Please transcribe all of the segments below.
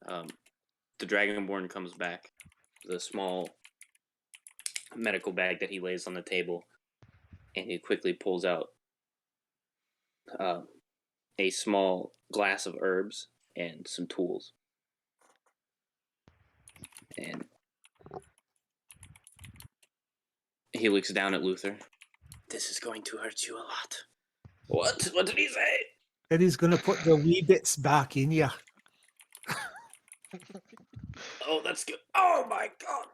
The Dragonborn comes back, the small medical bag that he lays on the table, and he quickly pulls out a small glass of herbs and some tools. And he looks down at Luther. This is going to hurt you a lot. What? What did he say? And he's going to put the wee bits back in ya. Oh, that's good. Oh my god!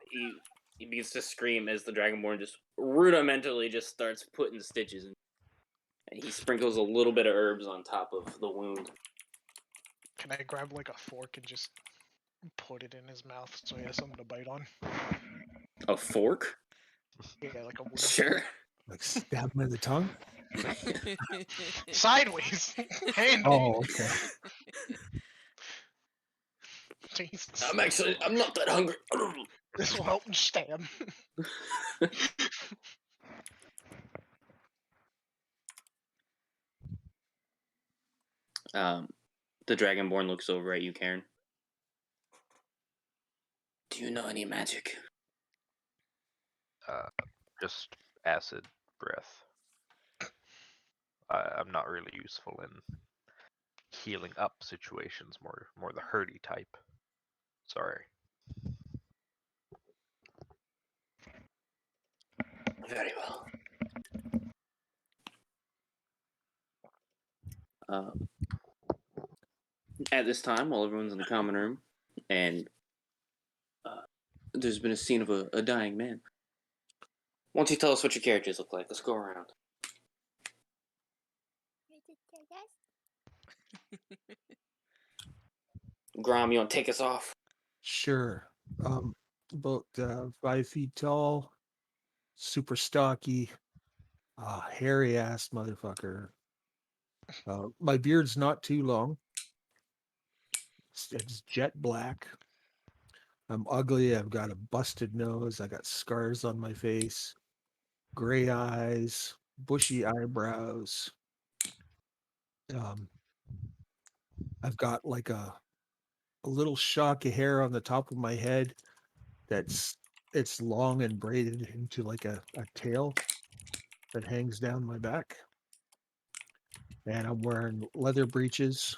He begins to scream as the Dragonborn just rudimentarily just starts putting stitches in. And he sprinkles a little bit of herbs on top of the wound. Can I grab like a fork and just put it in his mouth so he has something to bite on? A fork? Yeah, like a wooden Sure. fork. Like stab him in the tongue? Sideways! Hand Oh, okay. Jesus. I'm not that hungry. This will help him stab. The Dragonborn looks over at you, Karen. Do you know any magic? Just acid breath. I'm not really useful in healing up situations, more the hurdy type. Sorry. Very well. At this time, while everyone's in the common room, and there's been a scene of a dying man. Why don't you tell us what your characters look like? Let's go around. Grom, you want to take us off? Sure. About 5 feet tall, super stocky, hairy ass motherfucker. My beard's not too long. It's jet black. I'm ugly. I've got a busted nose. I got scars on my face, gray eyes, bushy eyebrows. I've got like a little shock of hair on the top of my head it's long and braided into like a tail that hangs down my back. And I'm wearing leather breeches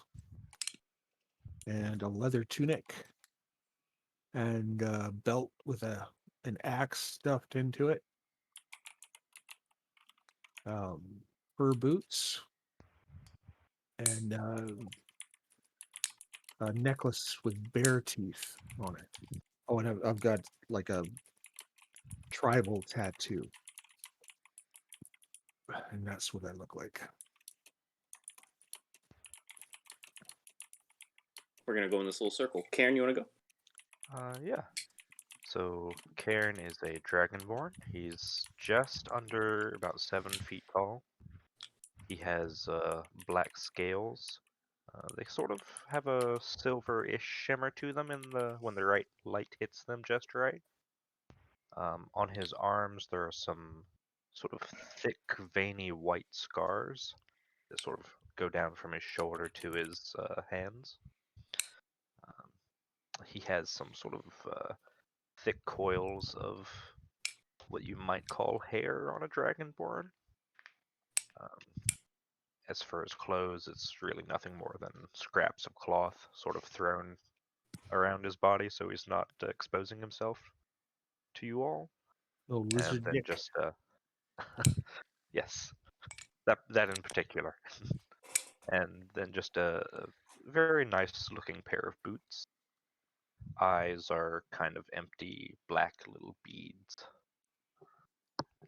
and a leather tunic and a belt with an axe stuffed into it. Fur boots and a necklace with bear teeth on it. Oh, and I've got like a tribal tattoo. And that's what I look like. We're going to go in this little circle. Karen, you want to go? Yeah. So Cairn is a dragonborn. He's just under about 7 feet tall. He has black scales. They sort of have a silver-ish shimmer to them when the right light hits them just right. On his arms, there are some sort of thick, veiny white scars that sort of go down from his shoulder to his hands. He has some sort of thick coils of what you might call hair on a dragonborn. As for his clothes, it's really nothing more than scraps of cloth sort of thrown around his body so he's not exposing himself to you all. Oh, lizard And then dick. just yes, that in particular. And then just a very nice looking pair of boots. Eyes are kind of empty black little beads.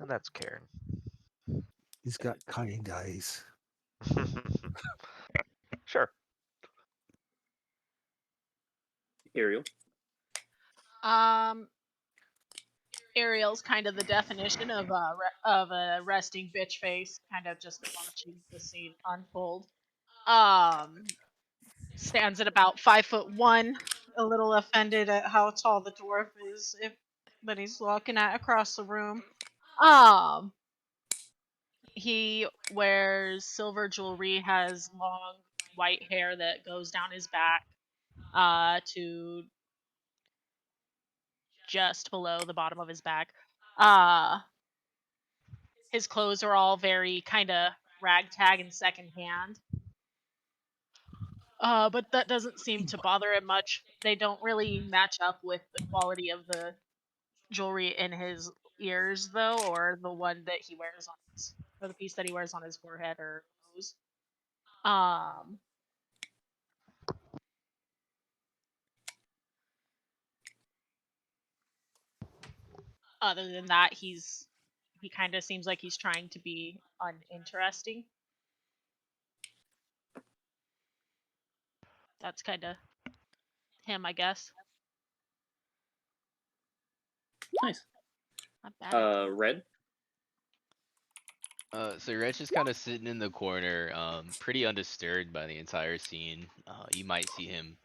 And that's Karen. He's got kind eyes. Sure. Ariel. Ariel's kind of the definition of a resting bitch face, kind of just watching the scene unfold. Stands at about 5'1", a little offended at how tall the dwarf is, but he's looking at across the room. He wears silver jewelry, has long white hair that goes down his back. to just below the bottom of his back. Uh, his clothes are all very kind of ragtag and secondhand. But that doesn't seem to bother him much. They don't really match up with the quality of the jewelry in his ears, though, or the one that he wears on his, or the piece that he wears on his forehead or nose. Um, Other than that, he kind of seems like he's trying to be uninteresting. That's kind of him, I guess. Nice. Not bad. Red. So Red's just kind of sitting in the corner, pretty undisturbed by the entire scene. You might see him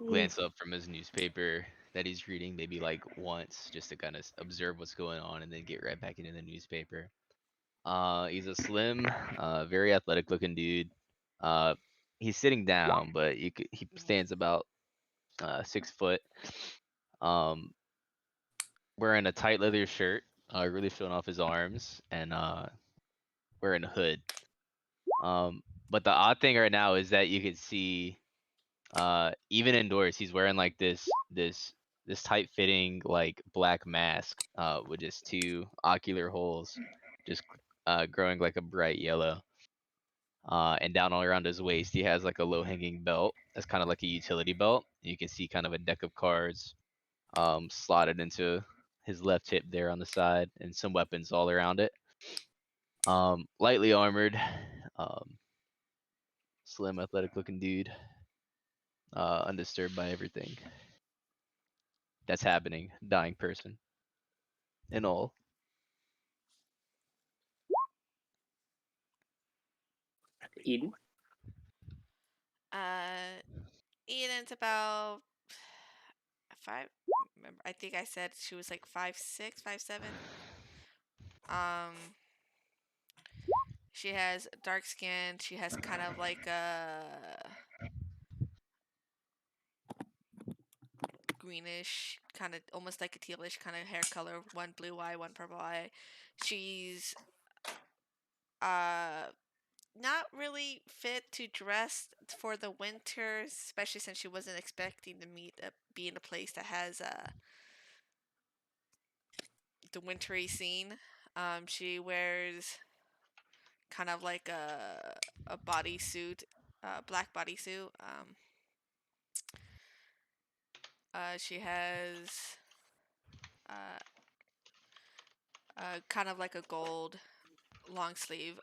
glance up from his newspaper that he's reading, maybe like once, just to kind of observe what's going on, and then get right back into the newspaper. He's a slim, very athletic-looking dude. He's sitting down, but he stands about 6 foot. Um, Wearing a tight leather shirt, really showing off his arms, and wearing a hood. But the odd thing right now is that you can see, even indoors, he's wearing like this tight fitting like black mask, with just two ocular holes, just growing like a bright yellow. And down all around his waist, he has like a low hanging belt. That's kind of like a utility belt. You can see kind of a deck of cards, slotted into his left hip there on the side, and some weapons all around it. Lightly armored, um, slim, athletic-looking dude, undisturbed by everything that's happening. Dying person, and all. Eden. Eden's about five. Remember, I think I said she was like 5'6", 5'7". She has dark skin. She has kind of like a greenish, kind of almost like a tealish kind of hair color. One blue eye, one purple eye. She's not really fit to dress for the winter, especially since she wasn't expecting to be in a place that has the wintry scene. She wears kind of like a bodysuit, black bodysuit. She has uh, kind of like a gold long sleeve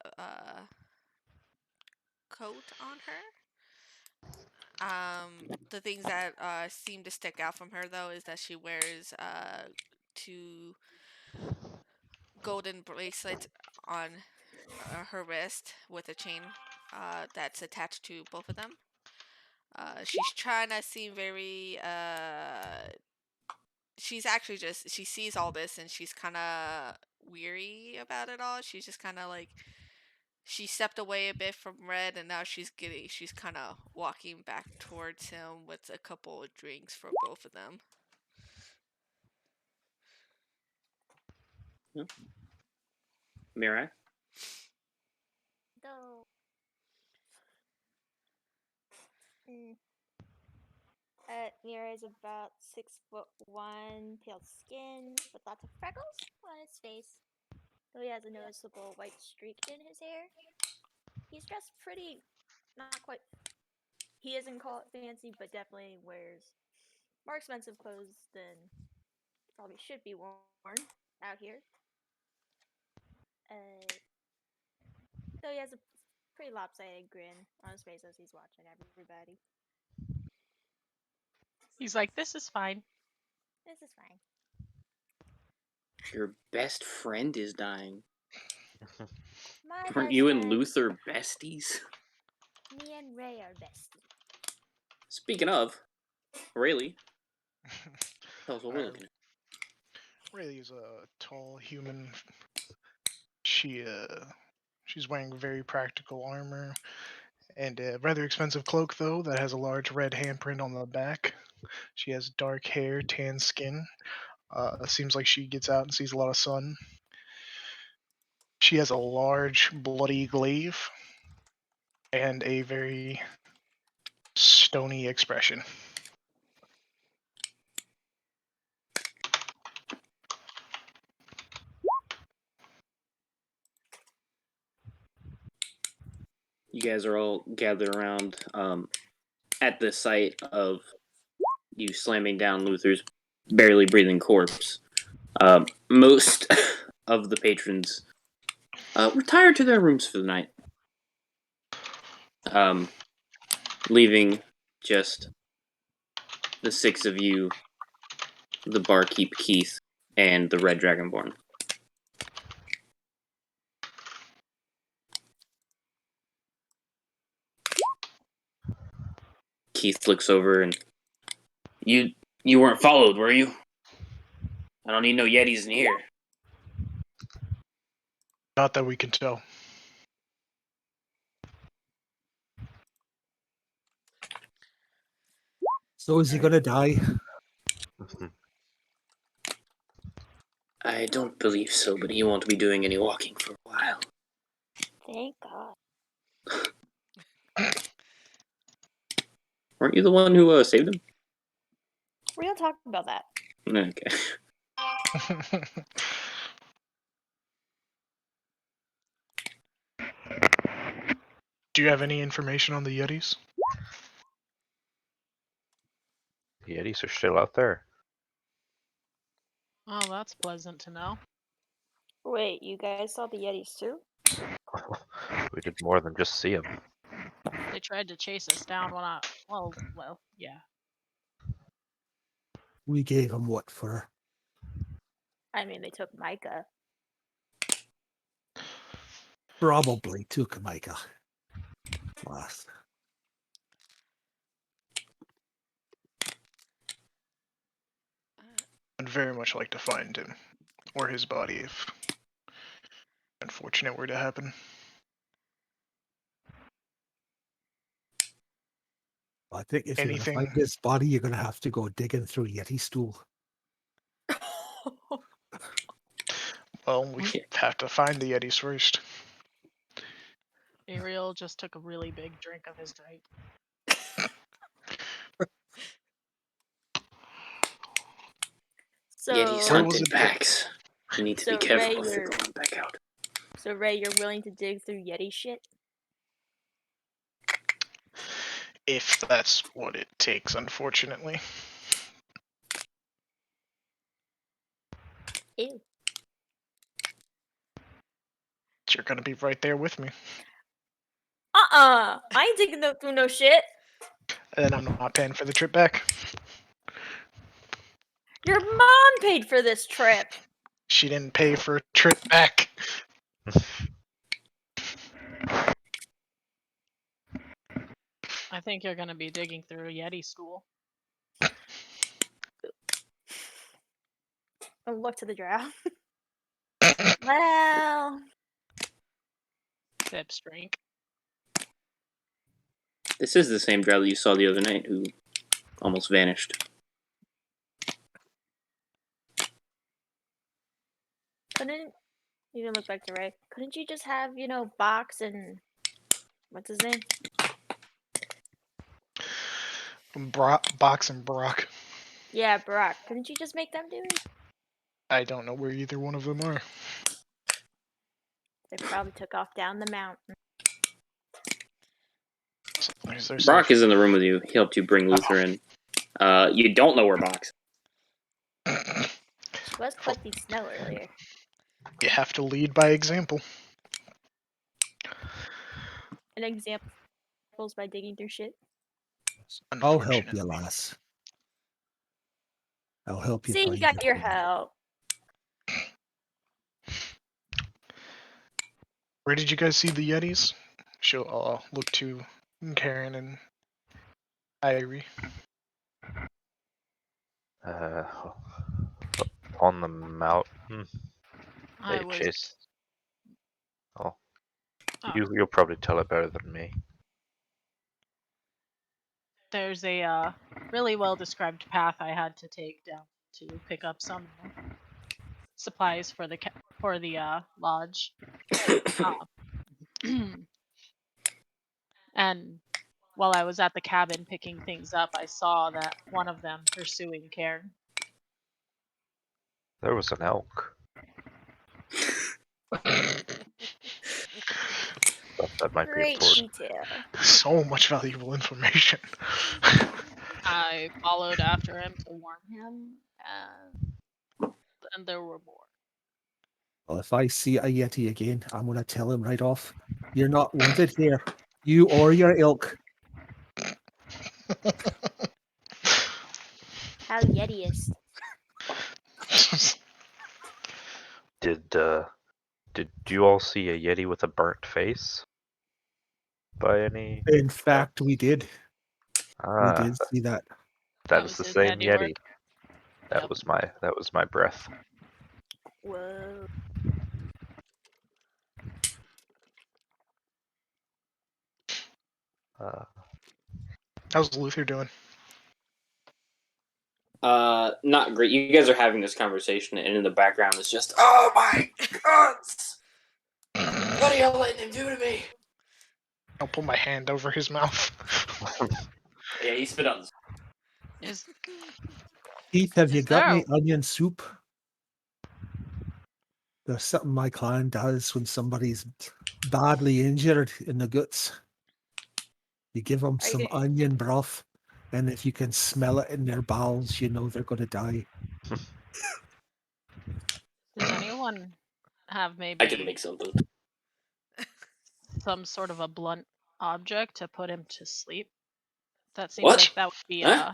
coat on her. The things that seem to stick out from her though is that she wears two golden bracelets on her wrist with a chain that's attached to both of them. She's trying to seem very she's actually just, she sees all this and she's kind of weary about it all. She's just kind of like, she stepped away a bit from Red and now she's kind of walking back towards him with a couple of drinks for both of them. Mirai. Though. Mira is about 6'1", pale skin with lots of freckles on his face. Though he has a noticeable white streak in his hair. He's dressed pretty, not quite. He isn't call it fancy, but definitely wears more expensive clothes than probably should be worn out here. So he has a pretty lopsided grin on his face as he's watching everybody. He's like, "This is fine." This is fine. Your best friend is dying. My Aren't best you and friend, Luther besties? me and Ray are besties. Speaking of, Rayleigh, tell us what we're looking at. Really is a tall human. She's wearing very practical armor And a rather expensive cloak, though, that has a large red handprint on the back. She has dark hair, tan skin. Seems like she gets out and sees a lot of sun. She has a large, bloody glaive and a very stony expression. You guys are all gathered around at the site of you slamming down Luther's barely breathing corpse. Most of the patrons retire to their rooms for the night, leaving just the six of you, the barkeep Keith, and the Red Dragonborn. Keith looks over and you weren't followed, were you? I don't need no Yetis in here. Not that we can tell. So is he gonna die? I don't believe so, but he won't be doing any walking for a while. Thank God. Weren't you the one who saved him? We're gonna talk about that. Okay. Do you have any information on the Yetis? The Yetis are still out there. Oh, that's pleasant to know. Wait, you guys saw the Yetis too? We did more than just see them. They tried to chase us down when well, yeah. We gave him what for? I mean, they took Micah. Probably took Micah. Last. I'd very much like to find him, or his body, if unfortunate were to happen. I think if you're Anything- gonna find his body, you're gonna have to go digging through Yeti stool. Well, we have to find the Yetis first. Ariel just took a really big drink of his drink. So, Yetis Where hunt was in it? packs. You need to So, be careful Ray, if you're you're- going back out. so Ray, you're willing to dig through Yeti shit? If that's what it takes, unfortunately. Ew. You're gonna be right there with me. I ain't digging through no shit. And then I'm not paying for the trip back. Your mom paid for this trip. She didn't pay for a trip back. I think you're gonna be digging through a Yeti stool. Oh, look to the drow. Well, Sips drink. This is the same drow that you saw the other night who almost vanished. couldn't you can look back to Ray? Couldn't you just have, Box and what's his name? Box and Brock. Yeah, Brock. Couldn't you just make them do it? I don't know where either one of them are. They probably took off down the mountain. Is there Brock some- is in the room with you. He helped you bring Luther in. You don't know where Box is. She was collecting snow earlier. You have to lead by example. An example by digging through shit. I'll help you, Unfortunately. lass. I'll help you. See, you find got your body. help. Where did you guys see the Yetis? I'll look to Karen and Irie. On the mountain. I They was. chased. Oh, Oh. you'll probably tell it better than me. there's a really well described path I had to take down to pick up some supplies for the lodge. And while I was at the cabin picking things up, I saw that one of them pursuing Cairn. There was an elk. That might be Great important. detail. So much valuable information. I followed after him to warn him, and there were more. Well, if I see a Yeti again, I'm going to tell him right off. You're not wanted here. You or your ilk. How Yetiest. Did you all see a Yeti with a burnt face? By any? In fact, we did. We Ah, did see that. that That is was the his same handiwork. Yeti. That Yep. was my breath. Whoa. How's Luther doing? Not great. You guys are having this conversation, and in the background is just, oh my god! What are you letting him do to me? I'll put my hand over his mouth. Yeah, he spit on. Is Keith, have you Is got there any onion soup? There's something my clan does when somebody's badly injured in the guts. You give them Are you some gonna- onion broth, and if you can smell it in their bowels, you know they're going to die. Does anyone have I maybe can make something. some sort of a blunt object to put him to sleep? That seems What? like that would be Huh?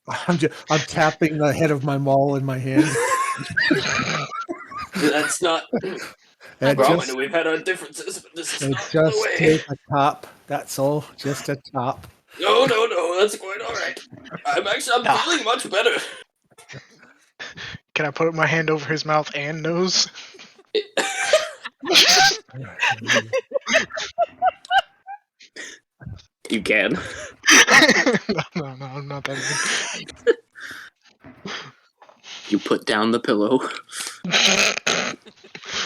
I'm tapping the head of my maul in my hand. That's not. And Bro, I just, know we've had our differences, but this is and not the just way. take a tap. That's all. Just a tap. No, that's quite all right. I'm feeling much better. Can I put my hand over his mouth and nose? You can. No, I'm not that mean. You put down the pillow.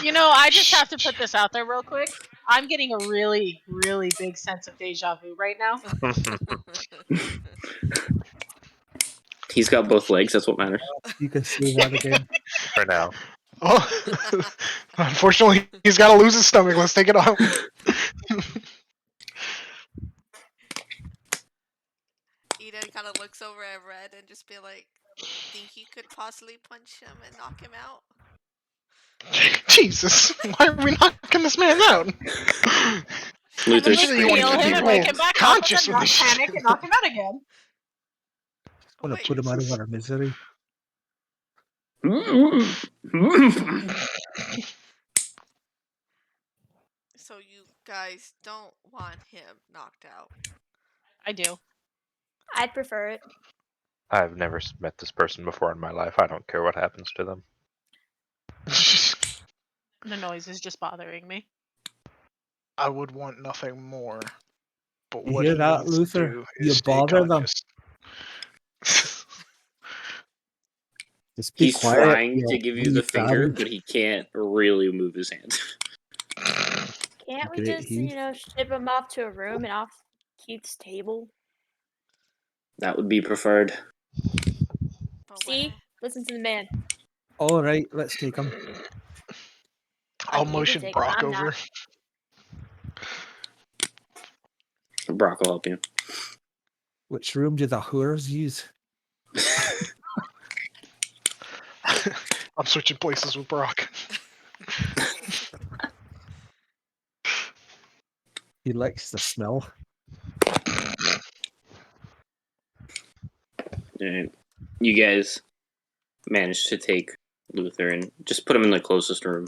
You know, I just have to put this out there real quick. I'm getting a really, really big sense of deja vu right now. He's got both legs. That's what matters. You can say that again. For now. Oh, unfortunately, he's got to lose his stomach. Let's take it off. Eden kind of looks over at Red and just be like, think you could possibly punch him and knock him out? Jesus, why are we knocking this man out? Luther's Usually you want Heal to him keep and people wake him back up, and conscious then with not this panic shit. and knock him out again. I'm going to put him out of our misery. So you guys don't want him knocked out? I do. I'd prefer it. I've never met this person before in my life. I don't care what happens to them. The noise is just bothering me. I would want nothing more. But You what hear he that, needs Luther? to do You is stay bother them. conscious. Just be He's quiet. trying You'll to give you be the finger, savage. but he can't really move his hand. Can't we Great just, Heath. ship him off to a room and off Keith's table? That would be preferred. But See? Listen to the man. All right, let's take him. I'll I mean, you can motion take him, Brock I'm over. not. Brock will help you. Which room do the whores use? I'm switching places with Brock. He likes the smell. Alright. You guys managed to take Luther and just put him in the closest room.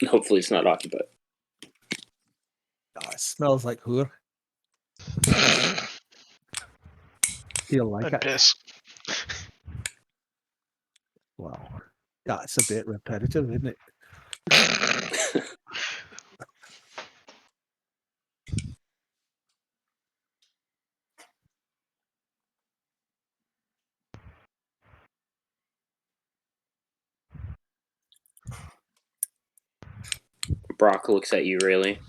Hopefully it's not occupied. Oh, it smells like whore. Feel like And it. piss. Wow. That's a bit repetitive, isn't it? Brock looks at you, really.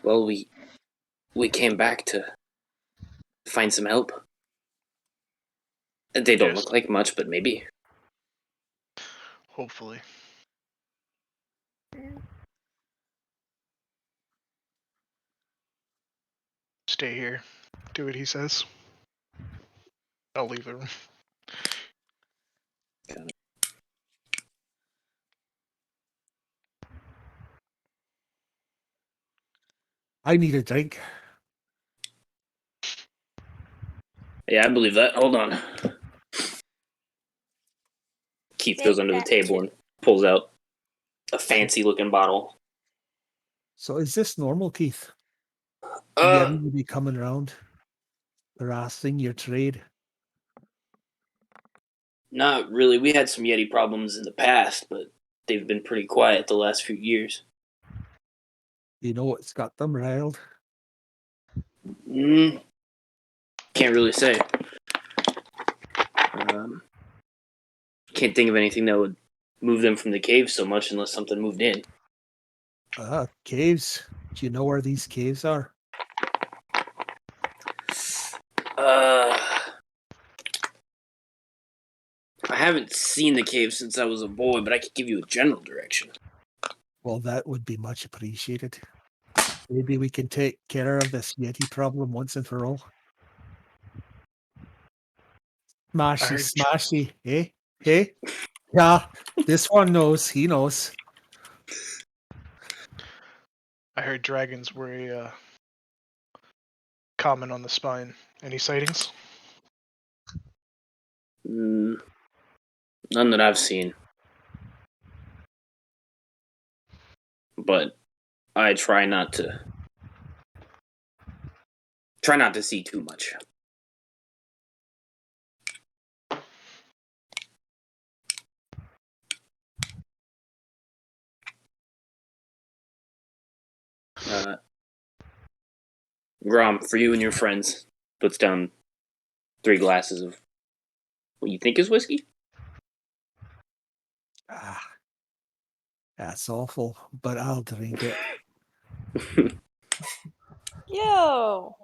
Well, we came back to find some help. They don't Yes. look like much, but maybe. Hopefully. Stay here. Do what he says. I'll leave the room. I need a drink. Yeah, I believe that. Hold on. Keith goes Take under the that table too. and pulls out a fancy-looking bottle. So is this normal, Keith? Yeti will be coming around, harassing your trade. Not really. We had some Yeti problems in the past, but they've been pretty quiet the last few years. You know what's got them riled? Can't really say. Can't think of anything that would move them from the cave so much unless something moved in. Caves. Do you know where these caves are? I haven't seen the cave since I was a boy, but I could give you a general direction. Well, that would be much appreciated. Maybe we can take care of this Yeti problem once and for all. Smashy, eh? Hey? Yeah, this one knows. He knows. I heard dragons were common on the spine. Any sightings? None that I've seen. But I try not to see too much. Grom, for you and your friends, puts down 3 glasses of what you think is whiskey. That's awful, but I'll drink it. Yo!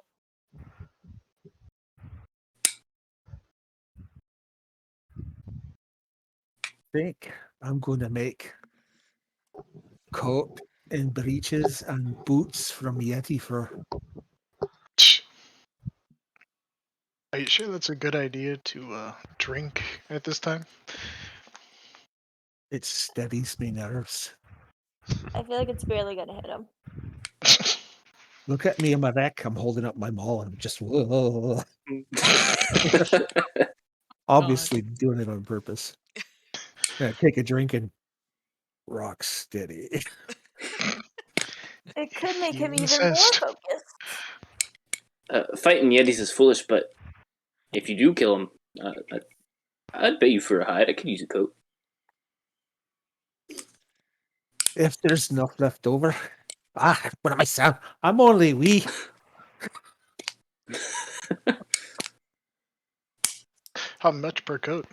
Think I'm going to make coat and breeches and boots from Yeti fur. Are you sure that's a good idea to drink at this time? It steadies me nerves. I feel like it's barely gonna hit him. Look at me in my neck. I'm holding up my maul and I'm just whoa. Obviously doing it on purpose. Take a drink and rock steady. It could make him even Incest. more focused. Fighting Yetis is foolish, but if you do kill him, I'd pay you for a hide. I could use a coat. If there's enough left over. What am I saying? I'm only wee. How much per coat?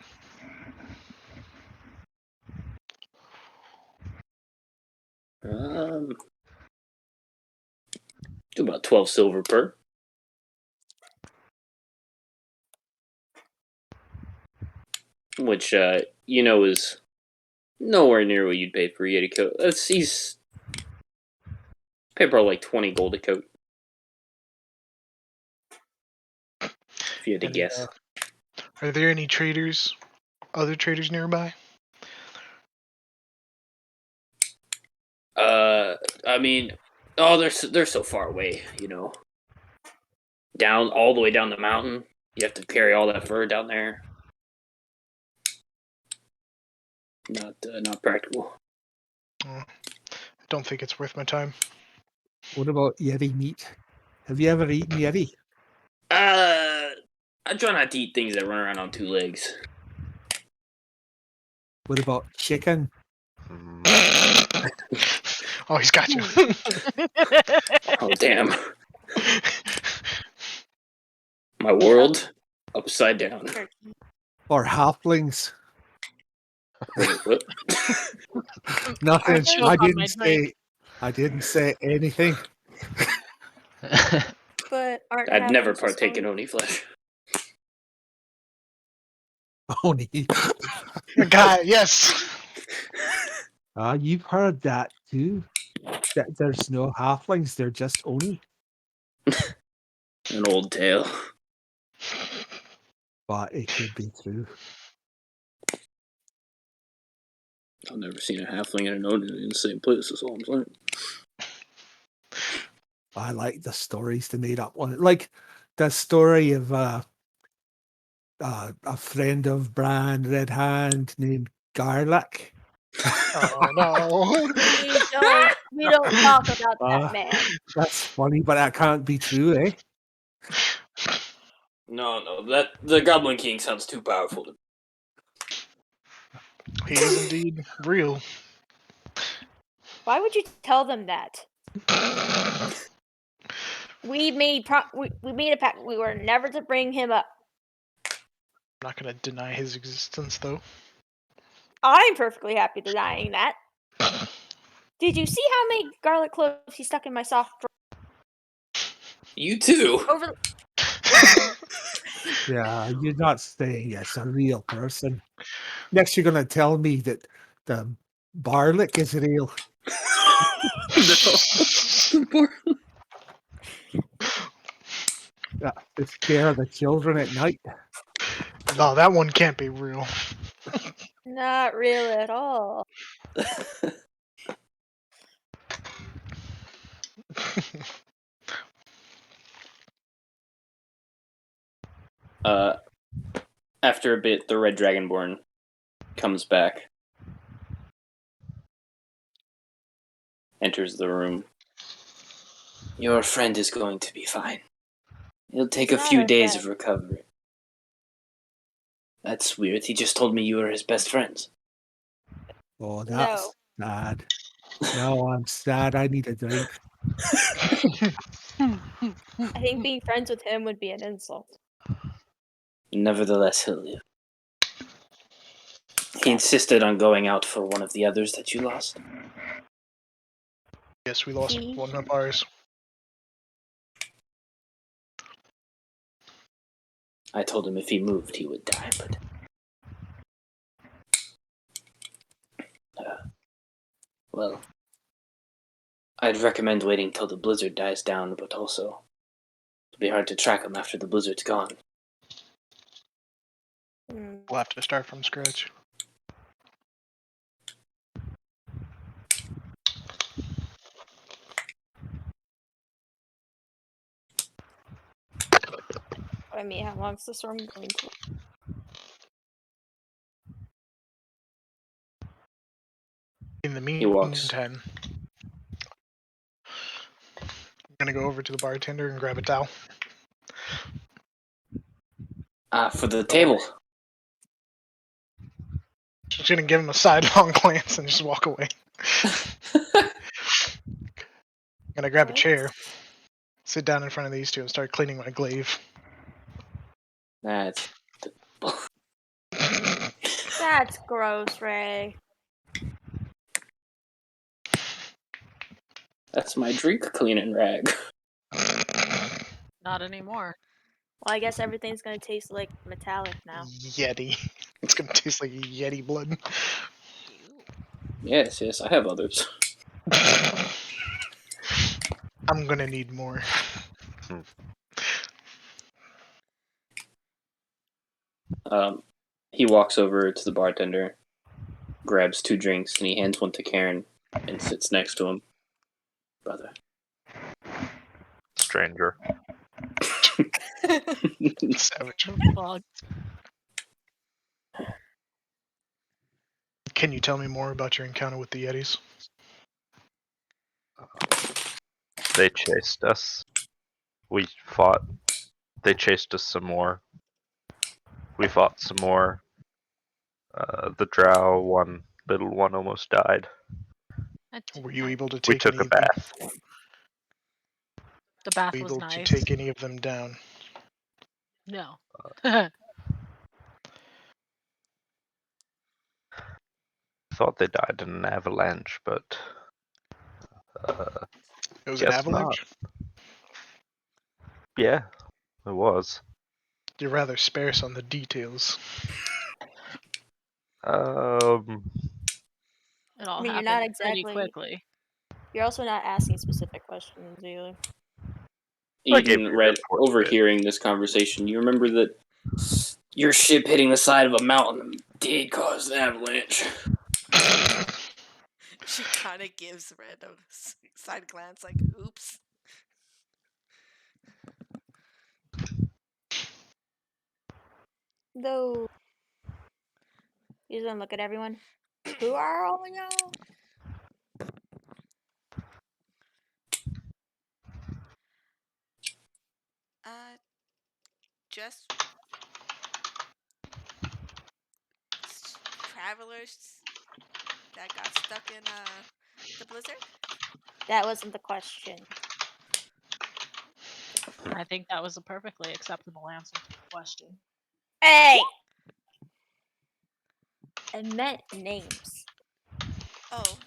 Do about 12 silver per. Which, is nowhere near what you'd pay for a Yeti coat. He's pay probably like 20 gold a coat. If you had to guess. Are there any traders, other traders nearby? I mean, they're so far away, down all the way down the mountain. You have to carry all that fur down there. Not practical. I don't think it's worth my time. What about Yeti meat? Have you ever eaten Yeti? I try not to eat things that run around on 2 legs. What about chicken? Oh, he's got you. Oh, damn. My world upside down. Or halflings? Wait, what? Nothing. choke I on my didn't say. drink. I didn't say anything. But aren't I've never halflings just partaken oni? Oni flesh. Oni. God, yes. You've heard that too. That there's no halflings, they're just Oni. An old tale. But it could be true. I've never seen a halfling and an Oni in the same place, that's all I'm saying. I like the stories they made up on it. Like the story of a friend of Bran Red Hand named Garlic. Oh no. We don't talk about that Uh, man. That's funny, but that can't be true, eh? No, that the Goblin King sounds too powerful to. He is indeed real. Why would you tell them that? We made we made a pact. We were never to bring him up. I'm not gonna deny his existence though. I'm perfectly happy denying that. Did you see how many garlic cloves he stuck in my soft drawer? You too. Over. Yeah, you're not saying it's a real person. Next, you're gonna tell me that the Barlick is real. To scare the children at night. No, that one can't be real. Not real at all. After a bit, the Red Dragonborn comes back, enters the room. Your friend is going to be fine. It'll take He's a not few our days friend. of recovery. That's weird. He just told me you were his best friends. Oh, that's sad. No, I'm sad. I need a drink. I think being friends with him would be an insult. Nevertheless, he'll live. He insisted on going out for one of the others that you lost. Yes, we lost one of ours. I told him if he moved, he would die, but... well... I'd recommend waiting till the blizzard dies down, but also... it'll be hard to track him after the blizzard's gone. We'll have to start from scratch. I mean, how long's the storm going to? In the He walks. meantime, I'm gonna go over to the bartender and grab a towel. For the table. Just gonna give him a sidelong glance and just walk away. Gonna grab a chair, sit down in front of these two, and start cleaning my glaive. That's... That's gross, Ray. that's my drink cleaning rag. Not anymore. Well, I guess everything's gonna taste like metallic now. Yeti. It's gonna taste like Yeti blood. Yes, I have others. I'm gonna need more. He walks over to the bartender, grabs 2 drinks, and he hands one to Karen and sits next to him. Brother. Stranger. Savage. Fuck. Can you tell me more about your encounter with the Yetis? They chased us. We fought. They chased us some more. We fought some more. The drow one, little one, almost died. Were you able to We take took any a of them? bath. The bath Were you was able nice. to take any of them down? No. Thought they died in an avalanche, but It was an Guess avalanche? Yeah, it was. You're rather sparse on the details. Um, It all I mean, you're happened not pretty exactly. quickly. You're also not asking specific questions either. I gave Eden, you a right report of it. overhearing this conversation, you remember that your ship hitting the side of a mountain did cause an avalanche. She kind of gives Red a side glance, like, oops. Though, you don't look at everyone. Who are all of y'all? Just travelers that got stuck in the blizzard. That wasn't the question. I think that was a perfectly acceptable answer to the question. Hey! I meant names. Oh,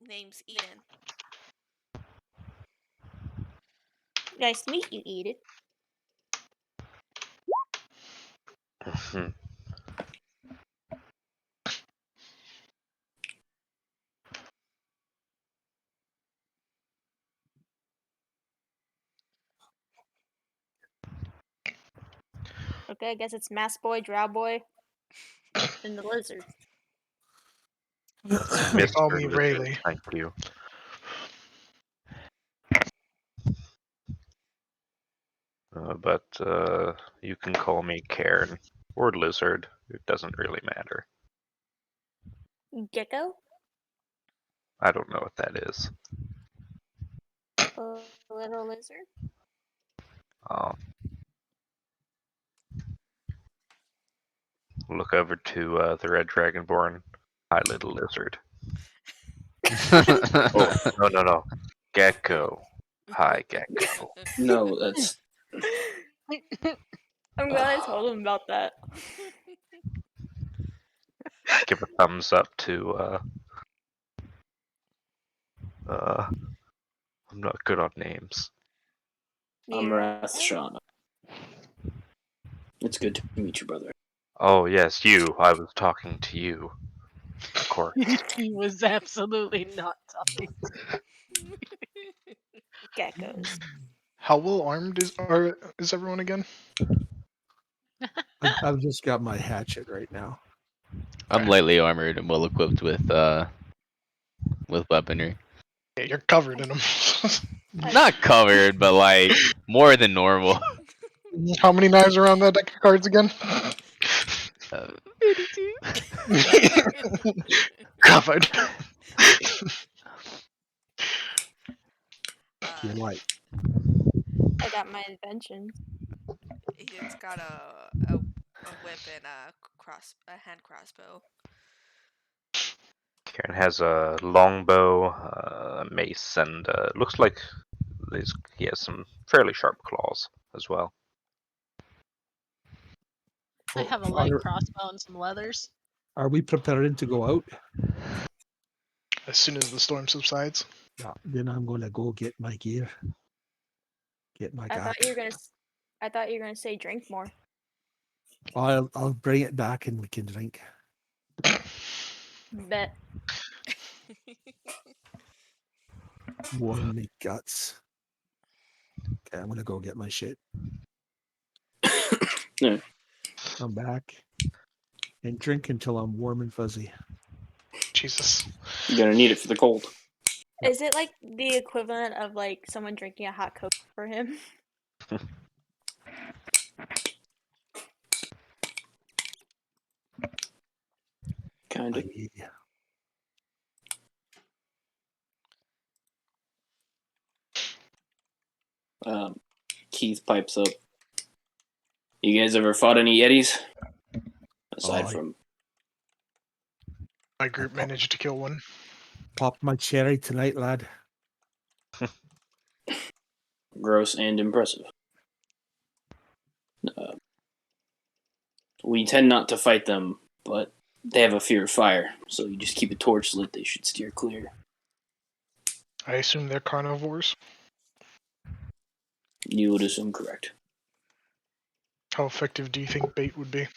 name's Eden. Nice to meet you, Edith. Mhm. Okay, I guess it's Mass Boy, Drow Boy, and the lizard. They call Mr. me Lizard, Rayleigh. thank you. But you can call me Cairn or Lizard. It doesn't really matter. Gecko? I don't know what that is. A little lizard? Um, look over to the Red Dragonborn. Hi, little lizard. Oh, no. Gecko. Hi, Gecko. No, that's I'm glad I told him about that. Give a thumbs up to I'm not good on names. Mira. Amrath. It's good to meet you, brother. Oh yes, you. I was talking to you. Of course. He was absolutely not talking. Geckos. How well armed is everyone again? I've just got my hatchet right now. I'm lightly armored and well equipped with weaponry. Yeah, you're covered in them. Not covered, but like more than normal. How many knives are on that deck of cards again? 52. Covered. You're like, I got my inventions. Eden's got a whip and a hand crossbow. Cairn has a longbow, a mace, and looks like he has some fairly sharp claws as well. I have a light crossbow and some leathers. are we preparing to go out? As soon as the storm subsides. Yeah, then I'm gonna go get my gear. Get my I guy. thought you were gonna say drink more. I'll bring it back and we can drink. Bet. Warm me guts. Okay, I'm gonna go get my shit. Yeah. Come back and drink until I'm warm and fuzzy. Jesus. You're gonna need it for the cold. Is it like the equivalent of like someone drinking a hot Coke for him? Kind of. Yeah. Keith pipes up. You guys ever fought any Yetis? Aside Oh, from My group managed to kill one. Pop my cherry tonight, lad. gross and impressive. We tend not to fight them, but they have a fear of fire, so you just keep a torch lit. They should steer clear. I assume they're carnivores. You would assume correct. How effective do you think bait would be?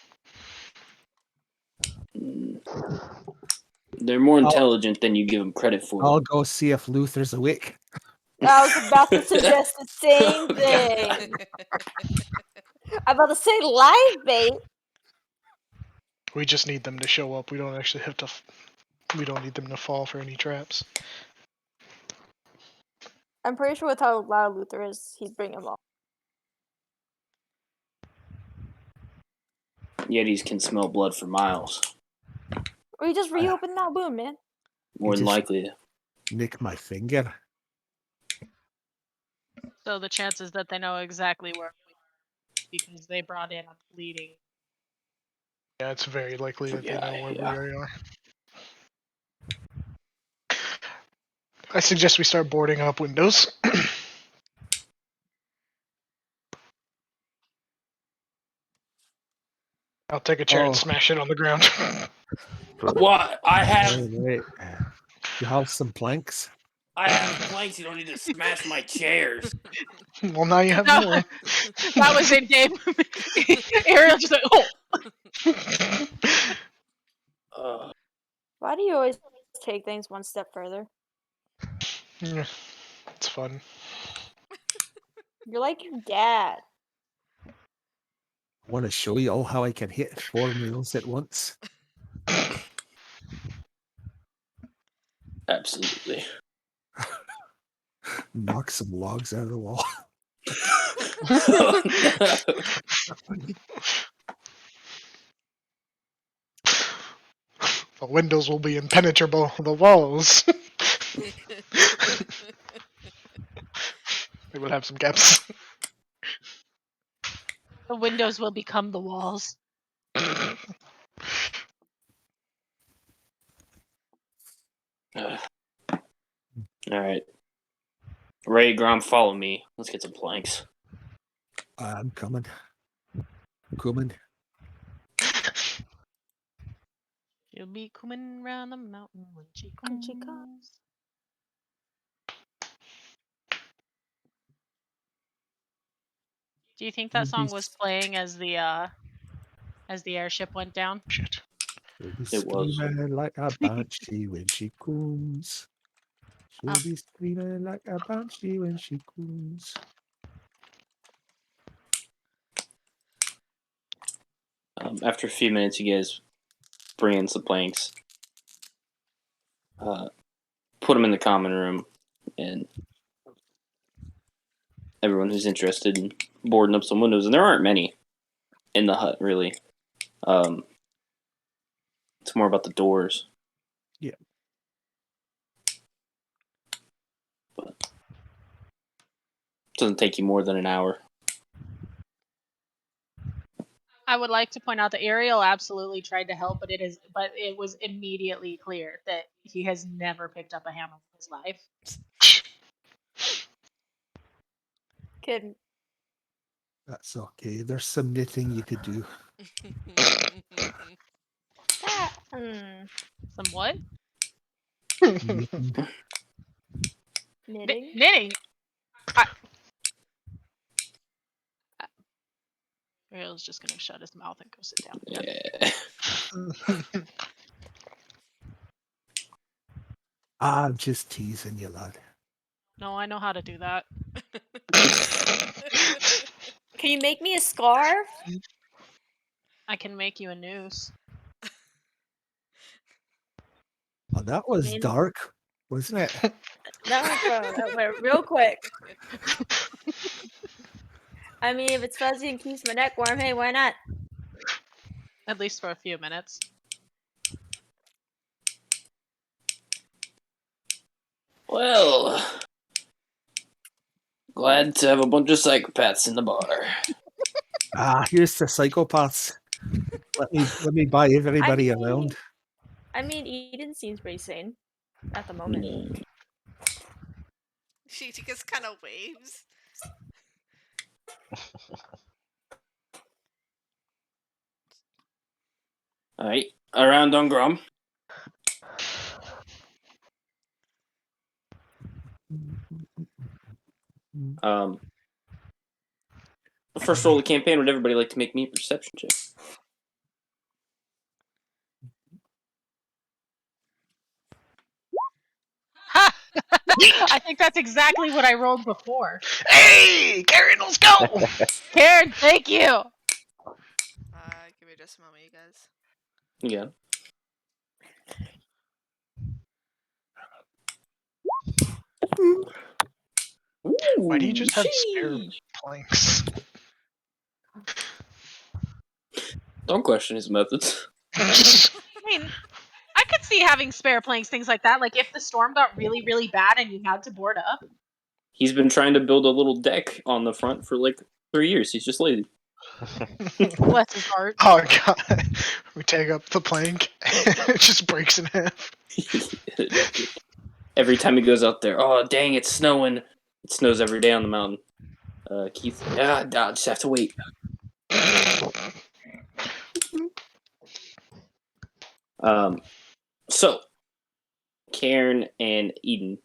They're more intelligent than you give them credit for. I'll go see if Luther's awake. I was about to suggest the same Oh, thing. I'm about to say live bait. We just need them to show up. We don't actually have to. We don't need them to fall for any traps. I'm pretty sure with how loud Luther is, he'd bring him all. Yetis can smell blood for miles. Or you just reopen that wound, man. More than just- likely. Nick my finger. So the chances that they know exactly where we are because they brought in a bleeding. Yeah, it's very likely that they know where we are. I suggest we start boarding up windows. I'll take a chair and smash it on the ground. What? I have Wait. You have some planks? I have planks. You don't need to smash my chairs. Well, now you have No. more. That was in game. Ariel just like, oh. Why do you always take things one step further? Yeah, it's fun. You're like your dad. I want to show you all how I can hit 4 nails at once. Absolutely. Knock some logs out of the wall. Oh, no. The windows will be impenetrable. The walls. They will have some gaps. The windows will become the walls. All right. Ray, Grom, follow me. Let's get some planks. I'm coming. Coming. She'll be coming round the mountain when she When comes. she comes. Do you think that song was playing as the airship went down? Shit. She'll be It was. screaming like a banshee when she comes. She'll Oh. be screaming like a banshee when she comes. After a few minutes, you guys bring in some planks. Put them in the common room, and everyone who's interested in boarding up some windows, and there aren't many in the hut, really. It's more about the doors. Yeah. But it doesn't take you more than an hour. I would like to point out that Ariel absolutely tried to help, but it was immediately clear that he has never picked up a hammer in his life. Kid. That's okay. There's some knitting you could do. That, Some what? Knitting. knitting. Knitting. Ariel's just gonna shut his mouth and go sit down again. Yeah. I'm just teasing you, lad. No, I know how to do that. Can you make me a scarf? I can make you a noose. Oh, that was mean- dark, wasn't it? That went real quick. I mean, if it's fuzzy and keeps my neck warm, hey, why not? At least for a few minutes. Well, glad to have a bunch of psychopaths in the bar. Here's the psychopaths. Let me buy everybody around. I mean, Eden seems pretty sane at the moment. She just kind of waves. All right. around on Grom. First roll of the campaign, would everybody like to make me a perception check? Ha! I think that's exactly what I rolled before. Hey, Karen, let's go! Karen, thank you. Give me just a moment, you guys. Yeah. Why do you just have spare Sheesh. planks? Don't question his methods. I mean, I could see having spare planks, things like that. Like if the storm got really, really bad and you had to board up. He's been trying to build a little deck on the front for like 3 years. He's just lazy. Bless his heart. Oh god. We take up the plank, it just breaks in half. Every time he goes out there, oh dang, it's snowing. It snows every day on the mountain. Keith, I'll just have to wait. So, Cairn and Eden,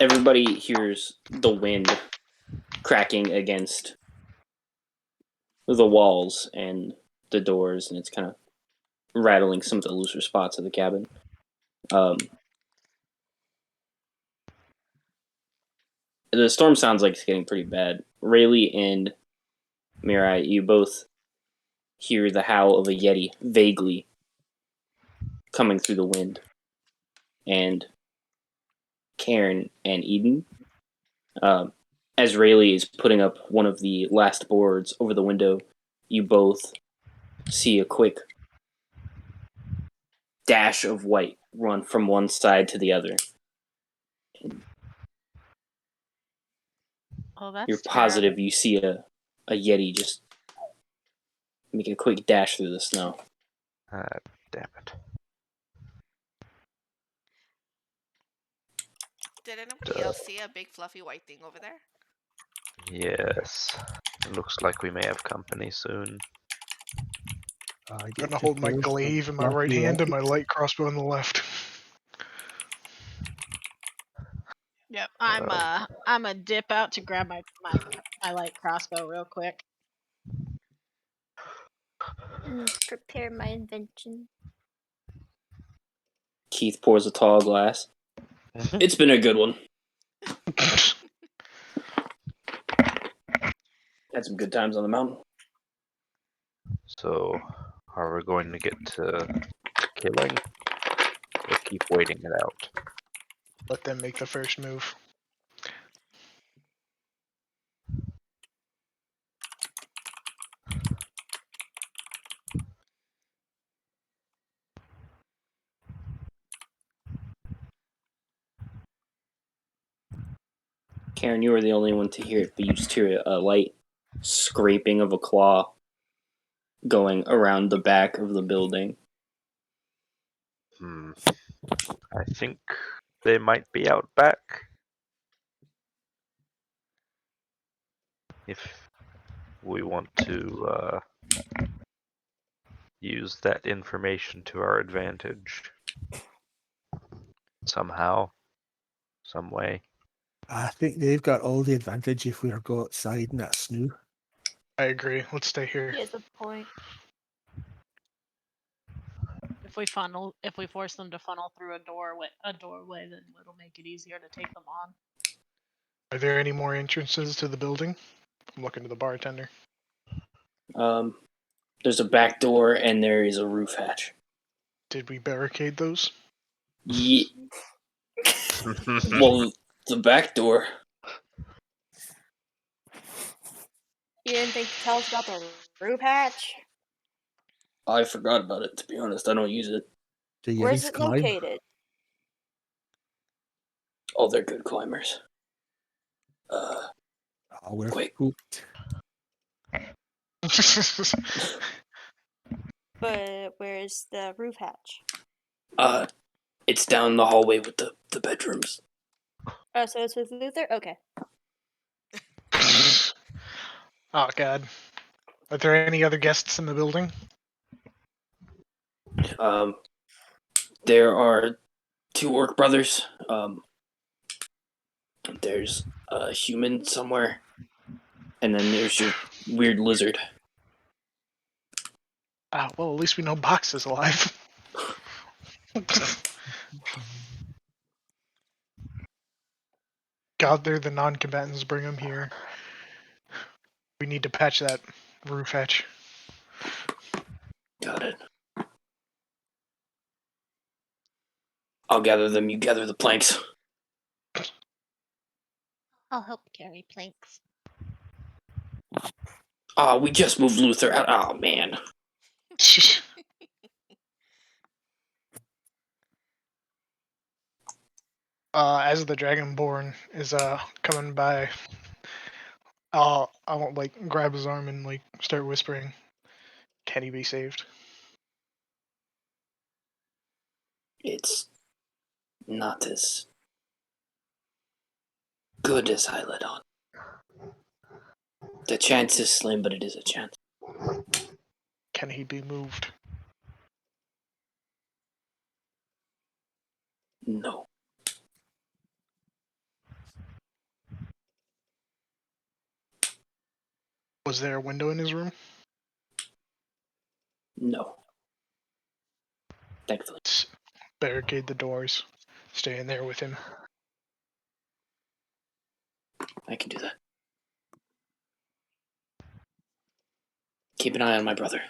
everybody hears the wind cracking against the walls and the doors, and it's kind of rattling some of the looser spots of the cabin. The storm sounds like it's getting pretty bad. Rayleigh and Mirai, you both hear the howl of a Yeti vaguely coming through the wind. And Cairn and Eden, as Rayleigh is putting up one of the last boards over the window, you both see a quick dash of white run from one side to the other. Oh, that's You're positive you see a Yeti just make a quick dash through the snow. Damn it. Did anybody else see a big fluffy white thing over there? Yes. It looks like we may have company soon. I I'm get gonna to hold my taste the glaive in my right fluffy hand and white. my light crossbow in the left. Yep. I'm a dip out to grab my light crossbow real quick. Prepare my invention. Keith pours a tall glass. It's been a good one. Had some good times on the mountain. So, are we going to get to killing? Or keep waiting it out? Let them make the first move. Karen, you were the only one to hear it, but you just hear a light scraping of a claw going around the back of the building. I think they might be out back. If we want to use that information to our advantage. Somehow. Some way. I think they've got all the advantage if we are go outside in that snow. I agree. Let's stay here. He has a point. If we force them to funnel through a doorway, then it'll make it easier to take them on. Are there any more entrances to the building? I'm looking to the bartender. There's a back door and there is a roof hatch. Did we barricade those? Well, the back door. You didn't think to tell us about the roof hatch? I forgot about it, to be honest. I don't use it. Do you Where's it climb? located? Oh, they're good climbers. Oh, we're Quick. hooked. But where's the roof hatch? It's down the hallway with the bedrooms. Oh, so it's with Luther? Okay. Oh god. Are there any other guests in the building? There are 2 orc brothers. There's a human somewhere, and then there's your weird lizard. Ah, well, at least we know Box is alive. Gather the non-combatants, bring them here. We need to patch that roof hatch. Got it. I'll gather them. You gather the planks. I'll help carry planks. Oh, we just moved Luther out. Oh man. As the Dragonborn is coming by, I'll like grab his arm and like start whispering, "Can he be saved?" It's not as good as I let on. The chance is slim, but it is a chance. Can he be moved? No. Was there a window in his room? No. Thankfully. Barricade the doors. Stay in there with him. I can do that. Keep an eye on my brother.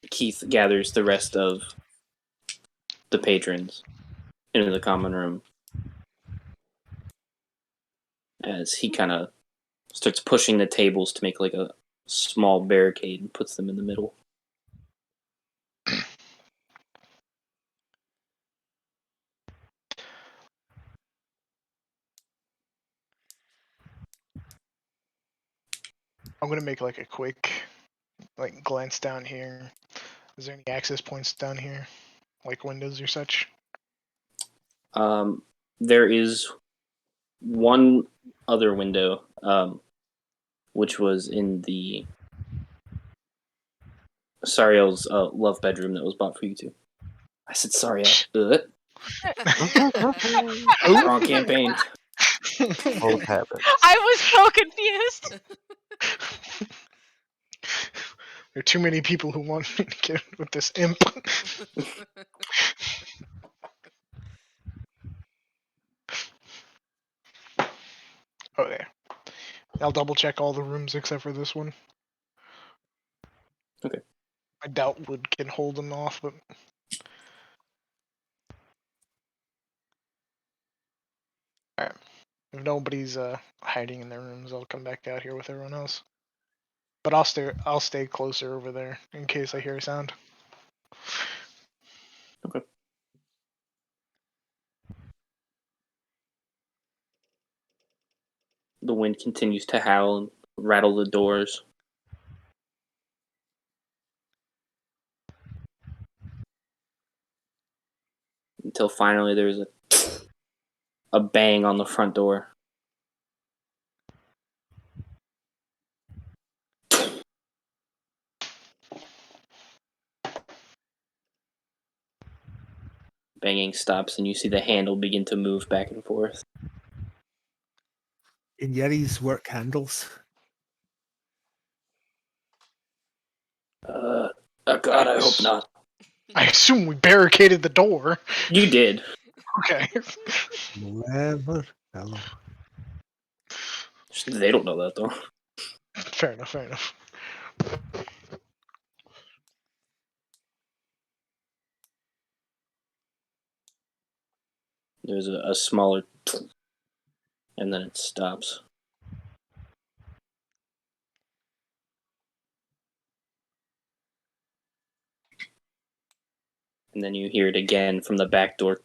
Keith gathers the rest of the patrons into the common room as he kind of starts pushing the tables to make like a small barricade and puts them in the middle. I'm gonna make like a quick like glance down here. Is there any access points down here? Like windows or such? There is one other window, which was in the Sariel's love bedroom that was bought for you two. I said Sariel. Wrong campaign. Both habits. I was so confused. There are too many people who want me to get with this imp. Okay. I'll double check all the rooms except for this one. Okay. I doubt wood can hold them off, but alright. If nobody's hiding in their rooms, I'll come back out here with everyone else. But I'll stay closer over there in case I hear a sound. Okay. The wind continues to howl and rattle the doors. Until finally there's a bang on the front door. Banging stops, and you see the handle begin to move back and forth. In Yetis work handles. Oh God, I hope not. I assume we barricaded the door. You did. Okay. Clever fellow. They don't know that though. Fair enough, fair enough. There's a smaller, and then it stops. And then you hear it again from the back door.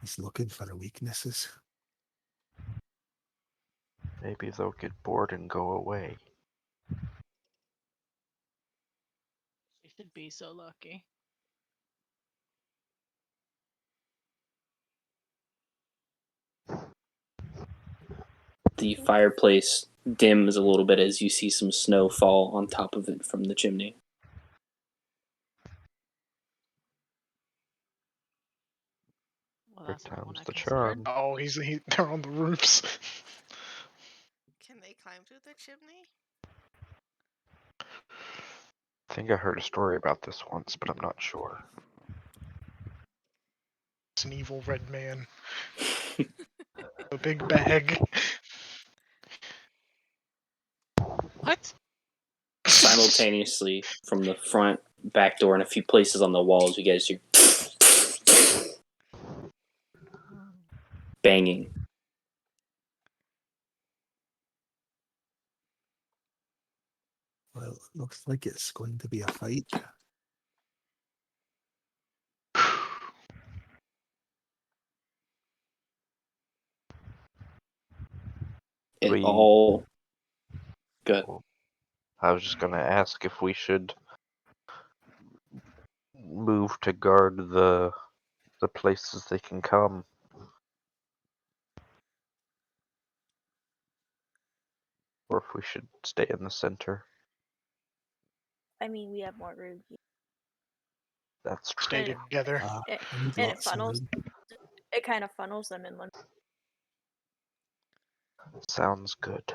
He's looking for the weaknesses. Maybe they'll get bored and go away. She should be so lucky. The fireplace dims a little bit as you see some snow fall on top of it from the chimney. Well, Third that's not one time's I the considered. charm. Oh, they're on the roofs. Can they climb through the chimney? I think I heard a story about this once, but I'm not sure. It's an evil red man. A big bag. What? Simultaneously, from the front, back door, and a few places on the walls, you guys hear banging. Well, it looks like it's going to be a fight. It We- all good. I was just gonna ask if we should move to guard the places they can come. Or if we should stay in the center. I mean, we have more room here. That's true. Stay together. It, I need and it lots of funnels. room. It kind of funnels them in one. Sounds good.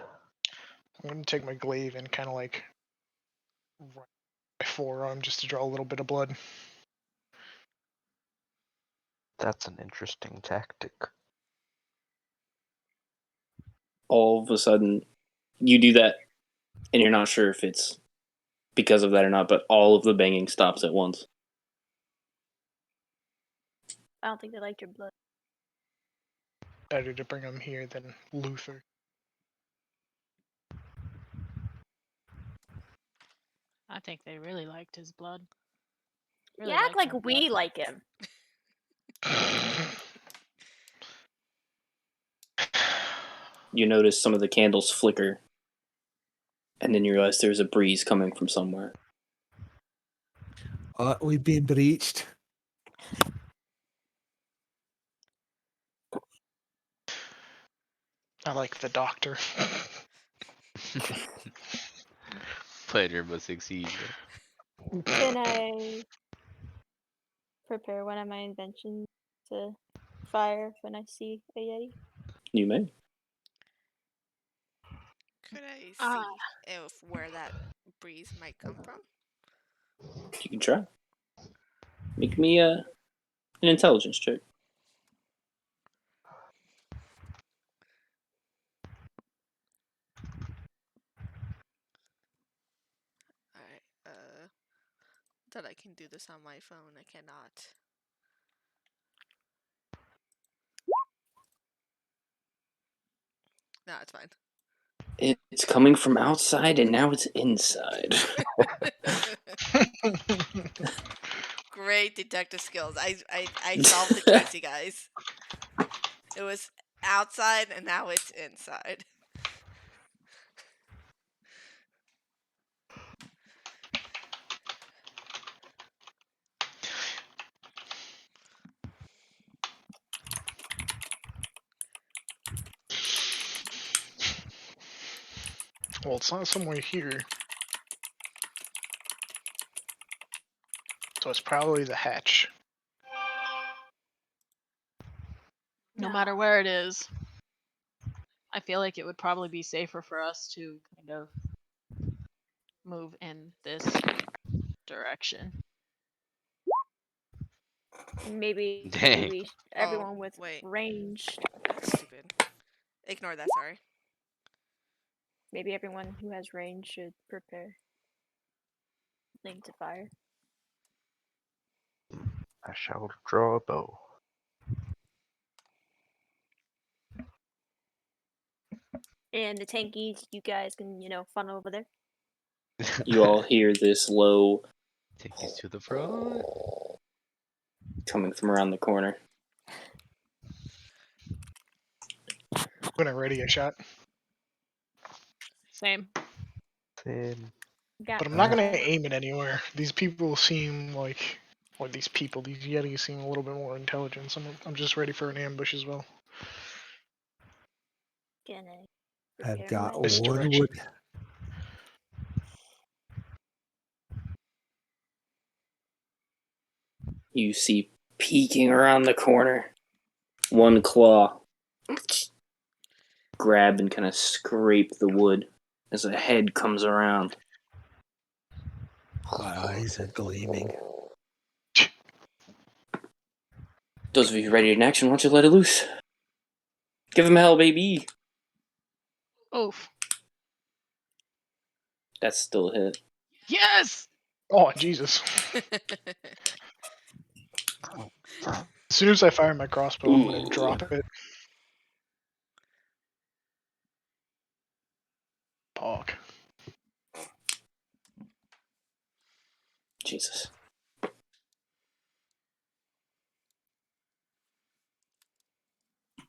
I'm gonna take my glaive and kind of like right my forearm just to draw a little bit of blood. That's an interesting tactic. All of a sudden, you do that, and you're not sure if it's because of that or not, but all of the banging stops at once. I don't think they liked your blood. Better to bring him here than Luther. I think they really liked his blood. You Really act liked our like we blood. like him. You notice some of the candles flicker, and then you realize there's a breeze coming from somewhere. We've been breached. I like the doctor. Pleasure must succeed. Can I prepare one of my inventions to fire when I see a Yeti? You may. Could I see Ah. if where that breeze might come from? You can try. Make me an intelligence check. Alright, that I can do this on my phone, I cannot. No, it's fine. It's coming from outside, and now it's inside. Great detective skills. I solved the case, you guys. It was outside and now it's inside. Well, it's not somewhere here. So it's probably the hatch. No matter where it is, I feel like it would probably be safer for us to kind of move in this direction. Maybe Dang. everyone with wait. range. That's stupid. Ignore that, sorry. Maybe everyone who has range should prepare thing to fire. I shall draw a bow. And the tankies, you guys can, funnel over there. You all hear this low Take these to the front. coming from around the corner. gonna ready a shot, Same. Same. Got but I'm not gonna that. aim it anywhere. These people seem like, or these Yetis seem a little bit more intelligent. So I'm just ready for an ambush as well. Gonna I've prepare got my This one direction. wood. You see peeking around the corner, one claw grab and kind of scrape the wood as a head comes around. My eyes are gleaming. Those of you ready in action, why don't you let it loose? Give him hell, baby! Oof. That's still a hit. Yes! Oh Jesus! As soon as I fire my crossbow, I'm gonna Ooh. drop it. Pog. Jesus.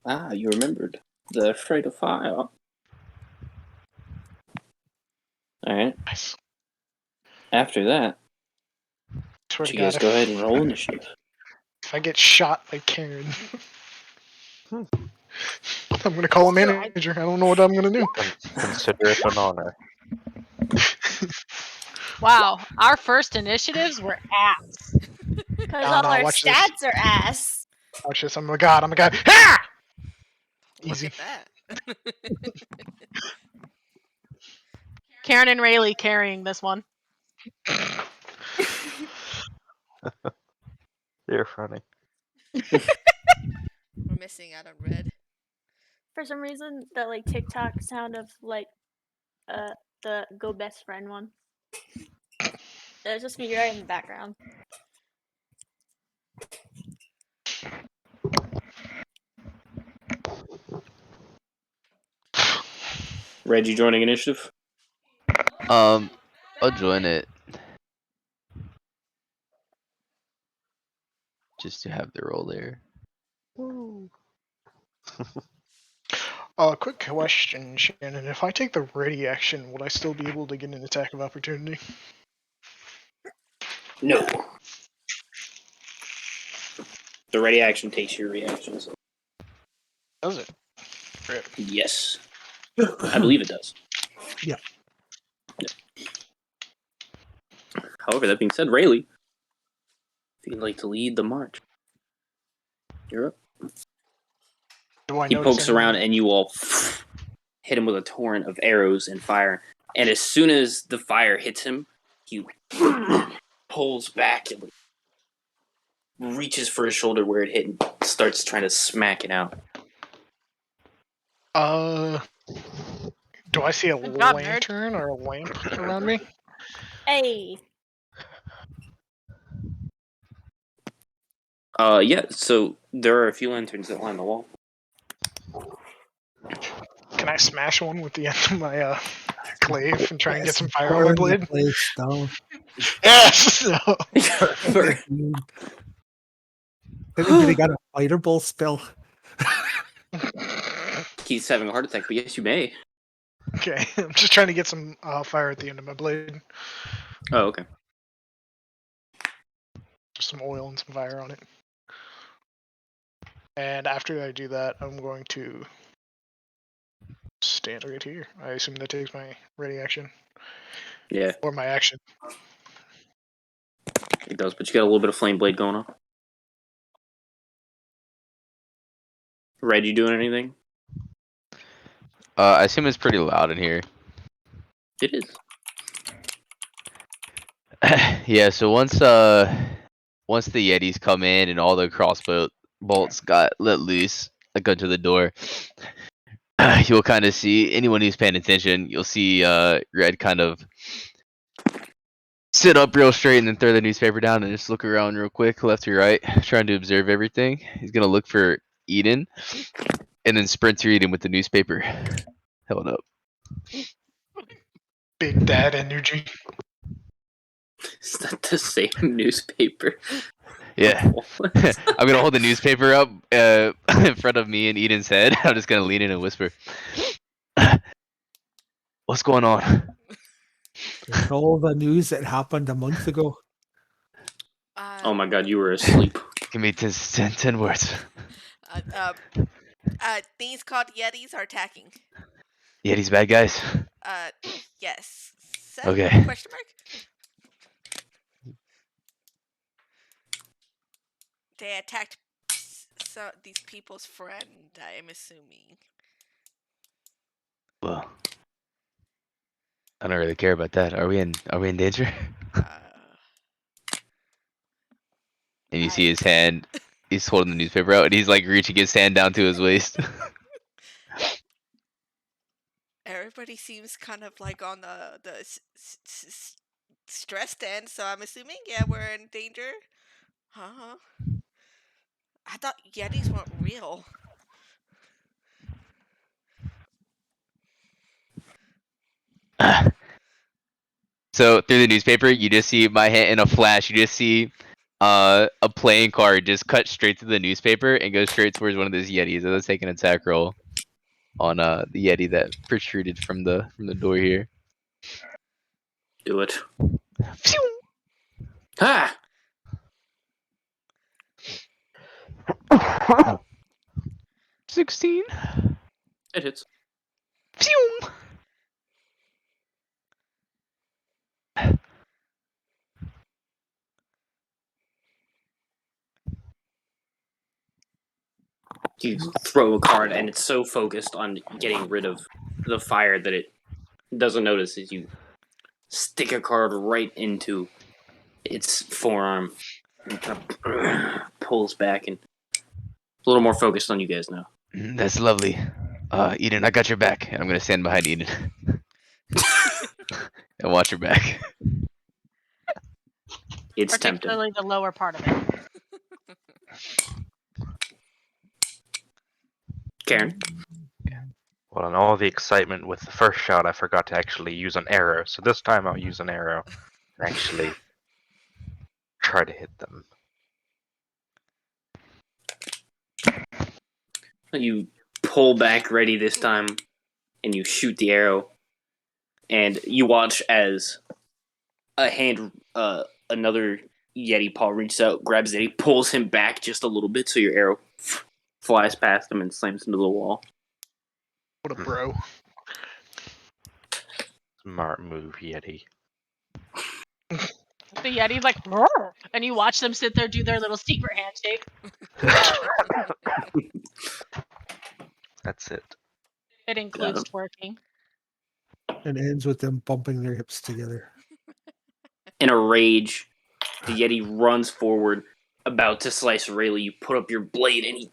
Ah, you remembered. The afraid of fire. Alright. Nice. After that, Swear to you God, guys go ahead and roll initiative. if I get shot by Karen, I'm gonna call a manager. I don't know what I'm gonna do. Consider it an honor. Wow, our first initiatives were ass. Because Nah, all our watch this. stats are ass. Watch this. I'm a god. Ah! Look Easy. at that. Karen and Rayleigh carrying this one. They're funny. We're missing out on red. For some reason, that like TikTok sound of like the go best friend one. It's just me right in the background. Reggie joining initiative? I'll join it. Just to have the roll there. Quick question, Shannon. If I take the ready action, would I still be able to get an attack of opportunity? No. The ready action takes your reaction. So. Does it? Rip. Yes. I believe it does. Yeah. However, that being said, Rayleigh, if you'd like to lead the march, you're up. Do I He notice pokes any- around and you all hit him with a torrent of arrows and fire. And as soon as the fire hits him, he pulls back and reaches for his shoulder where it hit and starts trying to smack it out. Do I see a Good job, nerd. lantern or a lamp around me? Hey, Yeah, so there are a few lanterns that line the wall. Can I smash one with the end of my glaive and try and get some fire on my Burn the blade? place down. Yes! Anybody got a fighter bull spell? He's having a heart attack, but yes, you may. Okay, I'm just trying to get some fire at the end of my blade. Oh, okay. Just some oil and some fire on it. And after I do that, I'm going to stand right here. I assume that takes my ready action. Yeah, Or my action. it does, but you got a little bit of flame blade going on. Red, you doing anything? I assume it's pretty loud in here. It is. Yeah, so once the Yetis come in and all the crossbow bolts got let loose, like onto the door, you'll kind of see anyone who's paying attention. You'll see Red kind of sit up real straight and then throw the newspaper down and just look around real quick, left to right, trying to observe everything. He's gonna look for Eden, and then sprint to Eden with the newspaper held up. Big dad energy. Is that the same newspaper? Yeah. I'm gonna hold the newspaper up in front of me and Eden's head. I'm just gonna lean in and whisper, "What's going on?" All the news that happened a month ago. Oh my god, you were asleep. Give me 10 words. Uh, uh, things called Yetis are attacking. Yetis bad guys. Uh, yes. Okay. Question mark? They attacked these people's friend, I'm assuming. Well, I don't really care about that. Are we in danger? And you see his hand. He's holding the newspaper out, and he's like reaching his hand down to his waist. Everybody seems kind of like on the stressed end, so I'm assuming, yeah, we're in danger. Huh? I thought Yetis weren't real. So through the newspaper, you just see my hand in a flash. You just see a playing card just cut straight through the newspaper and go straight towards one of those Yetis. So let's take an attack roll on the Yeti that protruded from the door here. Do it. Phew! Ah! 16. It hits. Phew! You throw a card, and it's so focused on getting rid of the fire that it doesn't notice as you stick a card right into its forearm. And kind of pulls back and a little more focused on you guys now. That's lovely. Eden, I got your back, and I'm gonna stand behind Eden and watch her back. It's tempting. Particularly the lower part of it. Karen? Well, in all the excitement with the first shot, I forgot to actually use an arrow. So this time I'll use an arrow and actually try to hit them. You pull back ready this time, and you shoot the arrow, and you watch as another Yeti paw reaches out, grabs it, he pulls him back just a little bit, so your arrow flies past him and slams into the wall. What a bro. Smart move, Yeti. The Yeti's like, "Roar," and you watch them sit there do their little secret handshake. That's it. It includes twerking. And ends with them bumping their hips together. In a rage, the Yeti runs forward, about to slice Rayleigh. You put up your blade, and he,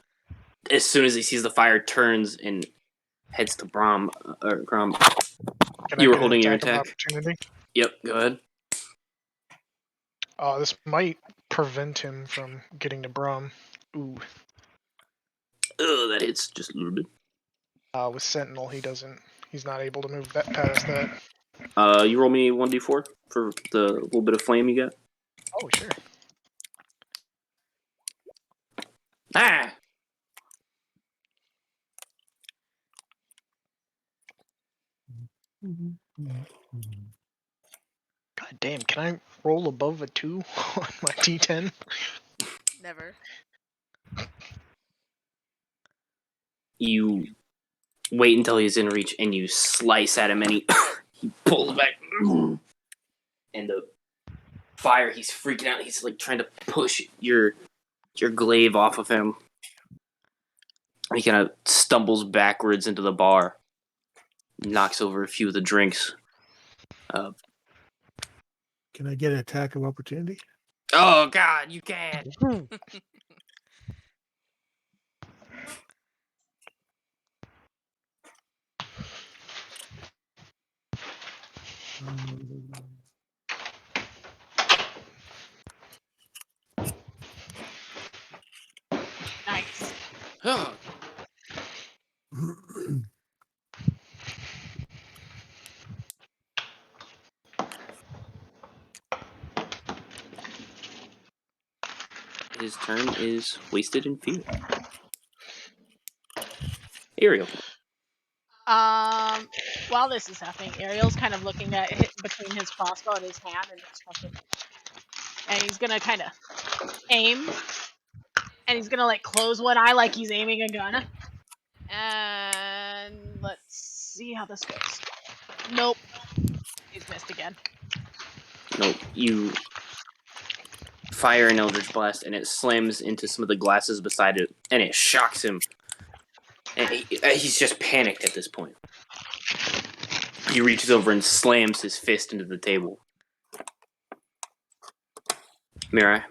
as soon as he sees the fire, turns and heads to Grom. Can You I were get holding an your attack of attack. opportunity? Yep, go ahead. This might prevent him from getting to Brum. Ooh. Ugh, that hits just a little bit. With Sentinel, he's not able to move that past that. You roll me 1d4 for the little bit of flame you got. Oh, sure. Ah! God damn, can I roll above a 2 on my D10? Never. You wait until he's in reach, and you slice at him, and he pulls back. And the fire, he's freaking out. He's like trying to push your glaive off of him. He kind of stumbles backwards into the bar, knocks over a few of the drinks. Can I get an attack of opportunity? Oh God, you can't. Nice. his turn is wasted in fear. Ariel. While this is happening, Ariel's kind of looking at between his crossbow and his hand and just fucking, and he's gonna kind of aim, and he's gonna like close one eye like he's aiming a gun. And let's see how this goes. Nope, he's missed again. Nope. You fire an Eldritch Blast, and it slams into some of the glasses beside it, and it shocks him. And he's just panicked at this point. He reaches over and slams his fist into the table. Mirai.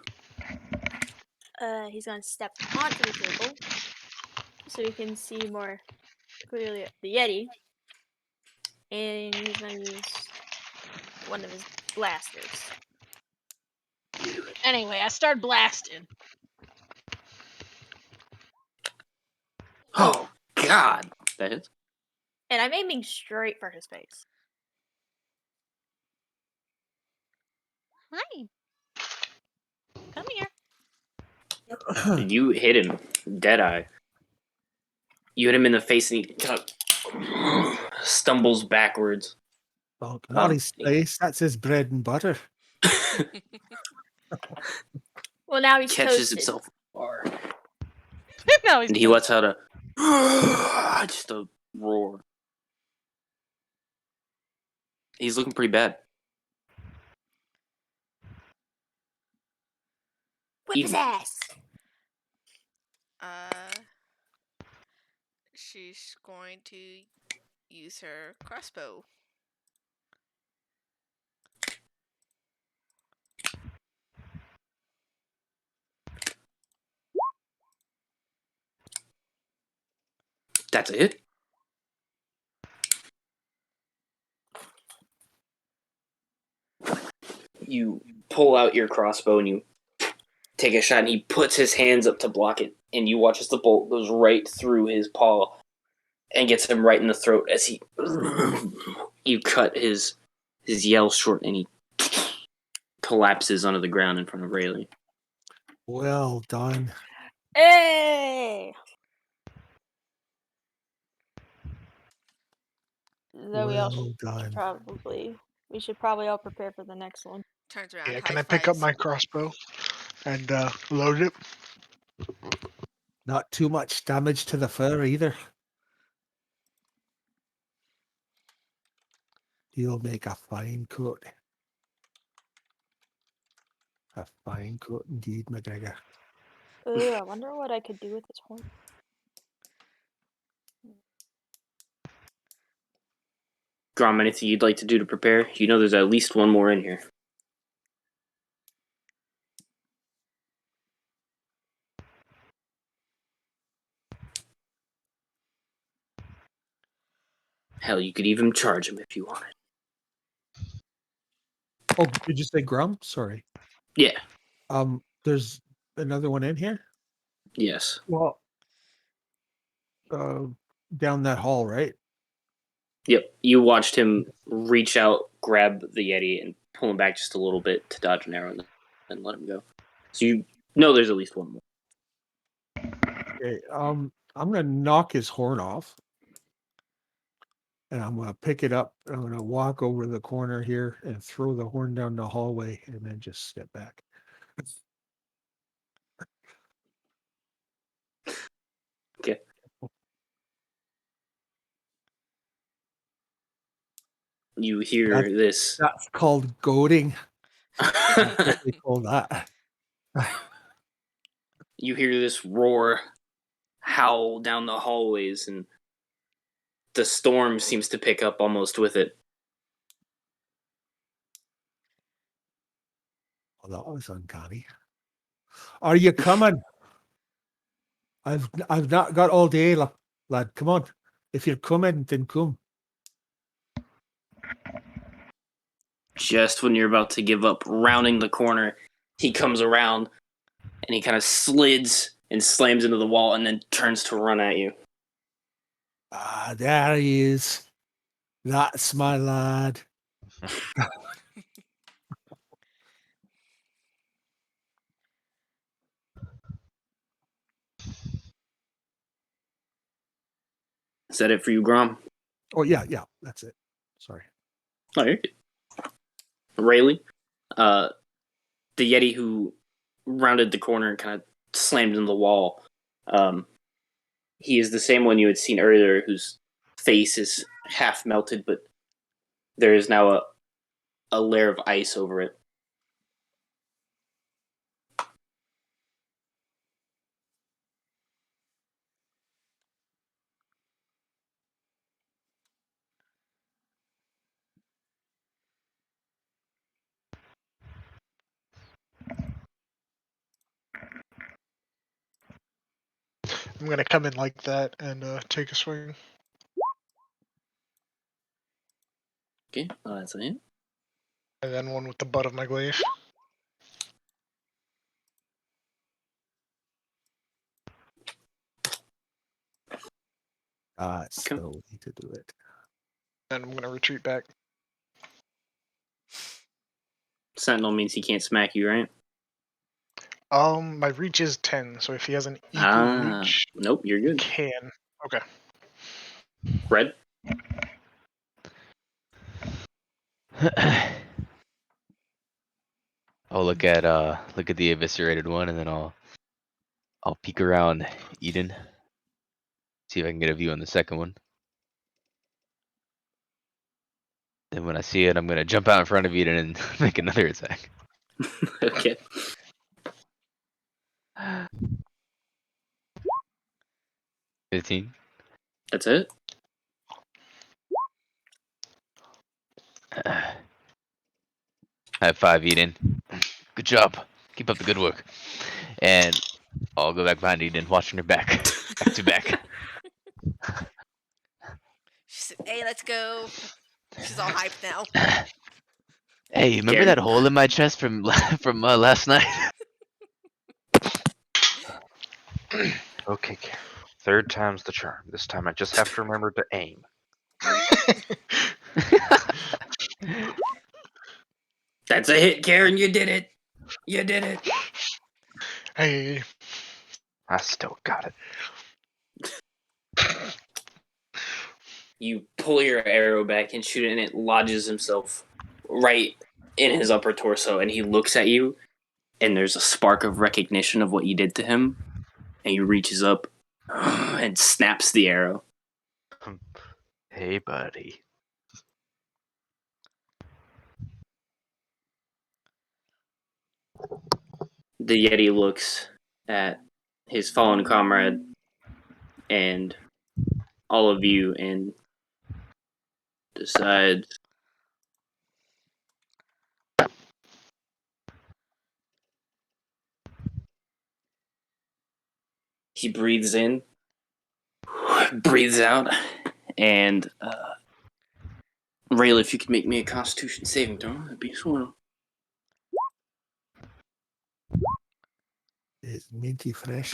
He's gonna step onto the table so he can see more clearly the Yeti. And he's gonna use one of his blasters. Anyway, I start blasting. Oh, God. That hits. And I'm aiming straight for his face. Hi. Come here. You hit him. Deadeye. You hit him in the face, and he kind of stumbles backwards. Oh, not his Oh. face. That's his bread and butter. Well, now he's Catches toasted. himself far. No, he's And he lets out a just a roar. He's looking pretty bad. Whip his ass! She's going to use her crossbow. That's a hit. You pull out your crossbow and you take a shot, and he puts his hands up to block it, and you watch as the bolt goes right through his paw and gets him right in the throat as he you cut his yell short, and he collapses onto the ground in front of Rayleigh. Well done. Hey! Though Well done. we should probably all prepare for the next one. Turns around. Yeah, high can I pick up fives. my crossbow and load it? Not too much damage to the fur either. He'll make a fine coat. A fine coat indeed, McGregor. Ooh, I wonder what I could do with this horn. Grom, anything you'd like to do to prepare? You know there's at least one more in here. Hell, you could even charge him if you wanted. Oh, did you say Grum? Sorry. Yeah. There's another one in here? Yes. Well, down that hall, right? Yep. You watched him reach out, grab the Yeti, and pull him back just a little bit to dodge an arrow, and then let him go. So you know there's at least one more. Okay. I'm gonna knock his horn off. And I'm gonna pick it up. I'm gonna walk over the corner here and throw the horn down the hallway and then just step back. Okay. You hear this. That's called goading. That's what they call that. You hear this roar, howl down the hallways, and the storm seems to pick up almost with it. Oh, that was uncanny. Are you coming? I've not got all day, lad. Come on. If you're coming, then come. Just when you're about to give up, rounding the corner, he comes around and he kind of slids and slams into the wall and then turns to run at you. Ah, there he is. That's my lad. Is that it for you, Grom? Oh yeah, that's it. Sorry. Oh, you're good. Rayleigh, the Yeti who rounded the corner and kind of slammed into the wall. He is the same one you had seen earlier, whose face is half melted, but there is now a layer of ice over it. I'm gonna come in like that and take a swing. Okay, that's it. And then one with the butt of my glaive. It's the way to do it. And I'm gonna retreat back. Sentinel means he can't smack you, right? My reach is 10, so if he has an equal reach, nope, you're he good. can. Okay. Red? I'll look at the eviscerated one, and then I'll peek around Eden, see if I can get a view on the second one. Then when I see it, I'm gonna jump out in front of Eden and make another attack. Okay. $15. That's it? I have 5, Eden. Good job. Keep up the good work. And I'll go back behind Eden, watching her back. Back to back. She said, "Hey, let's go." She's all hyped now. Hey, remember Garen? that hole in my chest from last night? Okay, Karen. Third time's the charm. This time I just have to remember to aim. That's a hit, Karen. You did it. You did it. Hey. I still got it. You pull your arrow back and shoot it, and it lodges himself right in his upper torso, and he looks at you, and there's a spark of recognition of what you did to him, and he reaches up and snaps the arrow. Hey, buddy. The Yeti looks at his fallen comrade and all of you and decides he breathes in, breathes out, and Rayleigh, if you could make me a Constitution saving throw, that'd be swell. It's minty fresh.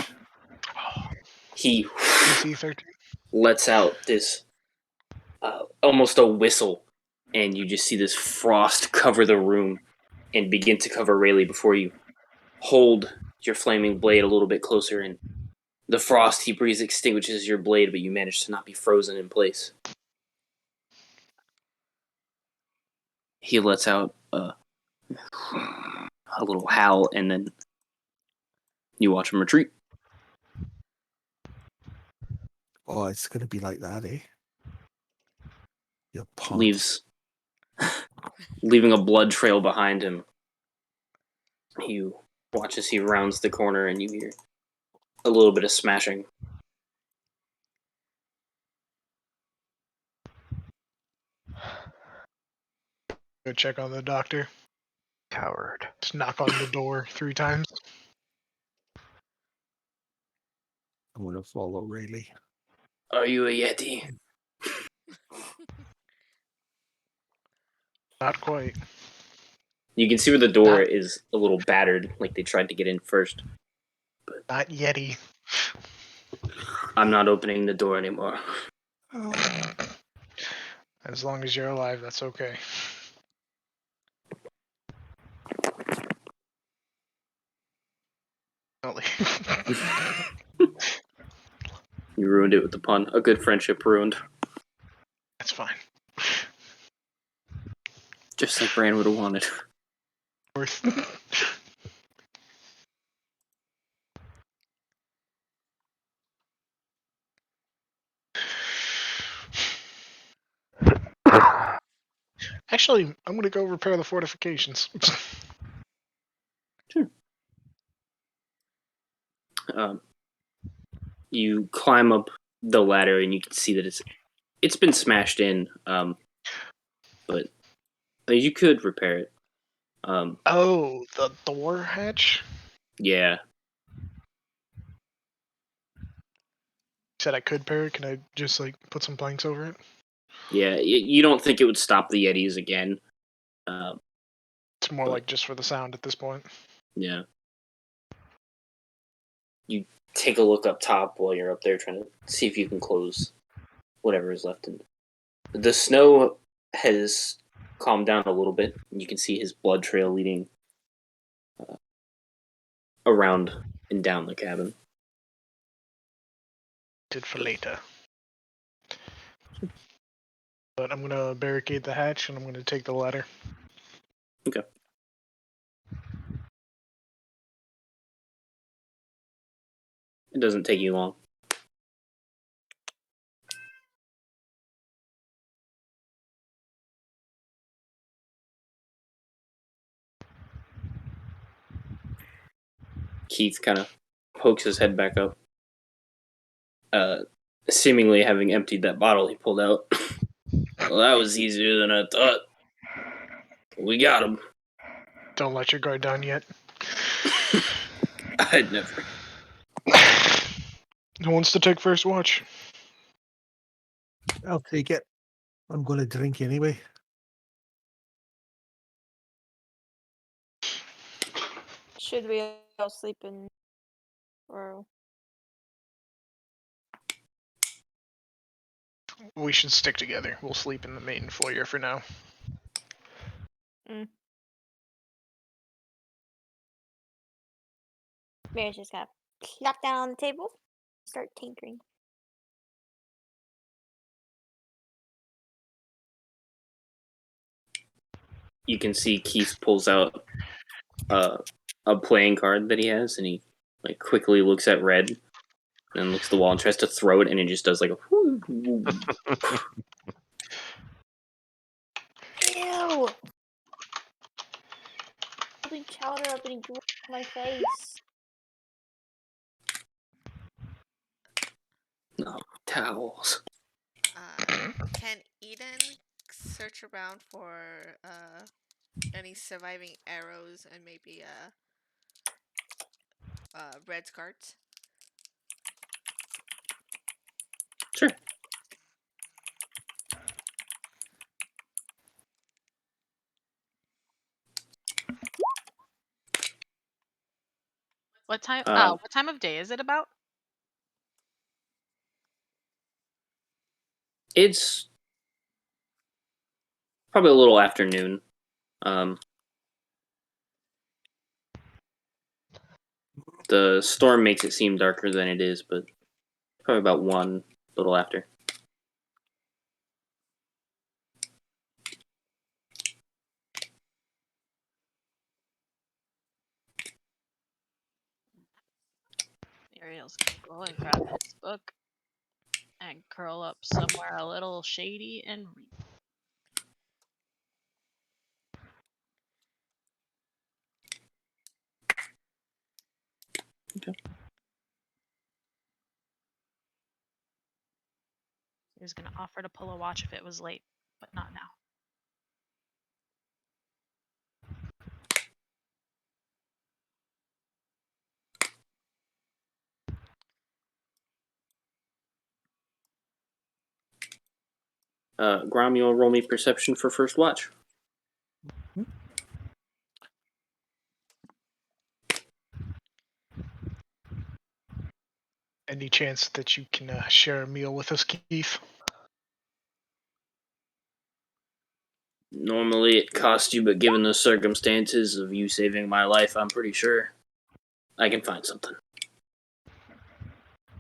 He DC 13. lets out this almost a whistle, and you just see this frost cover the room and begin to cover Rayleigh before you hold your flaming blade a little bit closer, and the frost he breathes extinguishes your blade, but you manage to not be frozen in place. He lets out a little howl, and then you watch him retreat. Oh, it's gonna be like that, eh? You punk. Leaving a blood trail behind him. You watch as he rounds the corner, and you hear a little bit of smashing. Go check on the doctor. Coward. Just knock on the door 3 times. I'm gonna follow Rayleigh. Are you a Yeti? Not quite. You can see where the door is a little battered, like they tried to get in first. Not Yeti. I'm not opening the door anymore. As long as you're alive, that's okay. You You ruined it with the pun. A good friendship ruined. That's fine. Just like Bran would have wanted. Worth. Actually, I'm gonna go repair the fortifications. Sure. You climb up the ladder and you can see that it's been smashed in, but you could repair it. Oh, the door hatch? Yeah. You said I could repair it. Can I just like put some planks over it? Yeah, you don't think it would stop the Yetis again. It's more But- like just for the sound at this point. Yeah. You take a look up top while you're up there trying to see if you can close whatever is left. The snow has calmed down a little bit. You can see his blood trail leading around and down the cabin. Did for later. But I'm gonna barricade the hatch and I'm gonna take the ladder. Okay. It doesn't take you long. Keith kind of pokes his head back up. Seemingly having emptied that bottle he pulled out. Well, that was easier than I thought. We got him. Don't let your guard down yet. I'd never. Who wants to take first watch? I'll take it. I'm going to drink anyway. Should we all sleep in, or We should stick together. We'll sleep in the main foyer for now. Mary's just gonna plop down on the table, start tinkering. You can see Keith pulls out a playing card that he has, and he like quickly looks at Red, and then looks at the wall and tries to throw it, and it just does like a. Ew! Putting chowder up in my face. No towels. Can Eden search around for any surviving arrows and maybe Red's cards? Sure. What time? Uh, What time of day is it about? It's probably a little afternoon. The storm makes it seem darker than it is, but probably about 1, a little after. Ariel's gonna go and grab his book and curl up somewhere a little shady and read. Okay. He was gonna offer to pull a watch if it was late, but not now. Grom, you'll roll me perception for first watch. Any chance that you can share a meal with us, Keith? Normally it costs you, but given the circumstances of you saving my life, I'm pretty sure I can find something.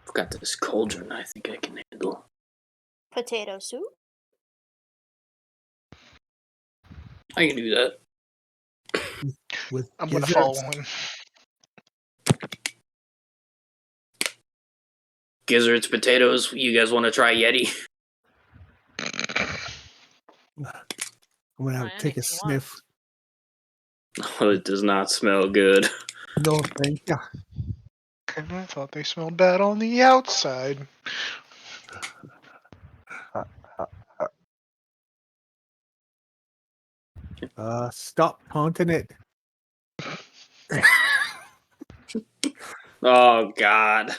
What got this cauldron I think I can handle. Potato soup? I can do that. With I'm gonna gizzards. follow him. Gizzards, potatoes. You guys want to try Yeti? I'm gonna Try take a anything you want. sniff. Oh, it does not smell good. No, thank you. And I thought they smelled bad on the outside. Stop taunting it. Oh God.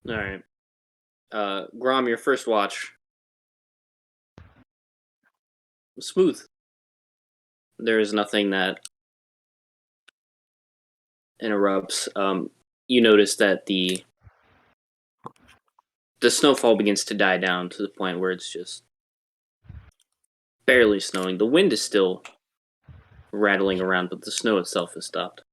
All right. Grom, your first watch. Smooth. There is nothing that interrupts. You notice that the snowfall begins to die down to the point where it's just barely snowing. The wind is still rattling around, but the snow itself has stopped.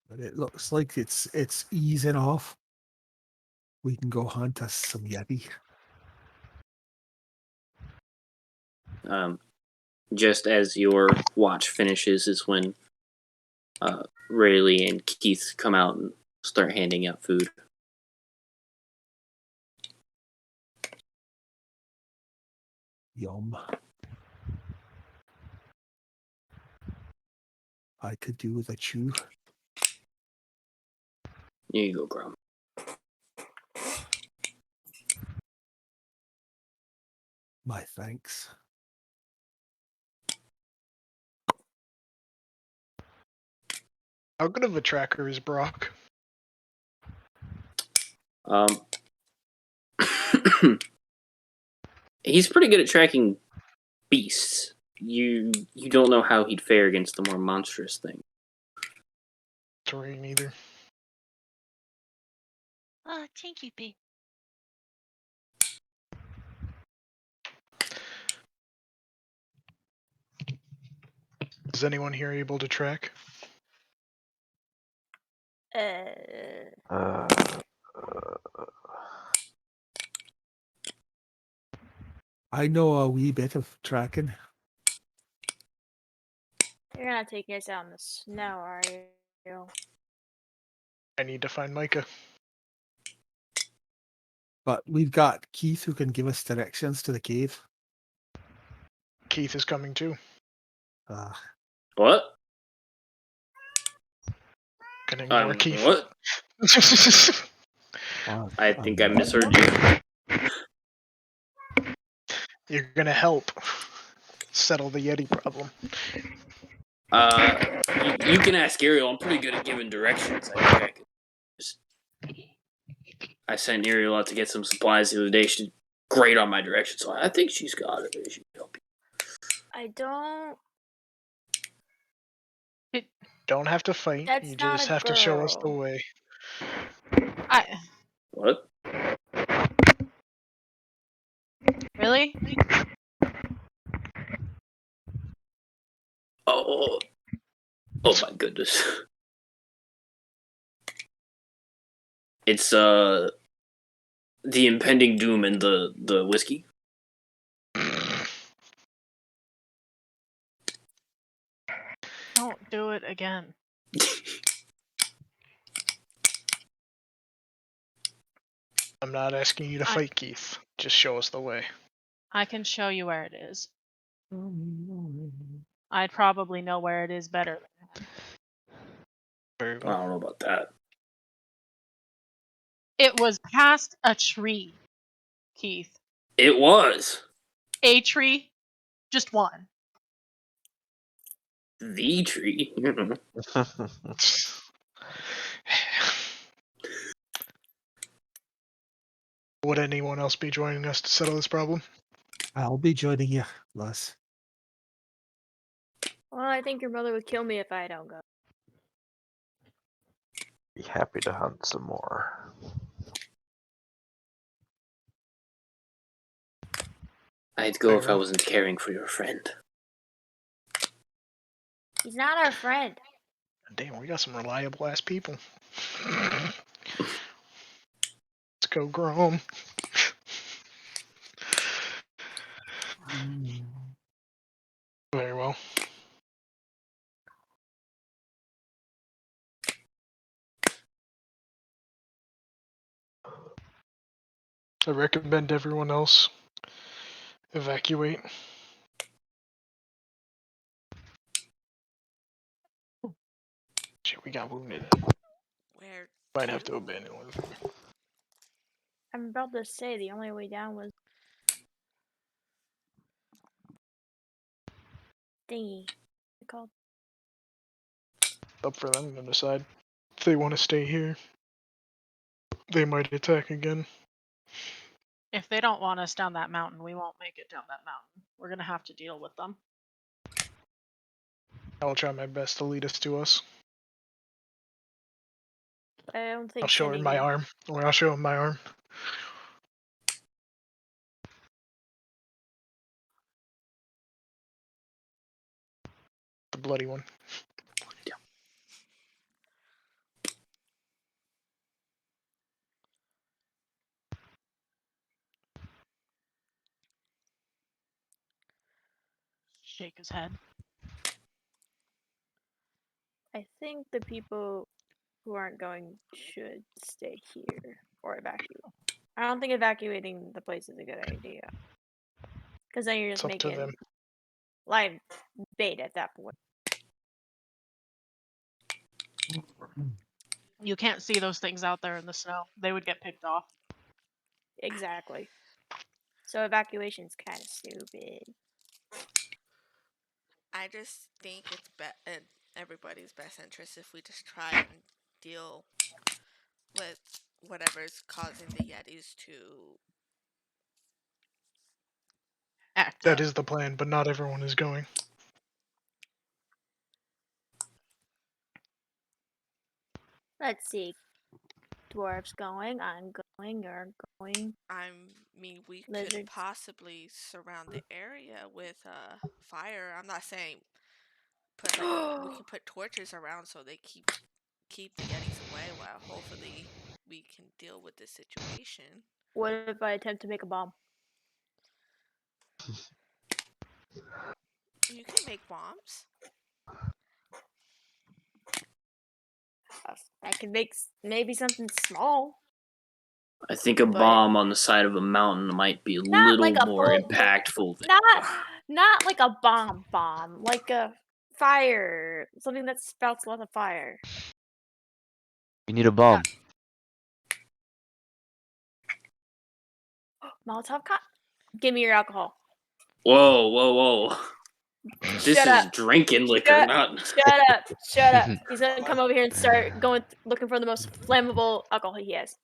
But it looks like it's easing off. We can go hunt us some Yeti. Just as your watch finishes is when Rayleigh and Keith come out and start handing out food. Yum. I could do with a chew. Here you go, Grom. My thanks. How good of a tracker is Brock? He's pretty good at tracking beasts. You don't know how he'd fare against the more monstrous thing. Terrain either. Thank you, B. Is anyone here able to track? I know a wee bit of tracking. You're gonna take us out in the snow, are you? I need to find Micah. But we've got Keith who can give us directions to the cave. Keith is coming too. What? Can ignore Keith. What? I think I misheard you. You're gonna help settle the Yeti problem. You can ask Ariel. I'm pretty good at giving directions. I think I could just... I sent Ariel out to get some supplies the other day. She's great on my directions, so I think she's got it. She can help you. I don't. Don't have to fight. That's you not just a have to show us the girl. way. What? Really? Oh my goodness. It's the impending doom and the whiskey. Don't do it again. I'm not asking you to fight Keith. Just show us the way. I can show you where it is. I'd probably know where it is better than him. Very I well. don't know about that. It was past a tree, Keith. It was. A tree? Just one. The tree. You know. Would anyone else be joining us to settle this problem? I'll be joining you, Les. Well, I think your mother would kill me if I don't go. Be happy to hunt some more. I'd go Very if I well. wasn't caring for your friend. He's not our friend. Damn, we got some reliable ass people. Let's go, Grom. Very well. I recommend everyone else evacuate. Shit, we got wounded. Where Might have to? to abandon with him. I'm about to say the only way down was thingy. What's it called? Up for them to decide if they want to stay here. They might attack again. If they don't want us down that mountain, we won't make it down that mountain. We're gonna have to deal with them. I will try my best to lead us to us. I don't think I'll show her sending my them- arm. Or I'll show him my arm. The bloody one. Shake his head. I think the people who aren't going should stay here or evacuate. I don't think evacuating the place is a good idea. Because then you're It's just up to making them. live bait at that point. You can't see those things out there in the snow. They would get picked off. Exactly. So evacuation's kind of stupid. I just think it's in everybody's best interest if we just try and deal with whatever's causing the Yetis to. Act That up. is the plan, but not everyone is going. Let's see. Dwarves going, I'm going, you're going. I mean, we could Lizards. possibly surround the area with fire. I'm not saying put we can put torches around so they keep the Yetis away while hopefully we can deal with this situation. What if I attempt to make a bomb? You can make bombs. I can make maybe something small. I think a But- bomb on the side of a mountain might be a Not little like a more full- impactful. Not like a bomb, like a fire, something that spouts lots of fire. You need a bomb. Molotov cocktail. Give me your alcohol. Whoa, whoa, whoa! This Shut is up. drinking liquor, Shut- not. Shut up! Shut up! He's gonna come over here and start looking for the most flammable alcohol he has.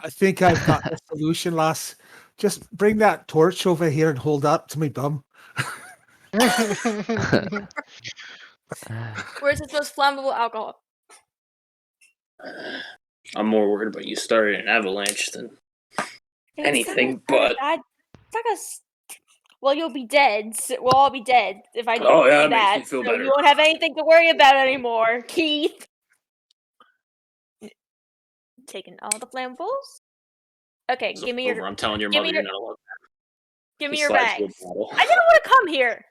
I think I've got the solution, lass. Just bring that torch over here and hold that to my bum. Where's his most flammable alcohol? I'm more worried about you starting an avalanche than It's anything not gonna- but. it's not gonna well, you'll be dead. We'll all be dead if I do Oh, yeah, that makes that. me feel So better. you won't have anything to worry about anymore, Keith. Taking all the flammables. Okay, It's give me your over. I'm telling your give mother me you're your- not allowed. give me He your slides to a bags. bottle. I didn't want to come here.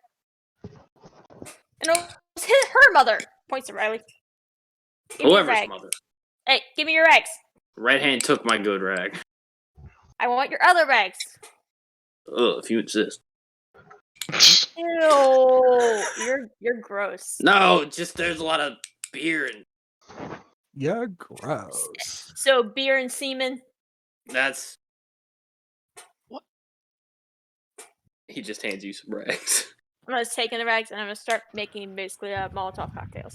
And it was her mother. Points to Riley. Give me your Whoever's rag. mother. Hey, give me your rags. Right hand took my good rag. I want your other rags. Ugh, if you insist. Ew, you're gross. No, just there's a lot of beer and Yeah, gross. So beer and semen. that's. What? He just hands you some rags. I'm gonna take in the rags and I'm gonna start making basically Molotov cocktails.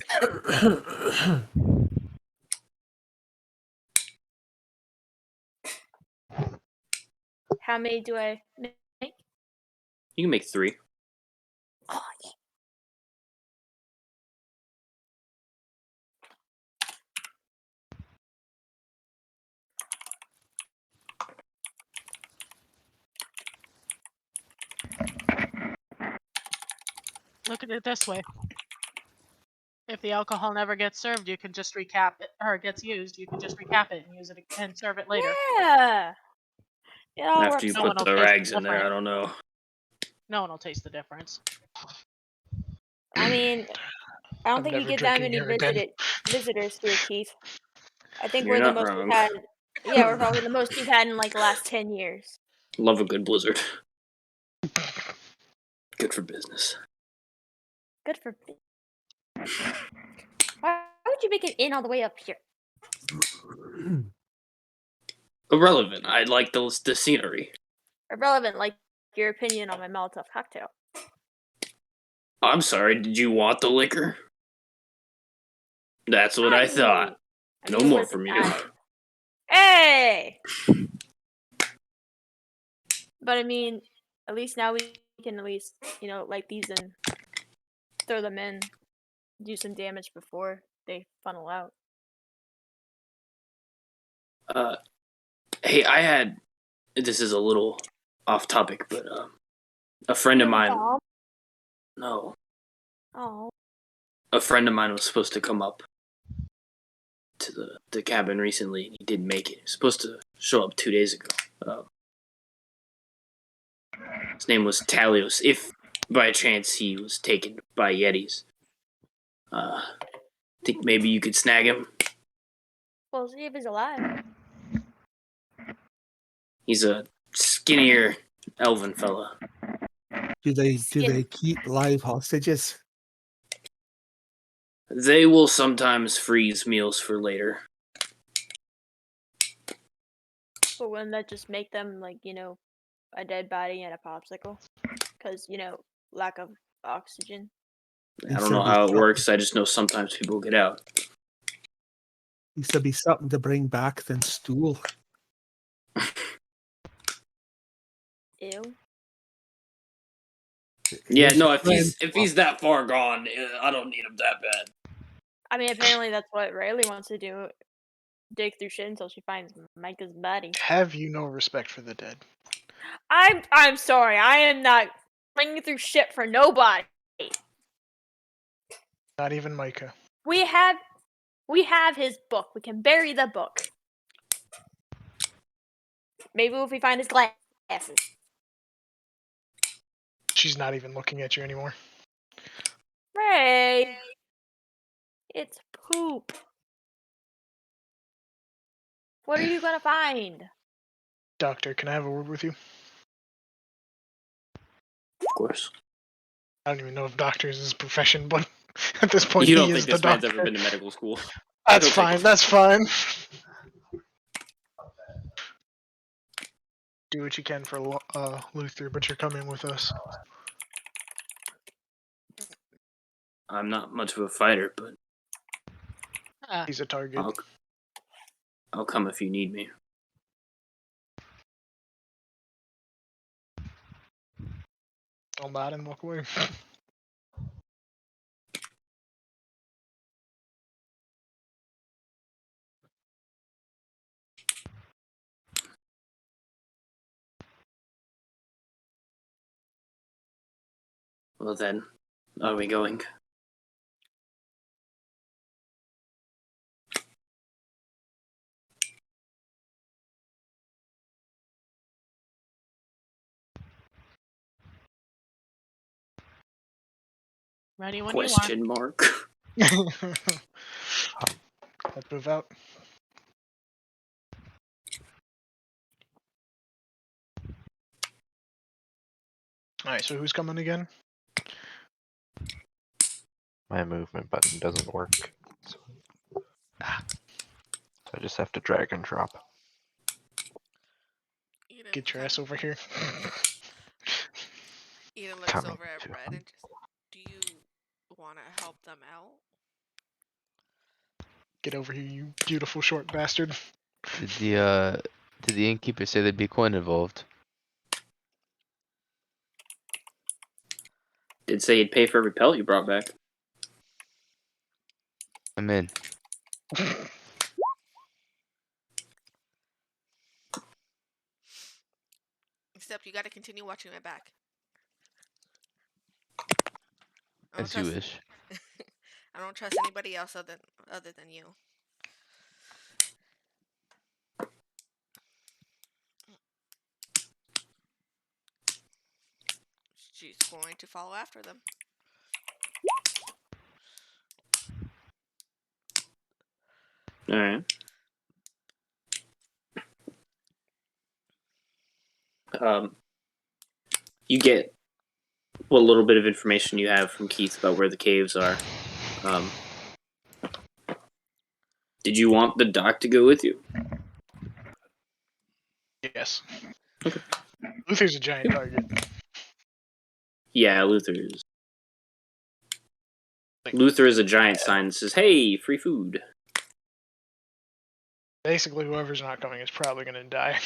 How many do I make? You can make 3. Oh, yeah. Look at it this way. If the alcohol never gets served, you can just recap it, or gets used, you can just recap it and use it and serve it later. Yeah. It all After you works No put one will the taste rags the in there, I difference. don't know. No one will taste the difference. I mean, I don't I'm think you never get that drinking many here again. visitors here, Keith. I think You're we're the not most wrong. we've had. Yeah, we're probably the most you've had in like the last 10 years. Love a good blizzard. Good for business. Good for. Why would you make it in all the way up here? Irrelevant. I like the scenery. Irrelevant, like your opinion on my Molotov cocktail. I'm sorry, did you want the liquor? That's what I thought. No it more would've been from you. nice. Hey! But I mean, at least now we can at least, light these and throw them in, do some damage before they funnel out. Hey, this is a little off topic, but a friend of mine. Bomb? No, Oh. a friend of mine was supposed to come up to the cabin recently, and he didn't make it. He was supposed to show up 2 days ago. His name was Talios. If by chance he was taken by Yetis, think maybe you could snag him. Well, see if he's alive. He's a skinnier elven fella. Do they Skin. keep live hostages? They will sometimes freeze meals for later. But wouldn't that just make them, like, a dead body and a popsicle? Because, lack of oxygen. I don't know how it works. I just know sometimes people get out. Used to be something to bring back than stool. Ew. Yeah, Here's no. your If he's that far gone, I don't need him that bad. I mean, apparently that's what Rayleigh wants to do. Dig through shit until she finds Micah's body. Have you no respect for the dead? I'm sorry. I am not bringing through shit for nobody. Not even Micah. We have his book. We can bury the book. Maybe if we find his glasses. She's not even looking at you anymore. Ray, it's poop. What are you gonna find? Doctor, can I have a word with you? Of course. I don't even know if doctor is his profession, but at this point You he don't is think the this man's doctor. ever been to medical school? That's He'll take fine. it. That's fine. Do what you can for Luther, but you're coming with us. I'm not much of a fighter, but He's a target. I'll come if you need me. I'll nod and walk away. Well then, are we going? Ready when you are. Question mark. Let's move out. Alright, so who's coming again? My movement button doesn't work. So, so I just have to drag and drop. Eden Get your kind ass of- over here. Eden looks Coming over at to Red him. and just, do you want to help them out? Get over here, you beautiful short bastard. Did the innkeeper say there'd be coin involved? Did say he'd pay for every pellet you brought back. I'm in. Except you got to continue watching my back. I don't As you trust. wish. I don't trust anybody else other than you. She's going to follow after them. All right. You get what little bit of information you have from Keith about where the caves are. Did you want the doc to go with you? Yes. Okay. Luther's a giant target. Yeah, Luther is a giant sign that says, "Hey, free food." Basically, whoever's not coming is probably going to die.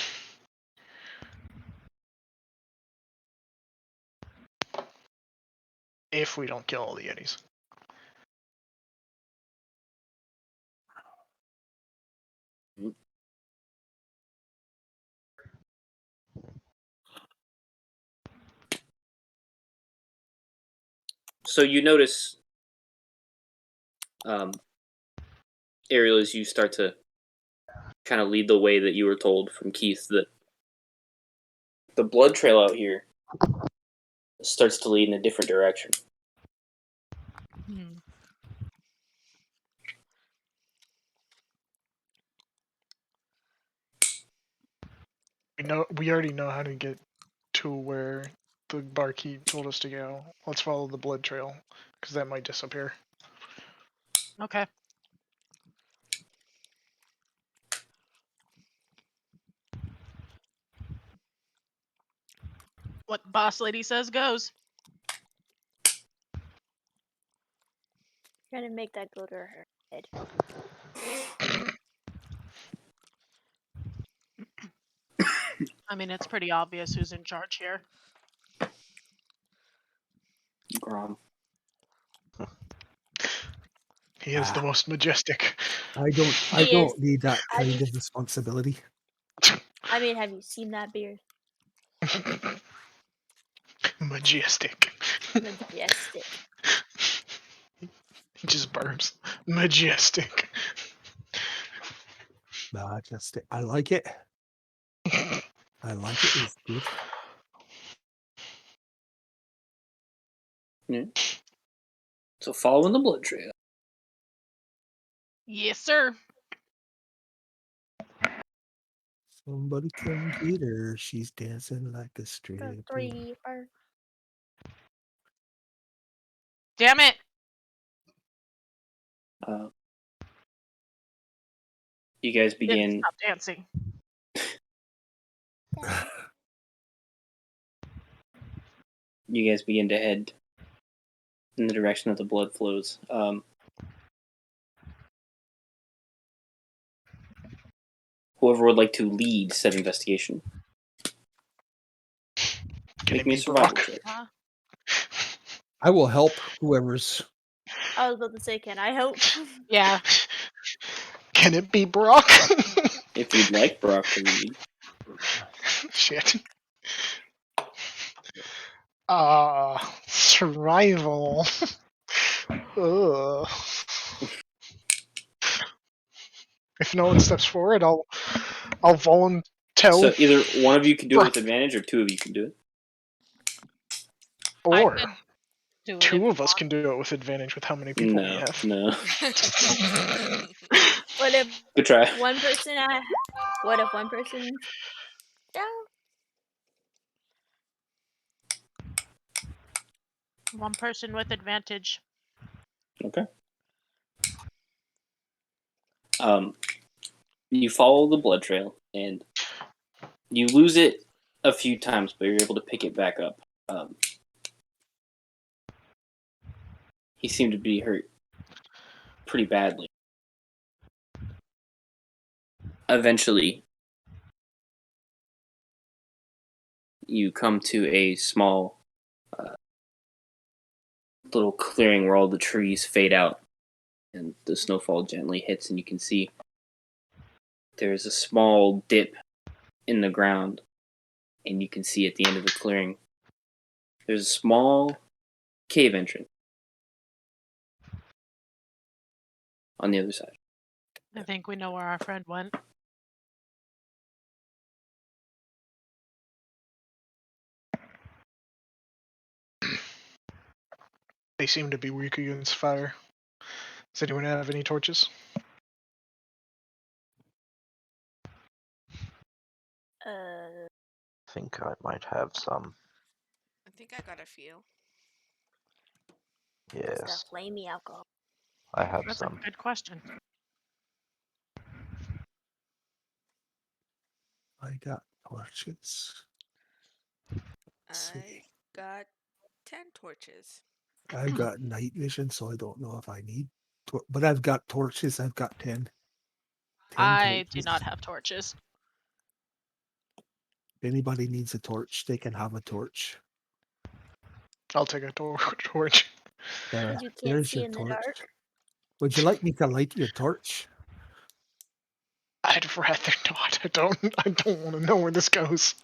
If we don't kill all the Yetis. So you notice, Ariel, as you start to kind of lead the way that you were told from Keith, that the blood trail out here starts to lead in a different direction. We already know how to get to where the barkeep told us to go. Let's follow the blood trail, because that might disappear. Okay. What boss lady says goes. Trying to make that go to her head. I mean, it's pretty obvious who's in charge here. Grom. He is the most majestic. I don't He is. need that I kind mean- of responsibility. I mean, have you seen that beard? Majestic. Majestic. He just burps. Majestic. Majestic. I like it. I like it. It's good. Yeah. So following the blood trail. Yes, sir. Somebody come get her. She's dancing like a The stripper. 3 are. Damn it. You guys Didn't begin. stop dancing. You guys begin to head in the direction that the blood flows. Whoever would like to lead said investigation, Can make it me a be survival Brock? check. I will help whoever's. I was about to say, can I help? Yeah. Can it be Brock? If you'd like Brock to lead. Shit. Survival. Ugh. If no one steps forward, I'll volunteer. So either one of you can do it with advantage, or two of you can do it. Or I could do it if two you of us want. can do it with advantage with how many people we No, have. no. What if Good try. one person? What if one person? No. One person with advantage. Okay. You follow the blood trail, and you lose it a few times, but you're able to pick it back up. He seemed to be hurt pretty badly. Eventually, you come to a small little clearing where all the trees fade out and the snowfall gently hits, and you can see there's a small dip in the ground, and you can see at the end of the clearing there's a small cave entrance on the other side. I think we know where our friend went. They seem to be weak against fire. Does anyone have any torches? Uh, I think I might have some. I think I got a few. what's Yes, the flamey alcohol? I have That's some. a good question. I got torches. Let's see. I got 10 torches. I've got night vision, so I don't know if I need. But I've got torches. I've got 10. 10 I do torches. not have torches. If anybody needs a torch, they can have a torch. I'll take a torch. There, Because you can't there's see your in the torch. dark. Would you like me to light your torch? I'd rather not. I don't want to know where this goes.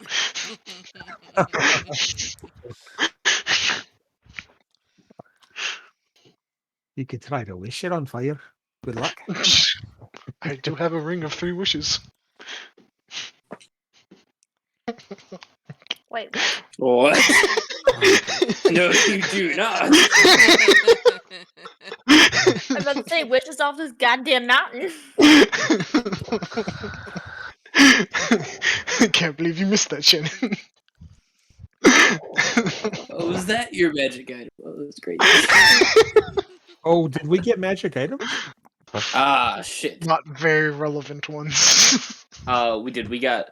You could try to wish it on fire. Good luck. I do have a ring of 3 wishes. Wait, what? What? No, you do not. I was about to say, wishes off this goddamn mountain. I can't believe you missed that, Shannon. Oh, was that your magic item? Oh, that's great. Oh, did we get magic items? Ah, shit. Not very relevant ones. We did. We got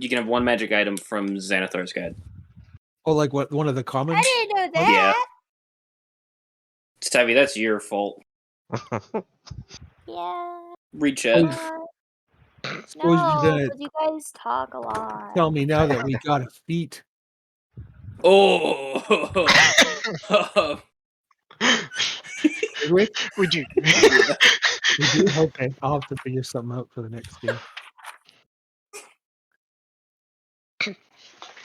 you can have one magic item from Xanathar's guide. Oh, like what? One of the I commons? didn't know that. Yeah. Stavvy, that's your fault. Yeah. Reach out. Suppose No, you're gonna because you guys talk a lot. tell me now that we got a feat. Oh. Did we? We do. We do? Okay, I'll have to figure something out for the next game.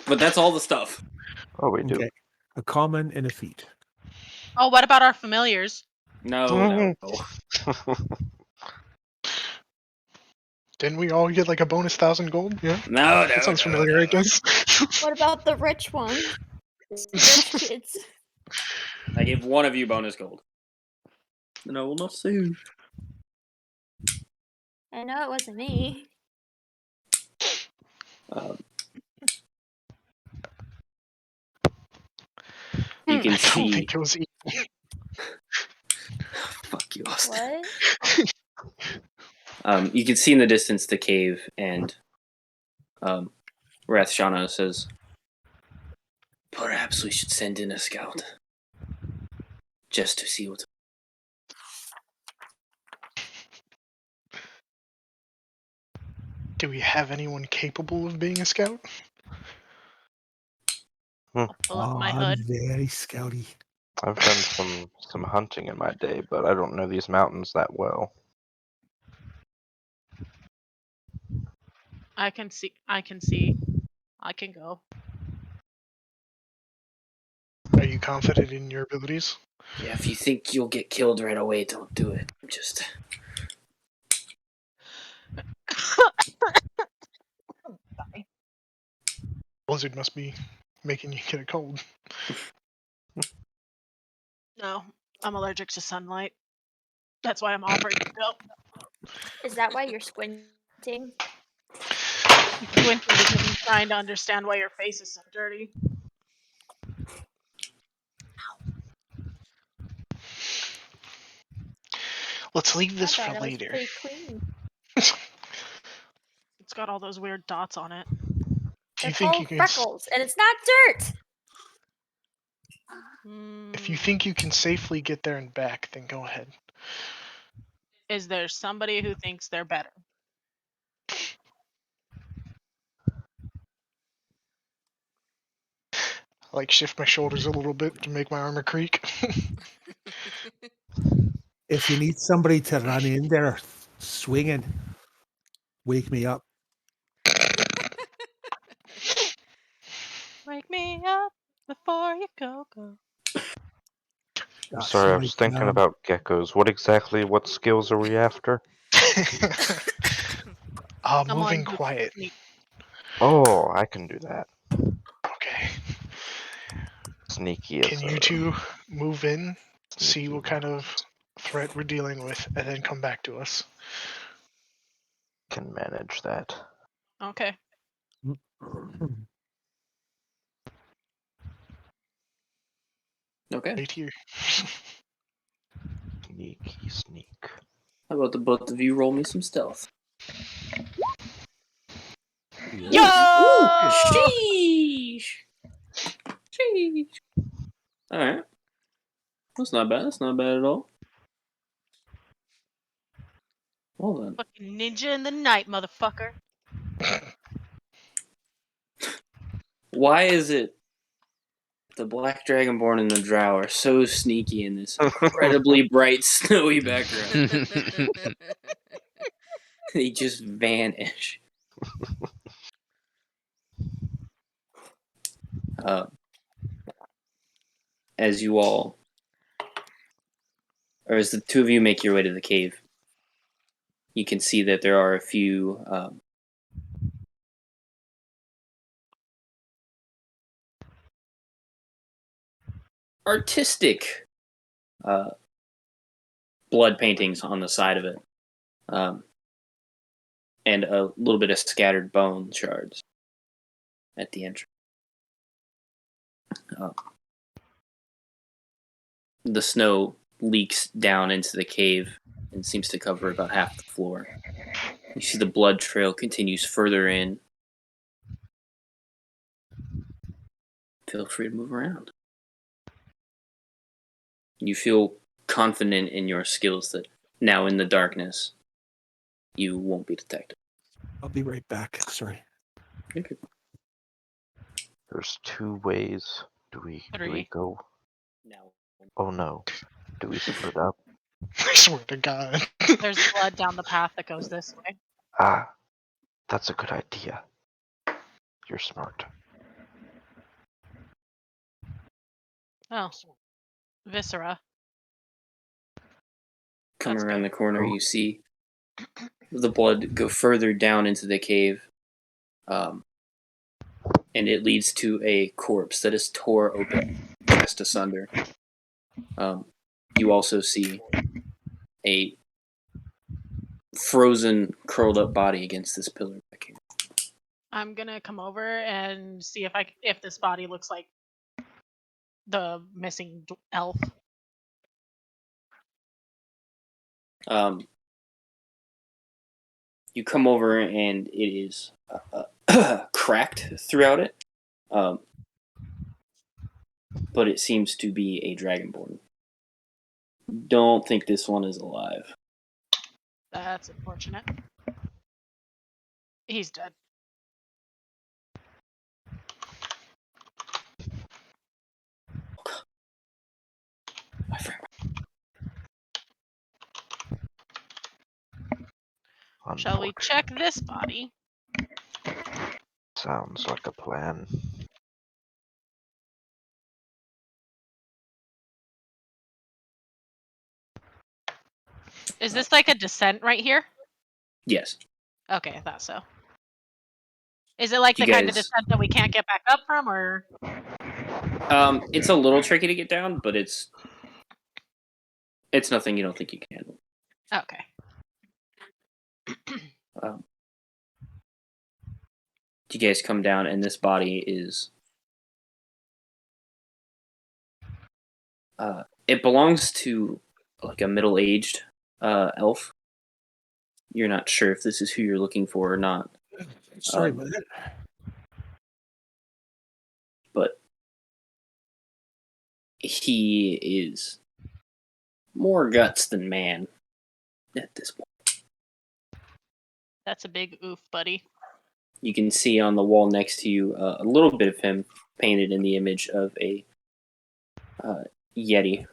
But that's all the stuff. Oh, we do. Okay, a common and a feat. Oh, what about our familiars? No. Didn't we all get like a bonus 1,000 gold? Yeah. No. That sounds familiar, I guess. What about the rich one? The rich kids. I gave one of you bonus gold. And I will not say. I know it wasn't me. You can I don't see. think it was easy. Fuck you, Austin. What? You can see in the distance the cave, and Rathshana says, "Perhaps we should send in a scout, just to see what." Do we have anyone capable of being a scout? I'll pull up my I'm hood. very scouty. I've done some hunting in my day, but I don't know these mountains that well. I can see. I can go. Are you confident in your abilities? Yeah, if you think you'll get killed right away, don't do it. Just Blizzard must be making you get a cold. No, I'm allergic to sunlight. That's why I'm offering to go. Is that why you're squinting? I'm squinting because I'm trying to understand why your face is so dirty. Let's leave this I for thought it was later. pretty clean. It's got all those weird dots on it. Do They're you think called you can? freckles, and it's not dirt. If you think you can safely get there and back, then go ahead. Is there somebody who thinks they're better? I like shift my shoulders a little bit to make my armor creak. If you need somebody to run in there swinging, wake me up. Wake me up before you go. I'm Got sorry, I some, was thinking um, about geckos. What skills are we after? Someone Moving who quiet. sneak- Oh, I can do that. Okay. Sneaky Can as you a two move in, see sneaky what kind of mouse. threat we're dealing with, and then come back to us? Can manage that. Okay. Okay. Right here. Sneaky sneak. How about the both of you roll me some stealth? Yo! Ooh, sheesh. Sheesh. Alright. That's not bad. That's not bad at all. Well then. Fucking ninja in the night, motherfucker. Why is it the Black Dragonborn and the Drow are so sneaky in this incredibly bright, snowy background? They just vanish. As you all, or as the two of you make your way to the cave, you can see that there are a few artistic blood paintings on the side of it, and a little bit of scattered bone shards at the entrance. The snow leaks down into the cave and seems to cover about half the floor. You see the blood trail continues further in. Feel free to move around. You feel confident in your skills that now in the darkness, you won't be detected. I'll be right back. Sorry. Okay. There's two ways. Do we Three. go? Now, Oh no. Do we split up? I swear to God. There's blood down the path that goes this way. Ah, that's a good idea. You're smart. Oh. Viscera. coming That's around good. the corner, you see the blood go further down into the cave, and it leads to a corpse that is tore open, chest asunder. You also see a frozen, curled up body against this pillar back here. I'm gonna come over and see if this body looks like the missing elf. You come over and it is cracked throughout it, but it seems to be a dragonborn. Don't think this one is alive. That's unfortunate. He's dead. My friend. Shall we check this body? Sounds like a plan. Is this like a descent right here? Yes. Okay, I thought so. Is it like You the kind of guys- descent that we can't get back up from, or? It's a little tricky to get down, but it's nothing you don't think you can handle. Okay. You guys come down, and this body is. It belongs to like a middle-aged elf. You're not sure if this is who you're looking for or not, Sorry about that. but he is more guts than man at this point. That's a big oof, buddy. You can see on the wall next to you a little bit of him painted in the image of a Yeti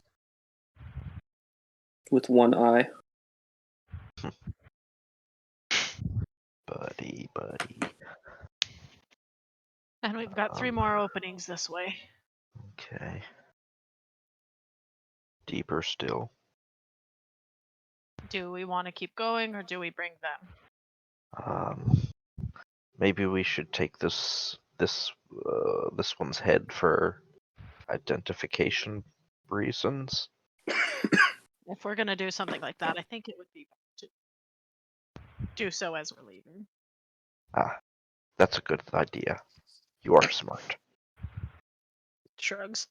with one eye. Buddy. And we've got 3 more openings this way. Okay. Deeper still. Do we want to keep going or do we bring them? Maybe we should take this one's head for identification reasons. If we're gonna do something like that, I think it would be better to do so as we're leaving. That's a good idea. You are smart. Shrugs.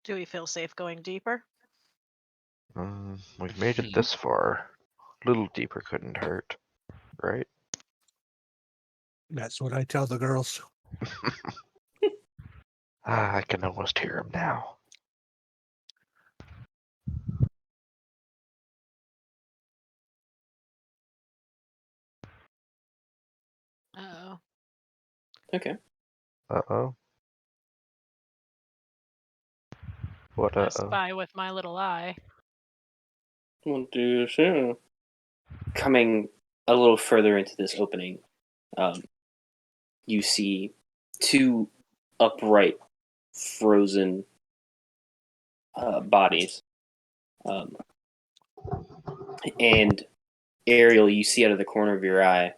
Do we feel safe going deeper? We've made it this far. A little deeper couldn't hurt, right? That's what I tell the girls. I can almost hear him now. Uh-oh. Okay. Uh-oh. What I uh-oh? spy with my little eye. We'll do so. Coming a little further into this opening, you see two upright, frozen bodies. And Ariel, you see out of the corner of your eye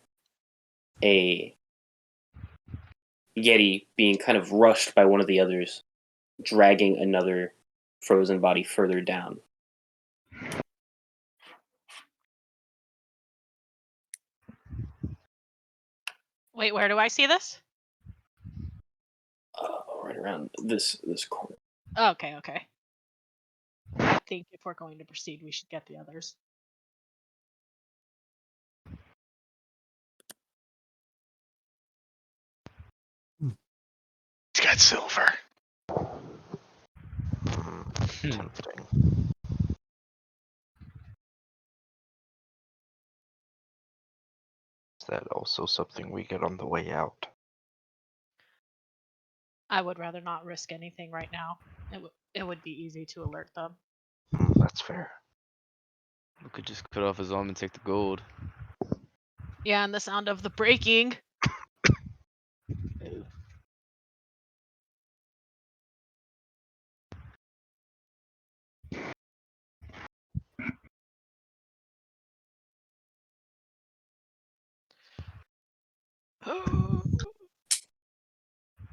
a Yeti being kind of rushed by one of the others, dragging another frozen body further down. Wait, where do I see this? Right around this corner. Okay. I think if we're going to proceed, we should get the others. He's got silver. Tempting. Is that also something we get on the way out? I would rather not risk anything right now. It would be easy to alert them. That's fair. We could just cut off his arm and take the gold. Yeah, and the sound of the breaking.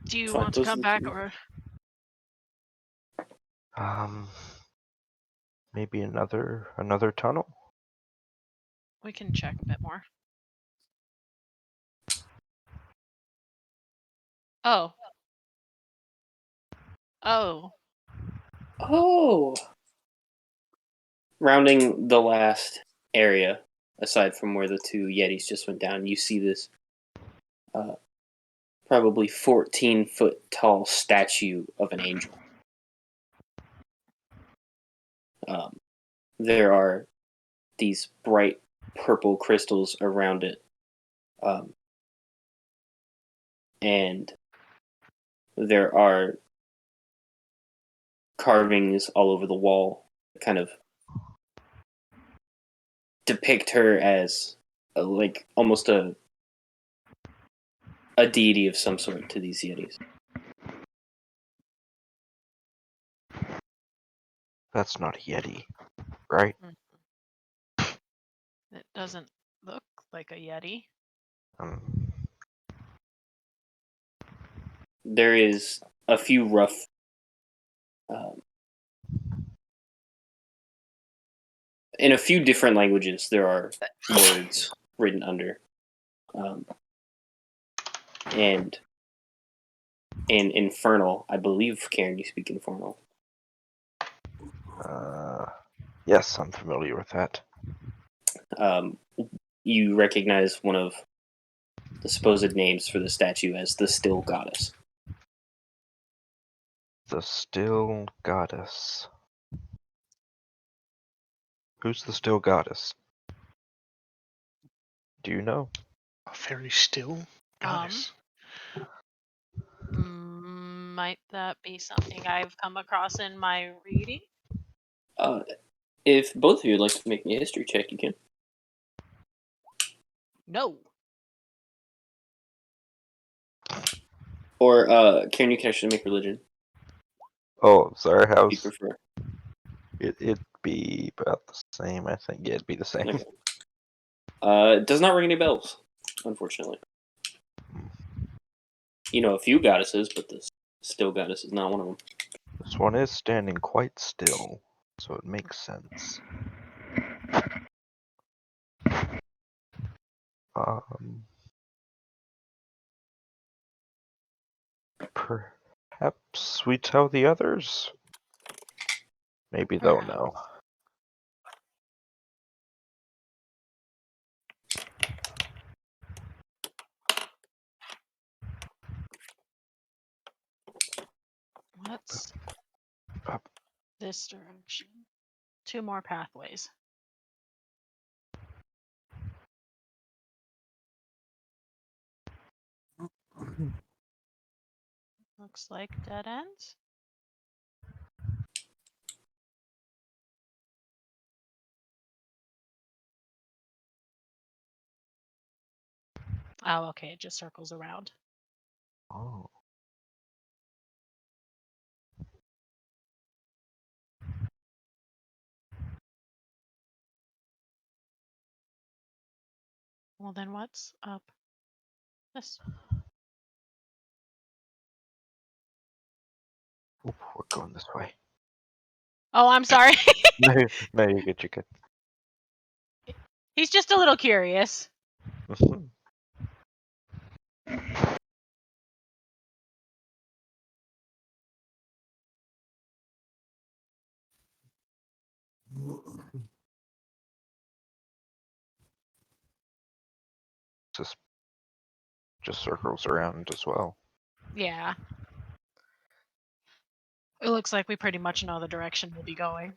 Do you want to come back or? Maybe another tunnel? We can check a bit more. Oh. Rounding the last area, aside from where the two Yetis just went down, you see this probably 14-foot tall statue of an angel. There are these bright purple crystals around it. And there are carvings all over the wall that kind of depict her as like almost a deity of some sort to these Yetis. That's not a Yeti, right? It doesn't look like a Yeti. There is a few rough in a few different languages there are words written under, and in Infernal, I believe, Karen, you speak Infernal. Yes, I'm familiar with that. You recognize one of the supposed names for the statue as the Still Goddess. The Still Goddess. Who's the Still Goddess? Do you know? A very still goddess. Might that be something I've come across in my reading? If both of you would like to make me a history check, you can. No. Or Karen, you can actually make religion Oh, sorry. if you How's prefer. it'd be about the same, I think. Yeah, it'd be the same. Okay. It does not ring any bells, unfortunately. You know a few goddesses, but the still goddess is not one of them. This one is standing quite still, so it makes sense. Perhaps we tell the others? Maybe they'll know. What's Up. this direction? 2 more pathways. Looks like dead ends. Oh, okay, it just circles around. Oh. Well, then what's up this? Oop, we're going this way. Oh, I'm sorry. No, no, you're good, you're good. He's just a little curious. Just circles around as well. Yeah. It looks like we pretty much know the direction we'll be going.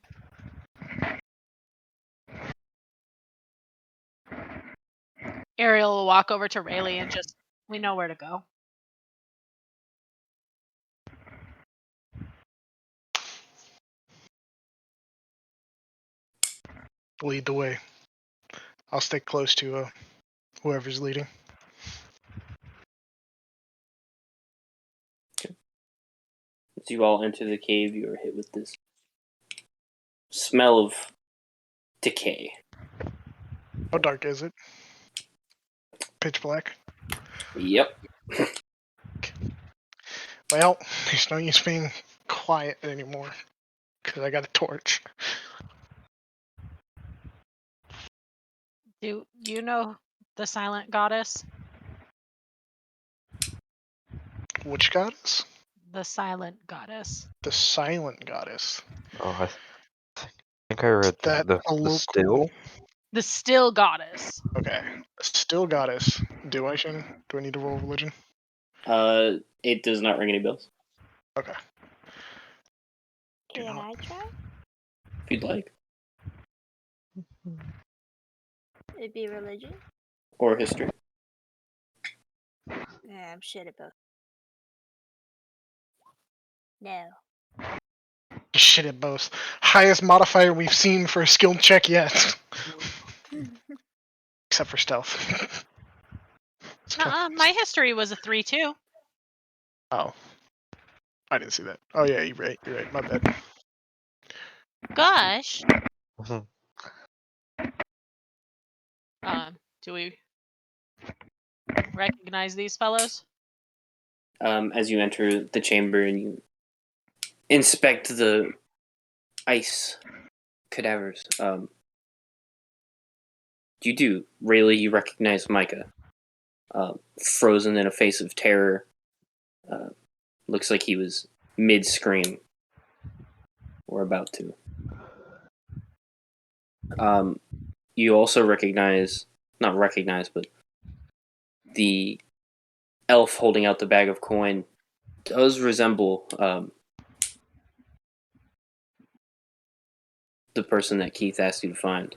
Ariel will walk over to Rayleigh and just, we know where to go. Lead the way. I'll stick close to whoever's leading. As you all enter the cave, you are hit with this smell of decay. How dark is it? Pitch black? Yep. Well, there's no use being quiet anymore, because I got a torch. Do you know the silent goddess? Which goddess? The silent goddess. The silent goddess. Oh, I think I read That the a local... still. The still goddess. Okay. Still goddess. Do I, Shannon? Do I need to roll religion? It does not ring any bells. Okay. Do Can not. I try? If you'd like. It'd be religion. Or history. Yeah, I'm shit at both. No. Shit at both. Highest modifier we've seen for a skilled check yet. Except for stealth. My history was a 3 too. Oh. I didn't see that. Oh yeah, you're right. You're right. My bad. Gosh. Do we recognize these fellows? As you enter the chamber and you inspect the ice cadavers, Rayleigh, you recognize Micah. Frozen in a face of terror. Looks like he was mid-scream. Or about to. You also not recognize, but the elf holding out the bag of coin does resemble the person that Keith asked you to find.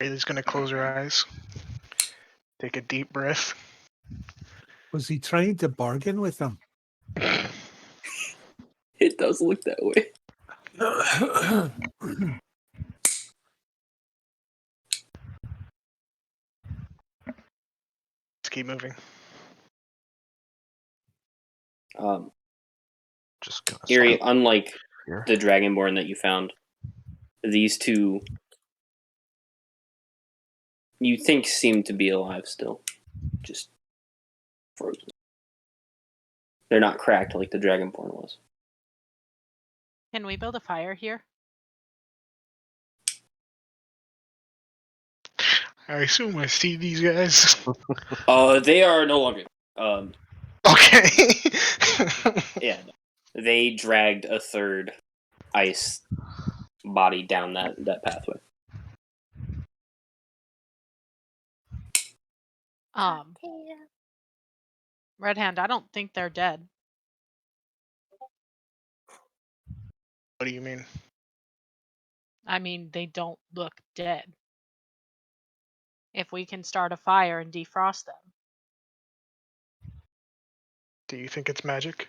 Rayleigh's gonna close her eyes. Take a deep breath. Was he trying to bargain with them? It does look that way. keep moving. Just gonna Erie, stop unlike here. the Dragonborn that you found, these two you think seem to be alive still. Just frozen. They're not cracked like the Dragonborn was. Can we build a fire here? I assume I see these guys. They are no longer. Okay. Yeah. They dragged a third ice body down that pathway. Cocktail. Red Hand, I don't think they're dead. What do you mean? I mean, they don't look dead. If we can start a fire and defrost them. Do you think it's magic?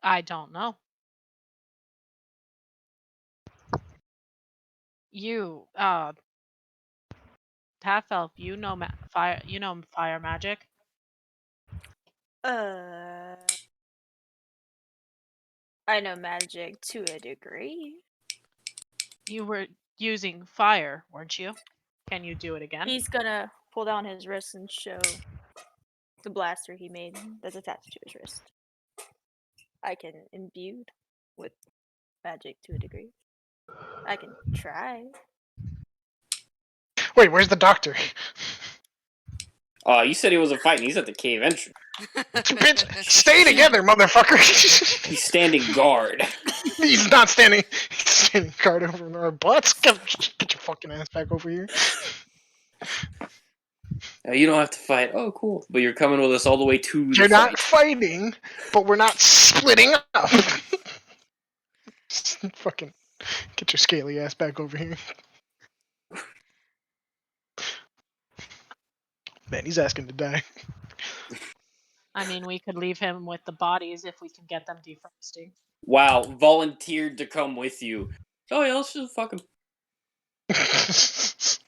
I don't know. You, Half Elf, you know fire. You know fire magic. I know magic to a degree. You were using fire, weren't you? Can you do it again? He's gonna pull down his wrist and show the blaster he made that's attached to his wrist. I can imbue with magic to a degree. I can try. Wait, where's the doctor? You said he wasn't fighting. He's at the cave entry. Bitch, stay together, motherfucker. He's standing guard. He's not standing. He's standing guard over our butts. Get your fucking ass back over here. You don't have to fight. Oh, cool. But you're coming with us all the way to the You're not fight. fighting, but we're not splitting up. Fucking get your scaly ass back over here. Man, he's asking to die. I mean, we could leave him with the bodies if we can get them defrosting. Wow, volunteered to come with you. Oh yeah, let's just fuck him.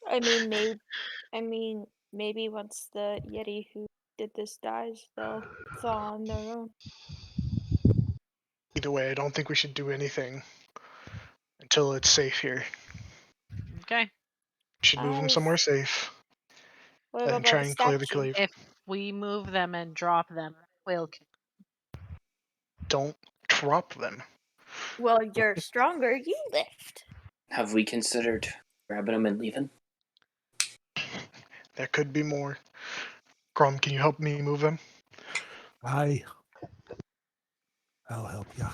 I mean, maybe once the Yeti who did this dies, they'll thaw on their own. Either way, I don't think we should do anything until it's safe here. Okay. We should move them somewhere safe What and about try the and clear the statue? cave. If we move them and drop them, we'll kill. Don't drop them. Well, you're stronger. You lift. Have we considered grabbing him and leaving? There could be more. Grom, can you help me move them? I'll help ya.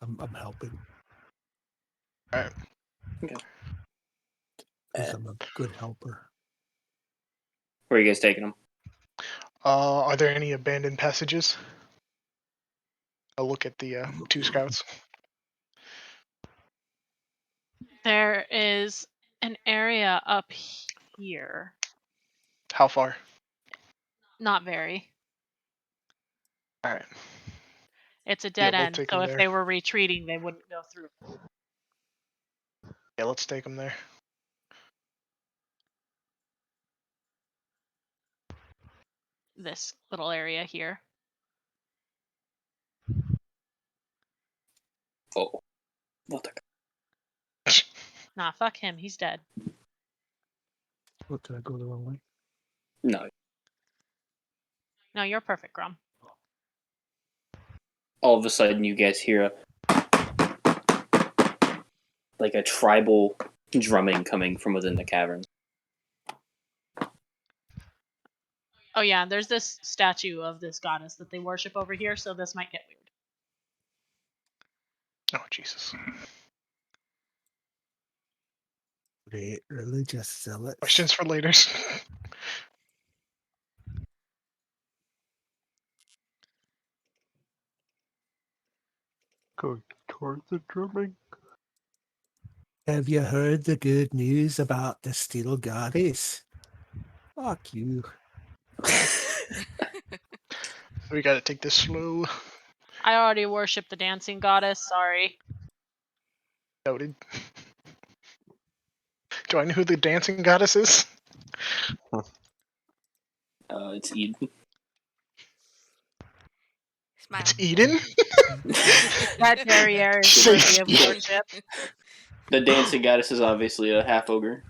I'm helping. Alright. Okay. Because I'm a good helper. Where are you guys taking him? Are there any abandoned passages? I'll look at the two scouts. There is an area up here. How far? Not very. Alright. It's a dead we'll end, take so him if there. they were retreating, they wouldn't go through. Yeah, let's take them there. This little area here. Oh. What the... Nah, fuck him. He's dead. What, did I go the wrong way? No. No, you're perfect, Grum. All of a sudden you guys hear a tribal drumming coming from within the cavern. Oh yeah, there's this statue of this goddess that they worship over here, so this might get weird. Oh, Jesus. Religious zealots. Questions for later. Going towards the drumming. Have you heard the good news about the steel goddess? Fuck you. We gotta take this slow. I already worship the dancing goddess, sorry. Noted. Do I know who the dancing goddess is? It's Eden. Smile. It's Eden? That derriere is Safe. worthy of worship. The dancing goddess is obviously a half ogre.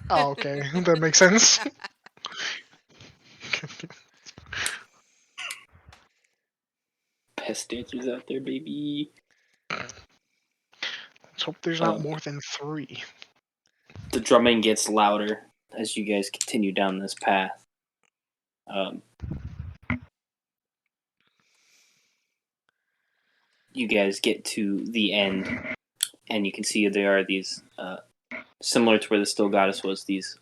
Oh, okay. That makes sense. Pest dancers out there, baby. Let's hope there's not more than 3. The drumming gets louder as you guys continue down this path. You guys get to the end, and you can see there are these, similar to where the still goddess was, these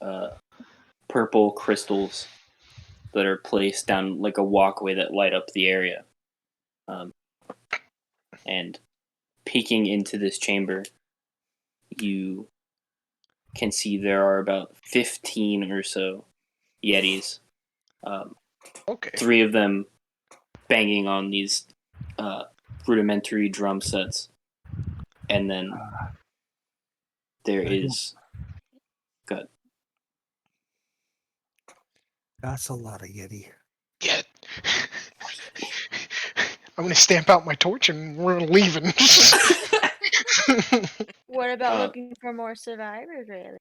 purple crystals that are placed down like a walkway that light up the area. And peeking into this chamber, you can see there are about 15 or so Yetis. Okay. 3 of them banging on these rudimentary drum sets. And then there is... Good. That's a lot of Yeti. Yeah. I'm gonna stamp out my torch and we're leaving. What about looking for more survivors, really?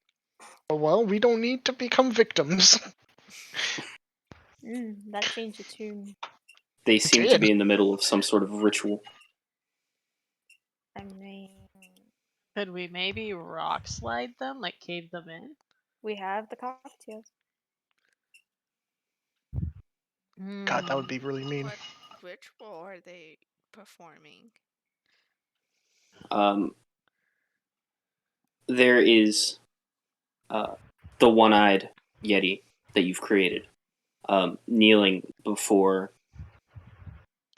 Well, we don't need to become victims. That changed the tune. They seem to be in the middle of some sort of ritual. I mean, Could we maybe rock slide them, like cave them in? we have the cocktails. God, that would be really mean. What ritual are they performing? There is the one-eyed Yeti that you've created, kneeling before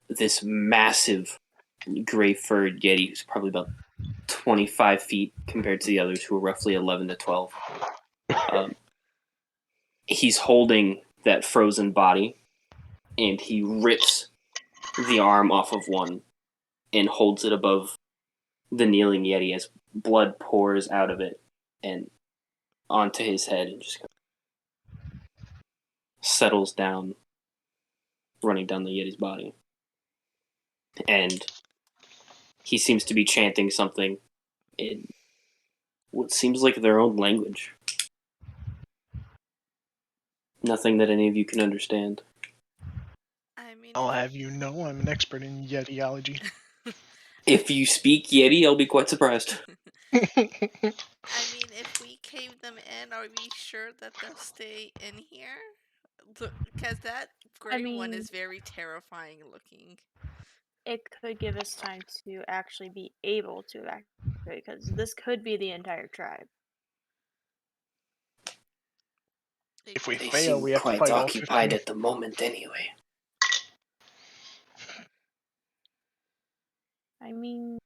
this massive gray-furred Yeti who's probably about 25 feet compared to the others who are roughly 11 to 12. He's holding that frozen body, and he rips the arm off of one and holds it above the kneeling Yeti as blood pours out of it and onto his head and just settles down, running down the Yeti's body. And he seems to be chanting something in what seems like their own language. Nothing that any of you can understand. I mean, I'll have you know I'm an expert in Yetiology. If you speak Yeti, I'll be quite surprised. I mean, if we cave them in, are we sure that they'll stay in here? Because that gray one is very terrifying looking. It could give us time to actually be able to evacuate, because this could be the entire tribe. If we They fail, seem we have to quite fight all occupied 15. at the moment anyway. I mean,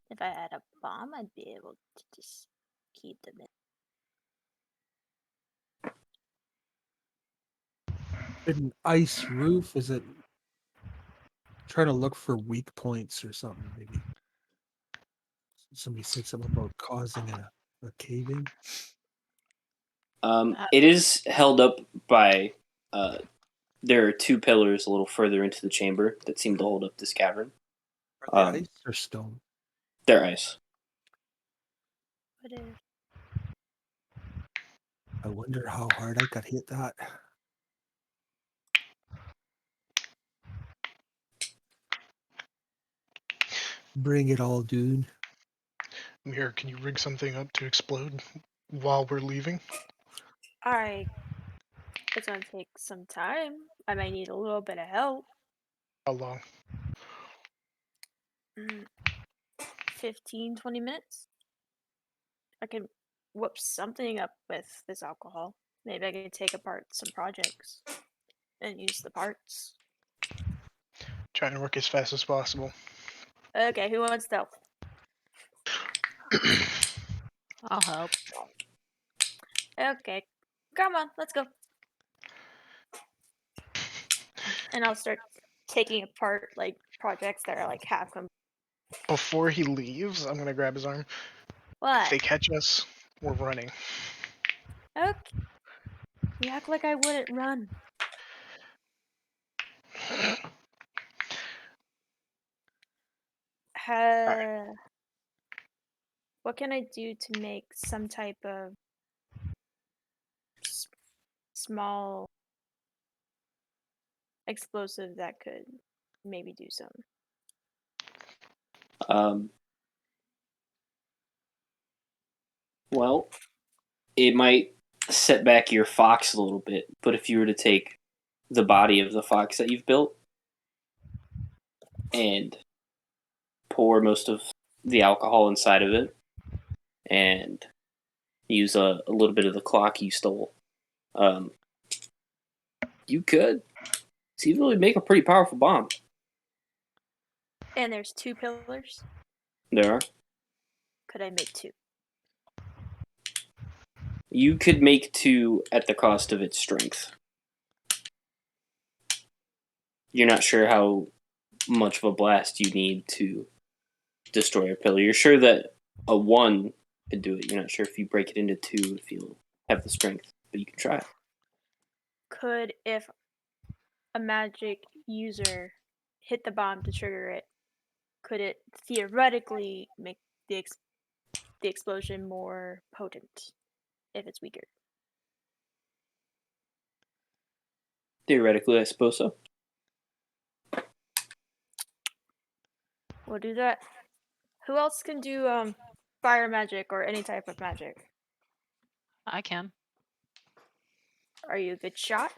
if I had a bomb, I'd be able to just keep them in. An ice roof? Is it trying to look for weak points or something? Maybe somebody said something about causing a caving. It is held up by. There are 2 pillars a little further into the chamber that seem to hold up this cavern. Are they ice or stone? They're ice. What if? I wonder how hard I got hit that. Bring it all, dude. Mirror, can you rig something up to explode while we're leaving? It's gonna take some time. I might need a little bit of help. How long? 15, 20 minutes. I can whip something up with this alcohol. Maybe I can take apart some projects and use the parts. Trying to work as fast as possible. Okay, who wants to help? I'll help. Okay, come on, let's go. And I'll start taking apart like projects that are like half complete. Before he leaves, I'm gonna grab his arm. If What? they catch us, we're running. Okay. You act like I wouldn't run. What can I do to make some type of small explosive that could maybe do something? Well, it might set back your fox a little bit, but if you were to take the body of the fox that you've built and pour most of the alcohol inside of it and use a little bit of the clock you stole, you could easily make a pretty powerful bomb. And there's 2 pillars. There are. Could I make 2? You could make 2 at the cost of its strength. You're not sure how much of a blast you need to destroy a pillar. You're sure that a 1 could do it. You're not sure if you break it into 2 if you'll have the strength, but you can try it. Could, if a magic user hit the bomb to trigger it, could it theoretically make the explosion more potent if it's weaker? Theoretically, I suppose so. We'll do that. Who else can do fire magic or any type of magic? I can. Are you a good shot?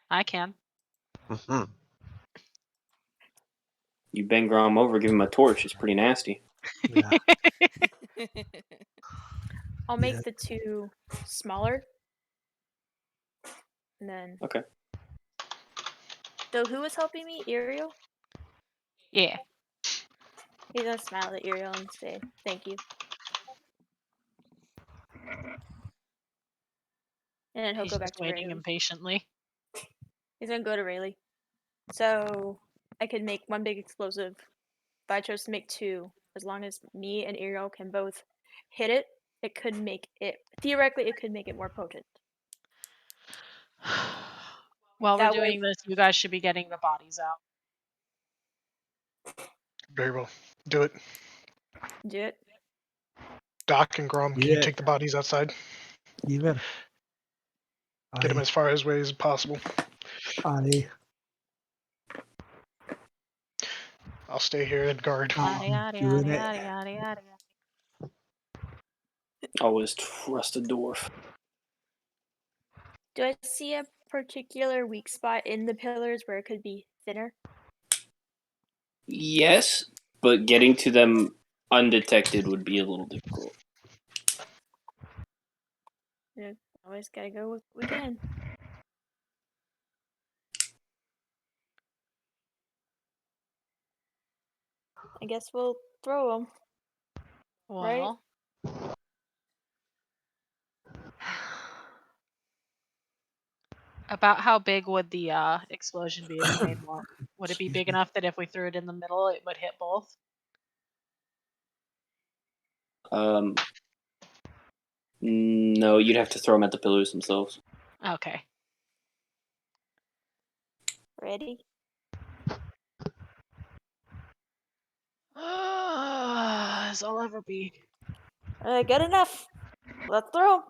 I can. Mhm. You bang Grom over, give him a torch. It's pretty nasty. Yeah. I'll make Yeah. the 2 smaller. And then. Okay. So who was helping me? Ariel? Yeah. He's gonna smile at Ariel and say, "Thank you." And then he'll He's go back just to waiting Rayleigh. impatiently. He's gonna go to Rayleigh. So I could make 1 big explosive. If I chose to make 2, as long as me and Ariel can both hit it, it could make it theoretically it could make it more potent. While we're That way, doing this, you guys should be getting the bodies out. Very well. Do it. do it. Doc and Grom, can you Yeah. take the bodies outside? Even Get them I as far away as possible. I'll stay here and guard. Yada, yada, doing yada, it. yada, yada, yada. Always trust a dwarf. Do I see a particular weak spot in the pillars where it could be thinner? Yes, but getting to them undetected would be a little difficult. Yeah, always gotta go with what we can. I guess we'll throw them. Right? Well, about how big would the explosion be if we made more? Would it be big enough that if we threw it in the middle, it would hit both? No, you'd have to throw them at the pillars themselves. Okay. Ready? As I'll ever be. Good enough. Let's throw 'em.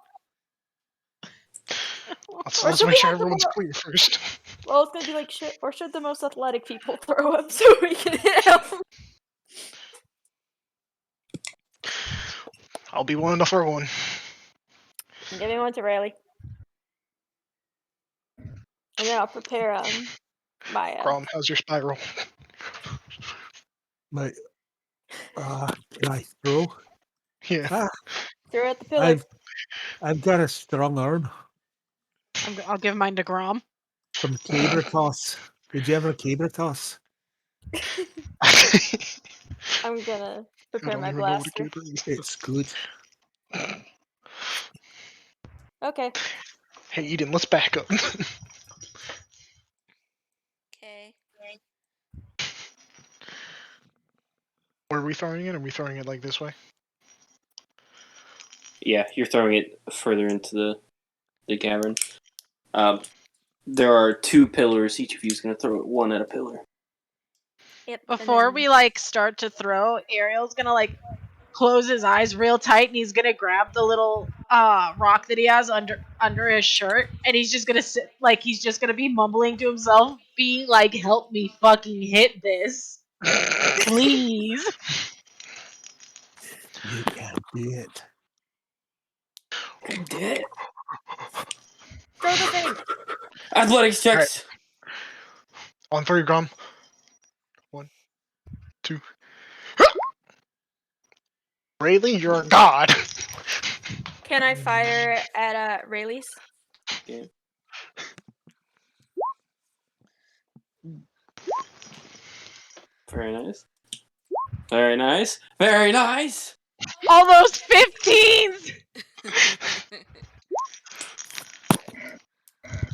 Let's, Or let's should make we sure have the everyone's more? clear first. Well, it's gonna be like, or should the most athletic people throw him so we can hit him? I'll be willing to throw one. Give me one to Rayleigh. And then I'll prepare my Grom, how's your spiral? My can I throw? Yeah. throw at the pillar. I've got a strong arm I'll give mine to Grom. from caber toss. Did you ever caber toss? I'm gonna I prepare don't my even know what a blaster. caper is. It's good. Okay. Hey, Eden, let's back up. throwing it? Are we throwing it like this way? Yeah, you're throwing it further into the cavern. There are 2 pillars. Each of you is going to throw one at a pillar. Yep. Before we start to throw, Ariel's gonna close his eyes real tight, and he's gonna grab the little rock that he has under his shirt, and he's just gonna sit he's just gonna be mumbling to himself, being like, "Help me fucking hit this, please." You can't do it. I did it. Throw the thing. Athletics checks. On 3, Grom. 1, 2. Rayleigh, you're a god. Can I fire at Rayleigh's? Okay. Very nice. Very nice. Very nice. All those 15s.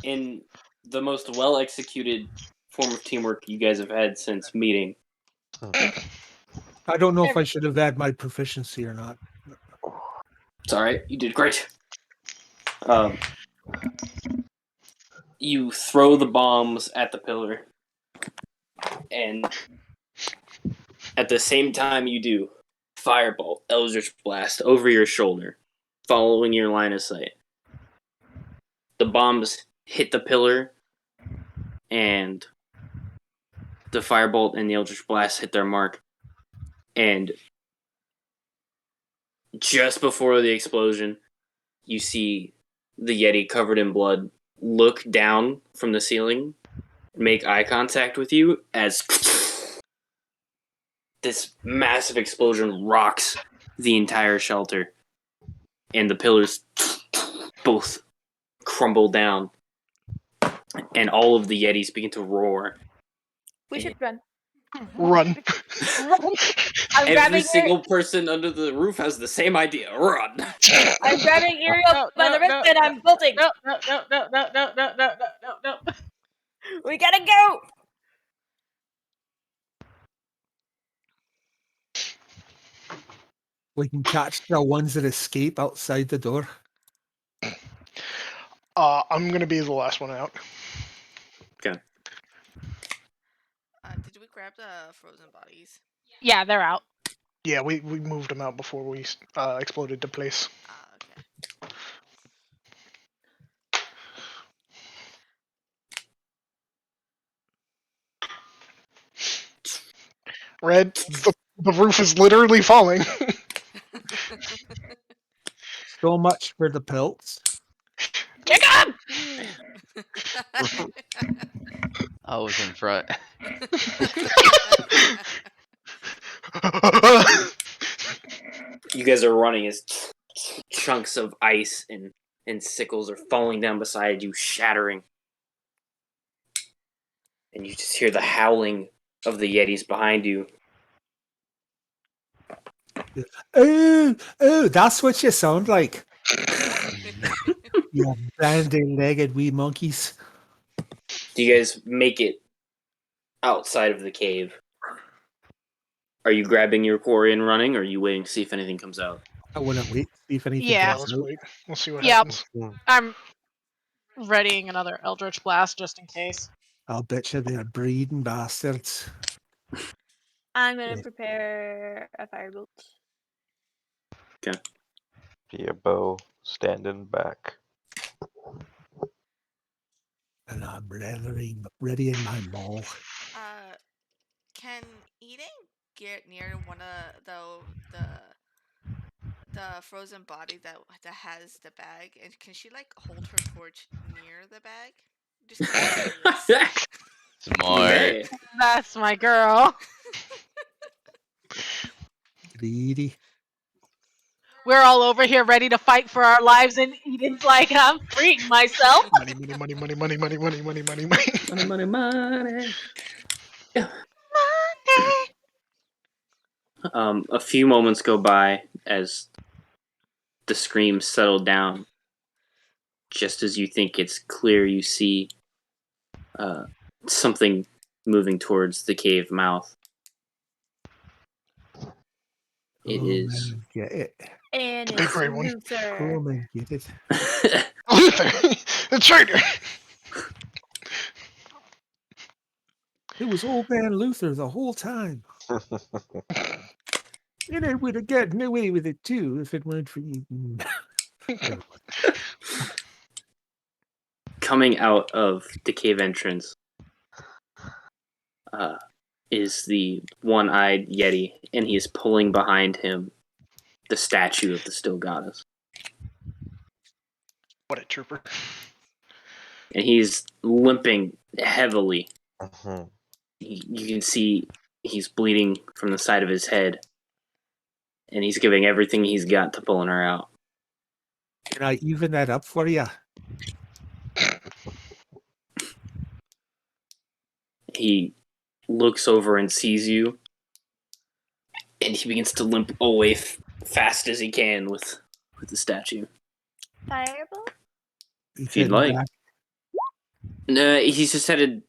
In the most well executed form of teamwork you guys have had since meeting. I don't know if I should have had my proficiency or not. It's alright, you did great. You throw the bombs at the pillar, and at the same time you do, Firebolt, Eldritch Blast over your shoulder, following your line of sight. The bombs hit the pillar, and the Firebolt and the Eldritch Blast hit their mark, and just before the explosion, you see the Yeti covered in blood look down from the ceiling, make eye contact with you as this massive explosion rocks the entire shelter, and the pillars both crumble down, and all of the Yetis begin to roar. We should run. Run. I'm Every grabbing single person under the roof has the same idea. Run! I'm grabbing Ariel by the wrist and I'm bolting. No. We gotta go. We can catch the ones that escape outside the door. I'm gonna be the last one out. Okay. Did we grab the frozen bodies? Yeah, they're out. Yeah, we moved them out before we exploded the place. Okay. Red, the roof is literally falling. So much for the pelts. Kick him! I was in front. You guys are running as chunks of ice and sickles are falling down beside you, shattering. And you just hear the howling of the Yetis behind you. Oh, that's what you sound like. You bandy-legged wee monkeys. Do you guys make it outside of the cave? Are you grabbing your quarry and running, or are you waiting to see if anything comes out? I want to wait, see if anything Yeah. Yeah, comes let's out. wait. We'll see what Yep. happens. I'm readying another Eldritch Blast just in case. I'll bet you they're breeding bastards. I'm gonna Yeah. prepare a firebolt. Okay. Be a bow standing back. And I'm readying my maul. Can Eden get near one of the frozen body that has the bag, and can she hold her torch near the bag? Just curious. Smart. Okay. That's my girl. Greedy. We're all over here ready to fight for our lives, and Eden's like, I'm freeing myself. Money, money, money, money, money, money, money, money, money, money. Money. A few moments go by as the screams settle down. Just as you think it's clear, you see something moving towards the cave mouth. It Oh, is. man, get it. And Big it's red one. Luther. Cool, man, get it. Luther, the traitor. It was old man Luther the whole time. And I would have gotten away with it too if it weren't for you. Never mind. Coming out of the cave entrance is the one-eyed Yeti, and he is pulling behind him the statue of the still goddess. What a trooper. And he's limping heavily. Mhm. You can see he's bleeding from the side of his head, and he's giving everything he's got to pulling her out. Can I even that up for you? He looks over and sees you, and he begins to limp away fast as he can with the statue. Firebolt? He's If you'd heading like. back. No, he's just headed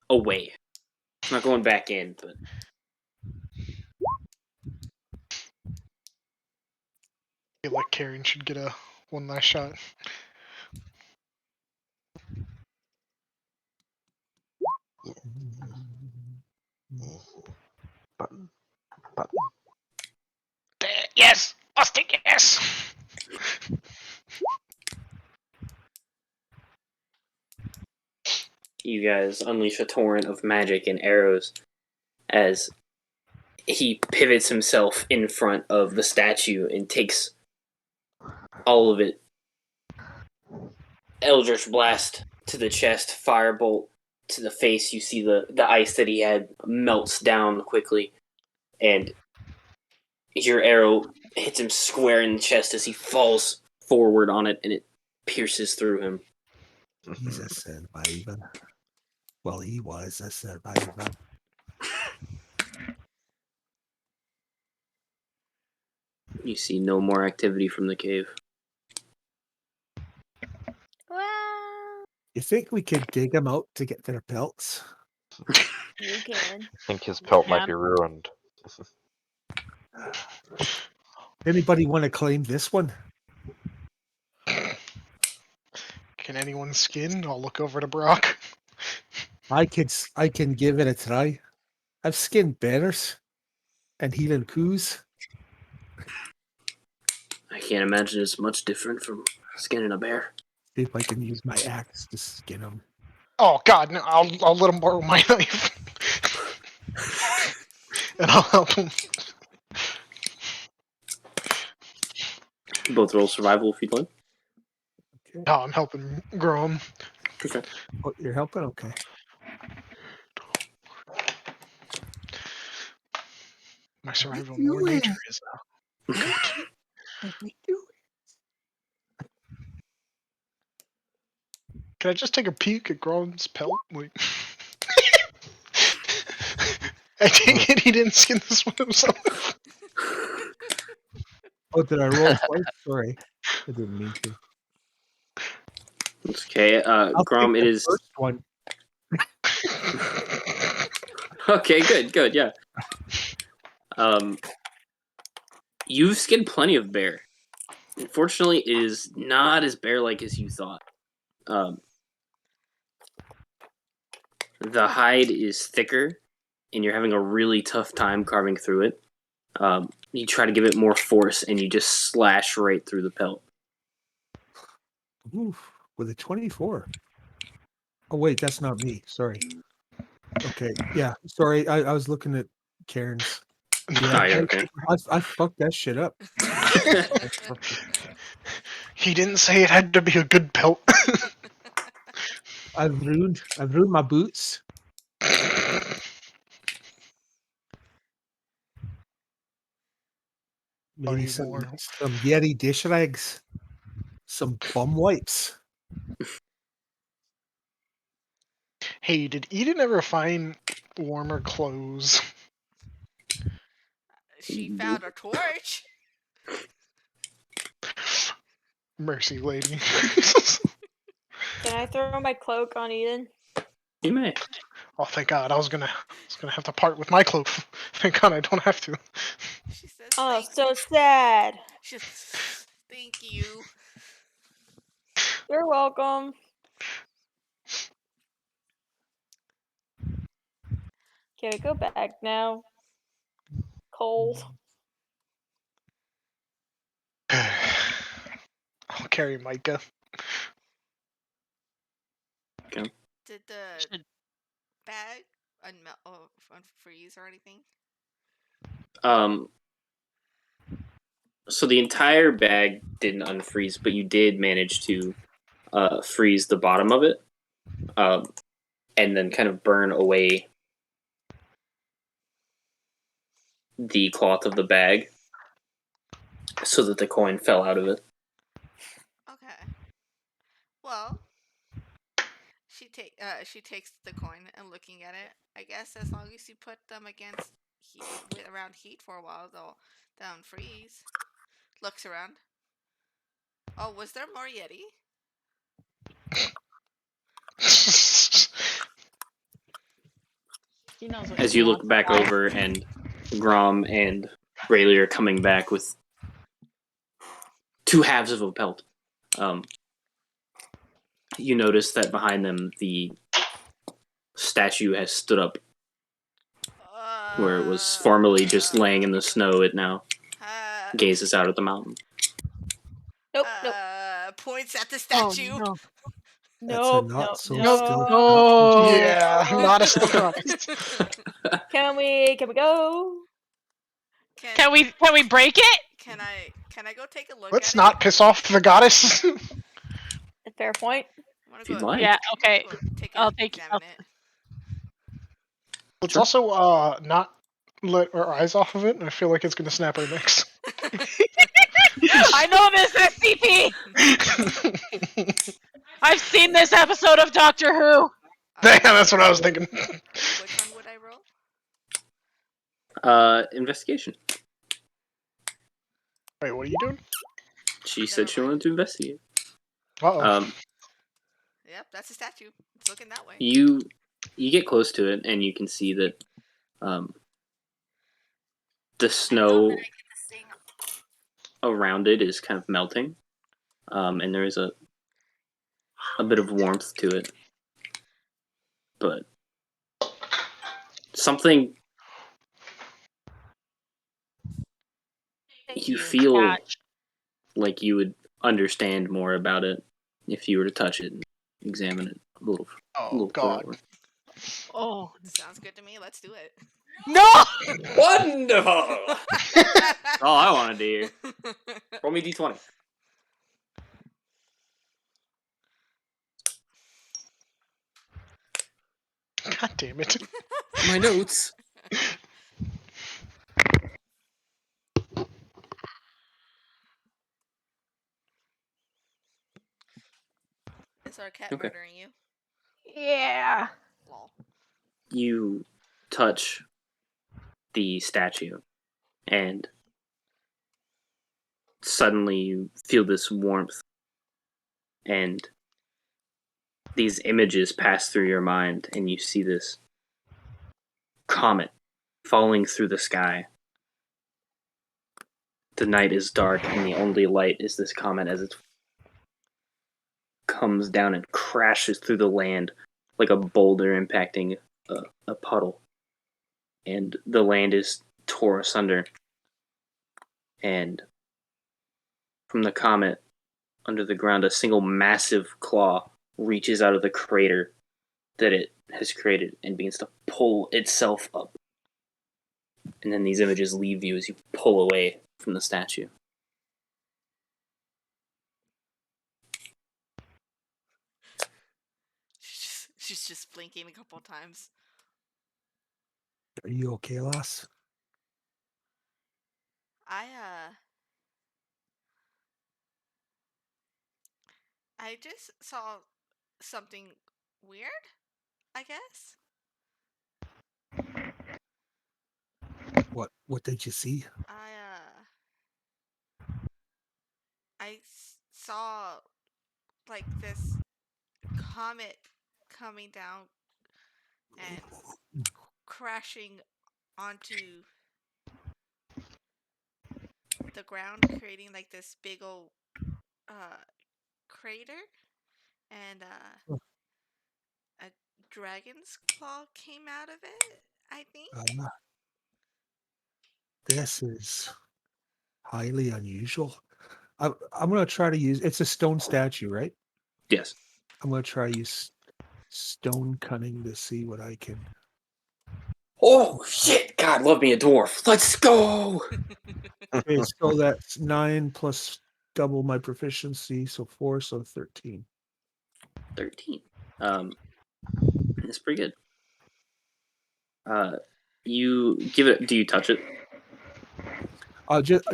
away. He's not going back in, but I feel like Karen should get a one last shot. Button. Yes! Austin, yes! you guys unleash a torrent of magic and arrows as he pivots himself in front of the statue and takes all of it. Eldritch Blast to the chest, Firebolt to the face. You see the ice that he had melts down quickly, and your arrow hits him square in the chest as he falls forward on it, and it pierces through him. He's a survivor. Well, he was a survivor. You see no more activity from the cave. Well, You think we could dig them out to get their pelts? you can. I think his pelt might Yeah. be ruined. Anybody want to claim this one? Can anyone skin? I'll look over to Brock. I can give it a try. I've skinned bears and healing coos. I can't imagine it's much different from skinning a bear. See if I can use my axe to skin them. Oh god, no, I'll let him borrow my knife. And I'll help him. Both roll survival if you'd like. Okay. Oh, I'm helping grow him. Okay. Oh, you're helping? Okay. My survival you more nature win. is Let me do it. Can I just take a peek at Gron's pelt? Like, I take it he didn't skin this one himself. Oh, did I roll twice? Sorry. I didn't mean to. It's okay. I'll Grom, take it the is. first one. Okay, good, yeah. You've skinned plenty of bear. Unfortunately, it is not as bear-like as you thought. The hide is thicker, and you're having a really tough time carving through it. You try to give it more force, and you just slash right through the pelt. Oof, with a 24. Oh, wait, that's not me. Sorry. Okay. Yeah. Sorry. I was looking at Karen's. Oh, you're okay. I fucked that shit up. He didn't say it had to be a good pelt. I've ruined my boots. Maybe need some more. Yeti dish rags. Some bum wipes. Hey, did Eden ever find warmer clothes? She found a torch. Mercy, lady. Can I throw my cloak on Eden? You may. Oh, thank God! I was gonna have to part with my cloak. Thank God I don't have to. She says Oh, so sad. Thank you. You're welcome. Can we go back now? Cold. I'll carry Micah. Did the Should- bag unfreeze or anything? So the entire bag didn't unfreeze, but you did manage to freeze the bottom of it, and then kind of burn away the cloth of the bag so that the coin fell out of it. Okay. Well, she takes the coin and looking at it. I guess as long as you put them against around heat for a while, they'll unfreeze. Looks around. Oh, was there more Yeti? He knows what As he you look wants back in life. over, and Grom and Rayleigh are coming back with two halves of a pelt. You notice that behind them, the statue has stood up. Where it was formerly just laying in the snow, it now gazes out at the mountain. Nope, nope. Points at the Oh, statue. no. That's a Nope, not nope, so nope. still. Oh. Yeah, not a surprise. Can we go? Can we break it? Can I go take a look Let's at not it? piss off the goddess. A fair point. I wanna If you'd go, like. Yeah. Okay. go I'll take. examine it. Let's Sure. also not let our eyes off of it. I feel like it's gonna snap our necks. I know this SCP. I've seen this episode of Doctor Who. Yeah, that's what I was thinking. Which one would I roll? Investigation. Wait, what are you doing? She Never said she mind. wanted to investigate. Uh-oh. Yep, that's a statue. It's looking that way. You get close to it, and you can see that the snow around it is kind of melting, and there is a bit of warmth to it, but something Thank you feel Catch. like you would understand more about it if you were to touch it and examine it a little Oh, God. further. Oh Sounds good to me. Let's do it. no! Wonderful! That's all I wanted to hear. Roll me d20. God damn it. My notes. Is our cat Okay. murdering you? Yeah. Lol. You touch the statue, and suddenly you feel this warmth, and these images pass through your mind, and you see this comet falling through the sky. The night is dark, and the only light is this comet as it comes down and crashes through the land like a boulder impacting a puddle. And the land is tore asunder. And from the comet, under the ground, a single massive claw reaches out of the crater that it has created and begins to pull itself up. And then these images leave you as you pull away from the statue. She's just blinking a couple times. Are you okay, lass? I just saw something weird, I guess. What did you see? I saw like this comet coming down and crashing onto the ground, creating like this big old crater, and a dragon's claw came out of it, I think. This is highly unusual. I'm going to try to use. It's a stone statue, right? Yes. I'm going to try to use stone cunning to see what I can. Oh shit! God, love me a dwarf. Let's go. Okay, so that's 9 plus double my proficiency, so 4, so 13. 13. It's pretty good. You give it. Do you touch it?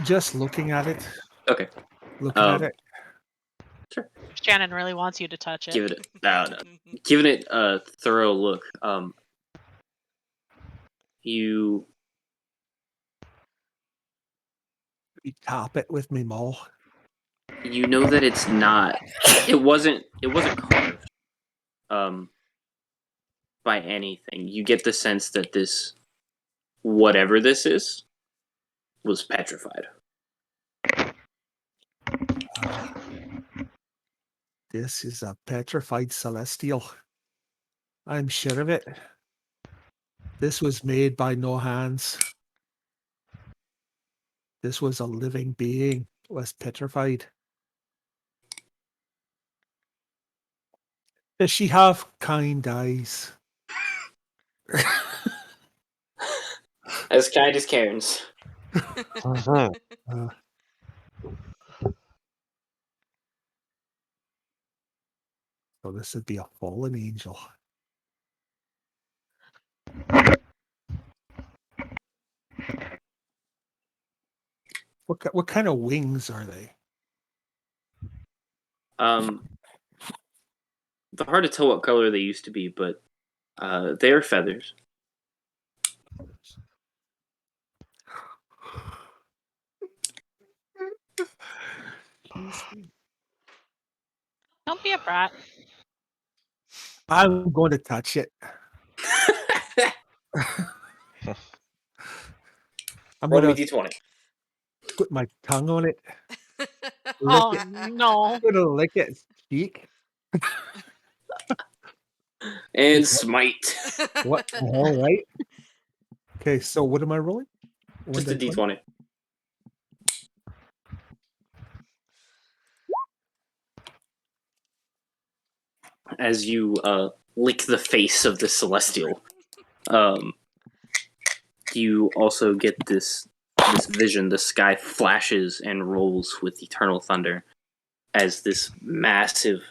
Just looking at it. Okay. Looking at it. Sure. Shannon really wants you to touch it. Give it. No. Giving it a thorough look. You Top it with me maul. you know that it's not. It wasn't carved. By anything. You get the sense that this, whatever this is, was petrified. This is a petrified celestial. I'm sure of it. This was made by no hands. This was a living being. It was petrified. Does she have kind eyes? As kind as Karen's. Uh, so this would be a fallen angel. What kind of wings are they? It's hard to tell what color they used to be, but they are feathers. Don't be a brat. I'm going to touch it. I'm Roll me going to d20. put my tongue on it. Oh Lick it. no. I'm going to lick its cheek. And smite. What the hell, right? Okay, so what am I rolling? Just a d20. As you lick the face of the celestial, you also get this vision. The sky flashes and rolls with eternal thunder as this massive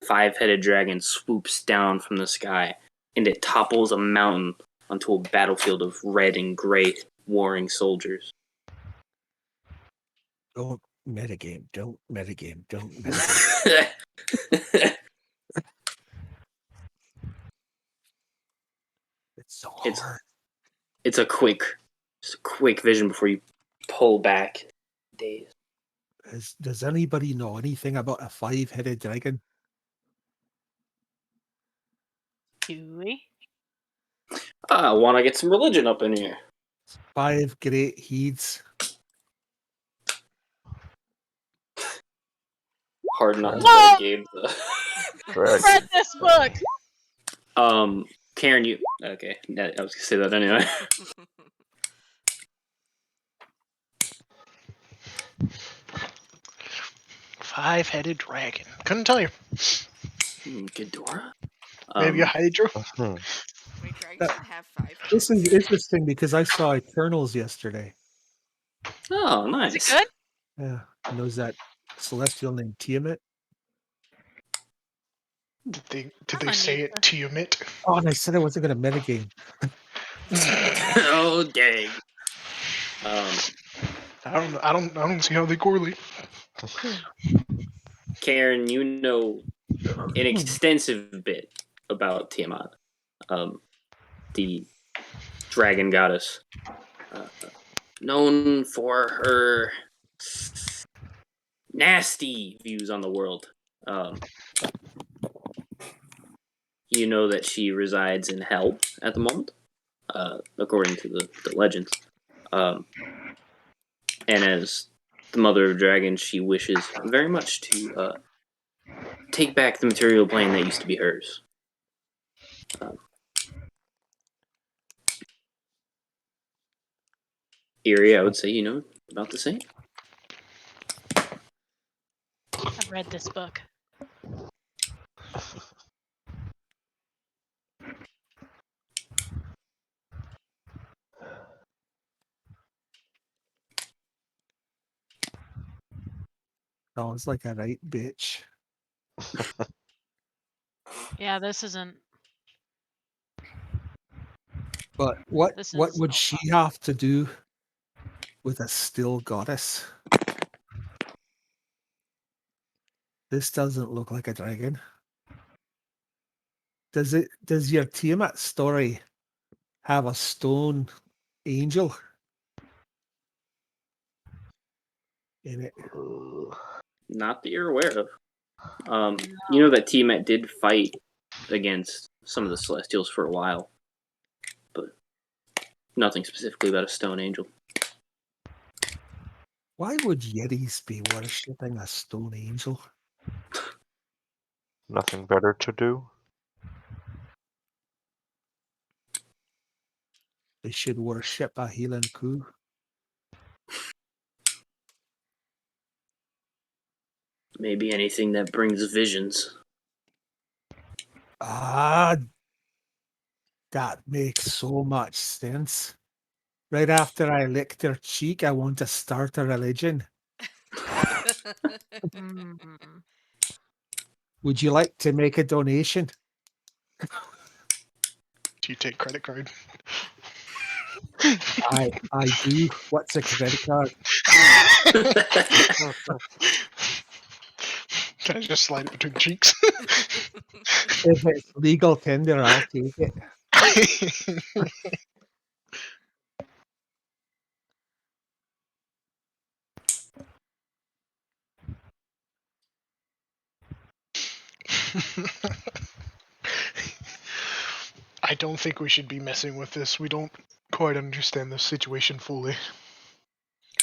5-headed dragon swoops down from the sky, and it topples a mountain onto a battlefield of red and gray warring soldiers. Don't metagame. Don't metagame. Don't metagame. It's so hard. It's a quick vision before you pull back. Days. Does anybody know anything about a 5-headed dragon? Huey. I want to get some religion up in here. 5 great heeds. Hard not to Whoa! play game. Read this book. Karen, you okay? I was gonna say that anyway. 5-headed dragon. Couldn't tell you. Ghidorah? Maybe a hydra. Wait, dragons can have 5 This is heads? interesting because I saw Eternals yesterday. Oh, Is nice. it good? Yeah, and there was that celestial named Tiamat. Did I'm they say it unusual. Tiamat? Oh, and I said I wasn't going to metagame. Oh, dang. I don't see how they correlate. Karen, you know an extensive bit about Tiamat, the dragon goddess, known for her nasty views on the world. You know that she resides in hell at the moment, according to the legends. And as the mother of dragons, she wishes very much to take back the material plane that used to be hers. Eerie, I would say, about the same. I've read this book. Sounds like a right bitch. Yeah, this isn't. But what This what is would no she fun. have to do with a still goddess? This doesn't look like a dragon. Does your Tiamat story have a stone angel in it? Not that you're aware of. You know that Tiamat did fight against some of the Celestials for a while, but nothing specifically about a stone angel. Why would Yetis be worshipping a stone angel? Nothing better to do? They should worship a healing coup. Maybe anything that brings visions. Ah, that makes so much sense. Right after I licked her cheek, I want to start a religion. Mm. Would you like to make a donation? Do you take credit card? I do. What's a credit card? Can I just slide it between cheeks? If it's legal tender, I'll take it. I don't think we should be messing with this. We don't quite understand the situation fully.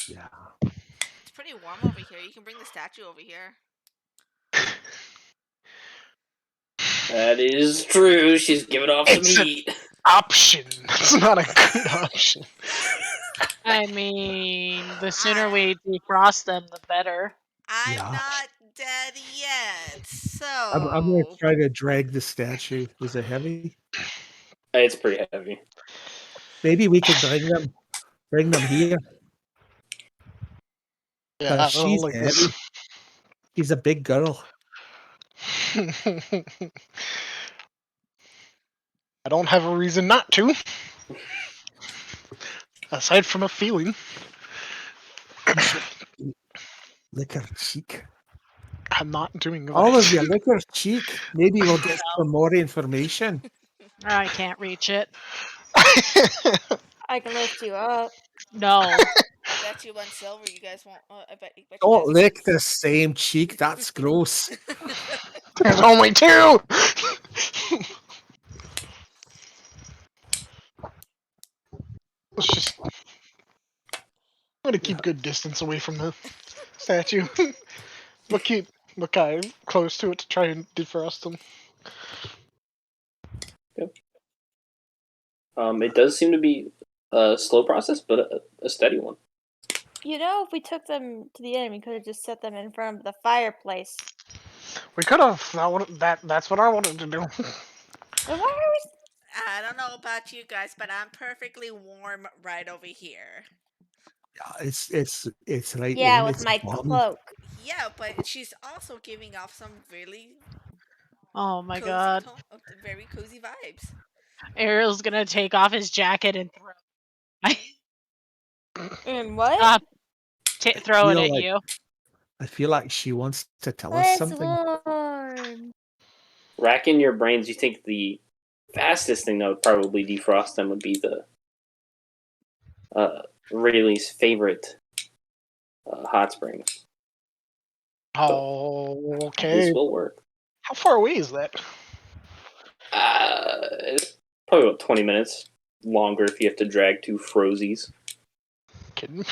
Yeah. It's pretty warm over here. You can bring the statue over here. That is true. She's giving off some It's an heat. option. It's not a good option. I mean, the sooner we defrost them, the better. I'm Yeah. not dead yet, I'm going to so try to drag the statue. Is it heavy? It's pretty heavy. Maybe we could bring them here. Yeah, I don't She's like heavy. this. She's a big girl. I don't have a reason not to. Aside from a feeling. You should lick her cheek. I'm not doing that. All of you, lick her cheek. Maybe we'll get some more information. I can't reach it. I can lift you up. No. I bet you 1 silver. You guys won't. I bet you Don't guys lick won't. the same cheek. That's gross. There's only 2! Let's just... I'm gonna keep good distance away from the statue. But keep kind of close to it to try and defrost them. It does seem to be a slow process, but a steady one. If we took them to the end, we could have just set them in front of the fireplace. We could have. That's what I wanted to do. Then why are we? I don't know about you guys, but I'm perfectly warm right over here. Yeah, it's right Yeah, in. with It's my warm. cloak. Yeah, but she's also giving off some really Oh my cozy, god. very cozy vibes. Ariel's gonna take off his jacket and throw And what? Stop throw it feel at like- you. I feel like she wants to tell us It's something. warm. Racking your brains, you think the fastest thing that would probably defrost them would be the Rayleigh's favorite hot springs. Oh, okay. This will work. How far away is that? It's probably about 20 minutes longer if you have to drag 2 frozies. Kidding.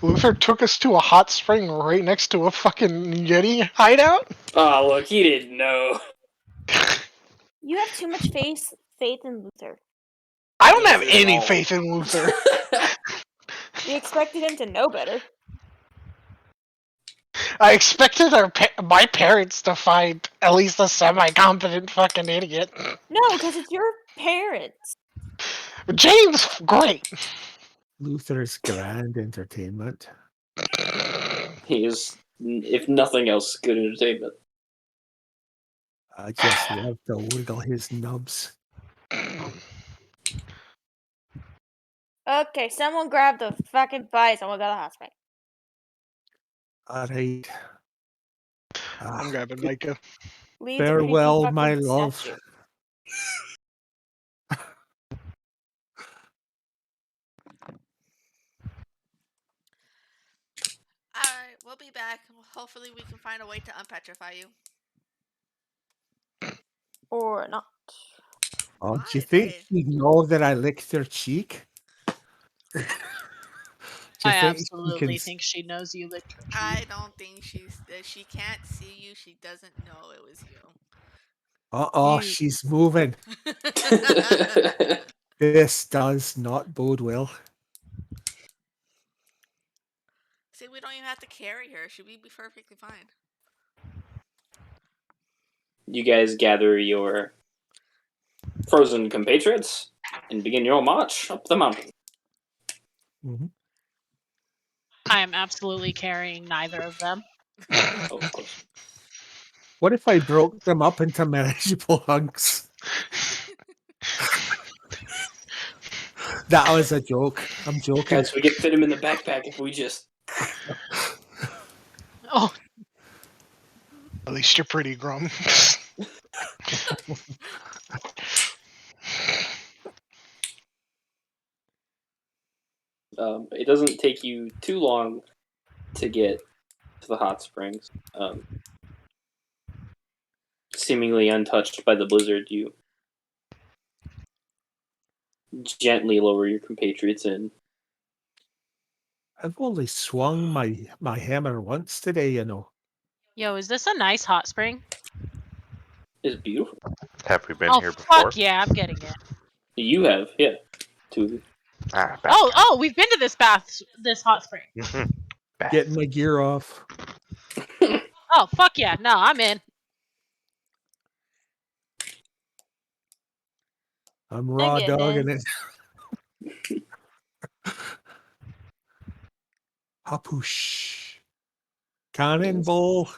Luther took us to a hot spring right next to a fucking Yeti hideout? Oh, look, he didn't know. You have too much faith in Luther. I don't He have has it any all. faith in Luther. We expected him to know better. I expected my parents to find at least a semi-competent fucking idiot. No, because it's your parents. James, great. Luther's grand entertainment. He is, if nothing else, good entertainment. I just love to wiggle his nubs. Okay, someone grab the fucking bison. We'll go to the hospital. All right. I'm grabbing Micah. Leave the creepy Farewell, fucking my love. statue. Alright, we'll be back. Hopefully we can find a way to unpetrify you. Or not. Oh, do you Why? think Hey. you know that I licked her cheek? Do you I think you absolutely can? think she knows you licked her I cheek. don't think she can't see you. She doesn't know it was you. Oh, You- she's moving. This does not bode well. See, we don't even have to carry her. She'll be perfectly fine. You guys gather your frozen compatriots and begin your march up the mountain. Mm-hmm. I am absolutely carrying neither of them. Oh, of course. What if I broke them up into manageable hunks? That was a joke. I'm joking. Guys, we could fit him in the backpack if we just. Oh, At least you're pretty, Grum. It doesn't take you too long to get to the hot springs. Seemingly untouched by the blizzard, you gently lower your compatriots in. I've only swung my hammer once today, you know. yo, is this a nice hot spring? It's beautiful. Have we been Oh, here before? fuck yeah, I'm getting it. You have, yeah, two of you. Ah, back. Oh, we've been to this hot spring. Back. Getting my gear off. Oh, fuck yeah, no, I'm in. I'm raw getting dogging in. it. Hapoosh. Cannonball.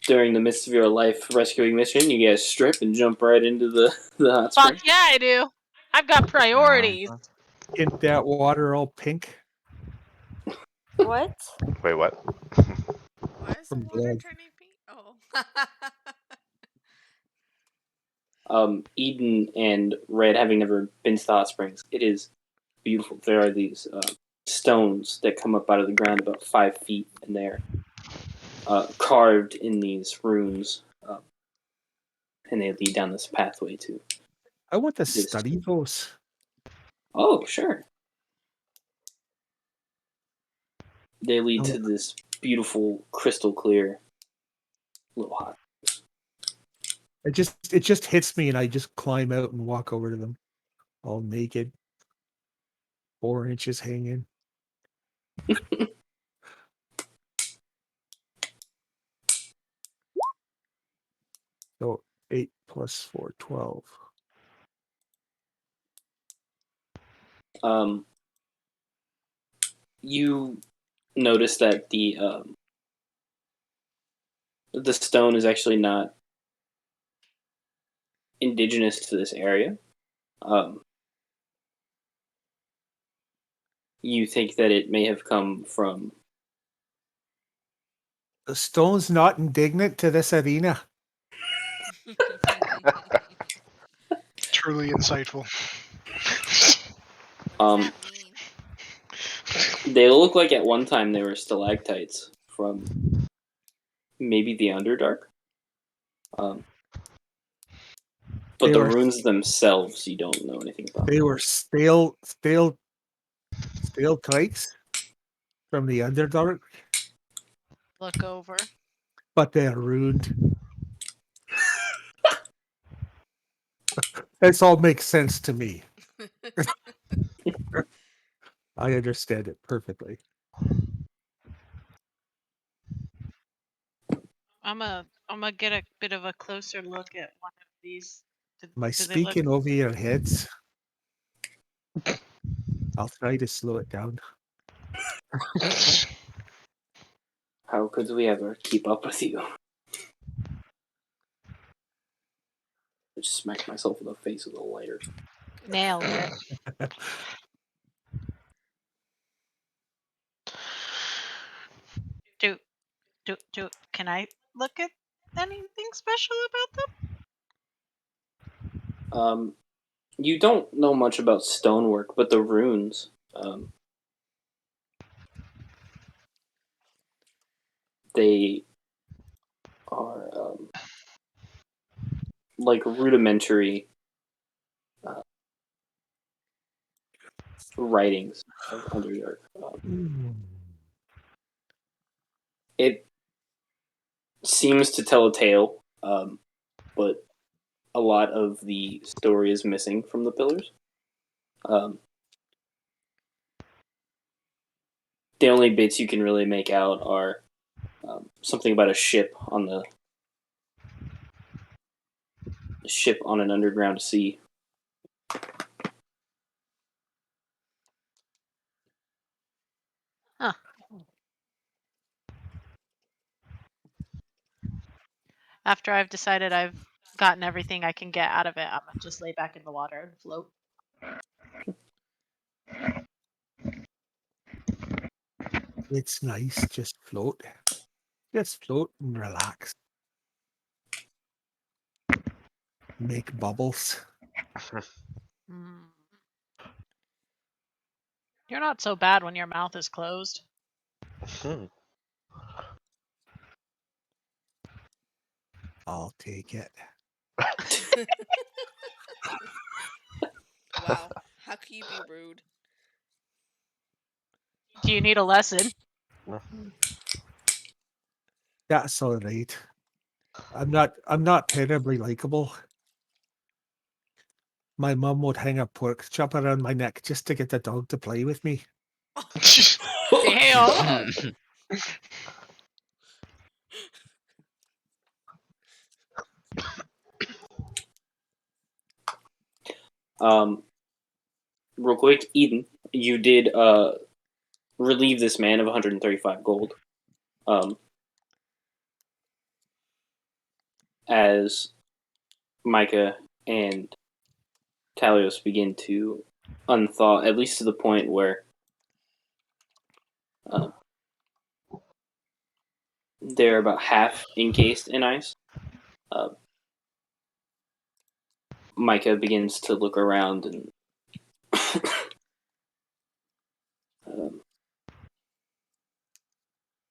During the midst of your life rescuing mission, you guys strip and jump right into the hot spring. Fuck yeah, I do. I've got priorities. Ain't that water all pink? What? Wait, what? Why is the From water blood. turning pink? Oh. Eden and Red, having never been to the hot springs, it is beautiful. There are these stones that come up out of the ground about 5 feet, and they're carved in these runes, and they lead down this pathway to. I want to This- study those. Oh, sure. They lead to this beautiful, crystal clear little hot. It just hits me and I just climb out and walk over to them. All naked. 4 inches hanging. So 8 plus 4, 12. You notice that the stone is actually not indigenous to this area. You think that it may have come from. The stone's not indignant to this arena. Truly insightful. What does that mean? They look like at one time they were stalactites from maybe the Underdark. But They the were- runes themselves, you don't know anything about. They were stale stalactites from the Underdark, Look over. but they're ruined. This all makes sense to me. I understand it perfectly. I'm gonna get a bit of a closer look at one of these. Am I Do they look? speaking over your heads? I'll try to slow it down. How could we ever keep up with you? I just smacked myself in the face with a lighter. Nailed it. Can I look at anything special about them? You don't know much about stonework, but the runes, they are like rudimentary writings of Underdark. It seems to tell a tale, but a lot of the story is missing from the pillars. The only bits you can really make out are something about a ship on an underground sea. Huh. After I've decided I've gotten everything I can get out of it, I'm gonna just lay back in the water and float. It's nice. Just float. Just float and relax. Make bubbles. Hmm. You're not so bad when your mouth is closed. I'll take it. Wow. How can you be rude? Do you need a lesson? That's all right. I'm not terribly likable. My mum would hang a pork chop around my neck just to get the dog to play with me. Damn. Real quick, Eden, you did relieve this man of 135 gold. As Micah and Talios begin to unthaw, at least to the point where they're about half encased in ice. Micah begins to look around and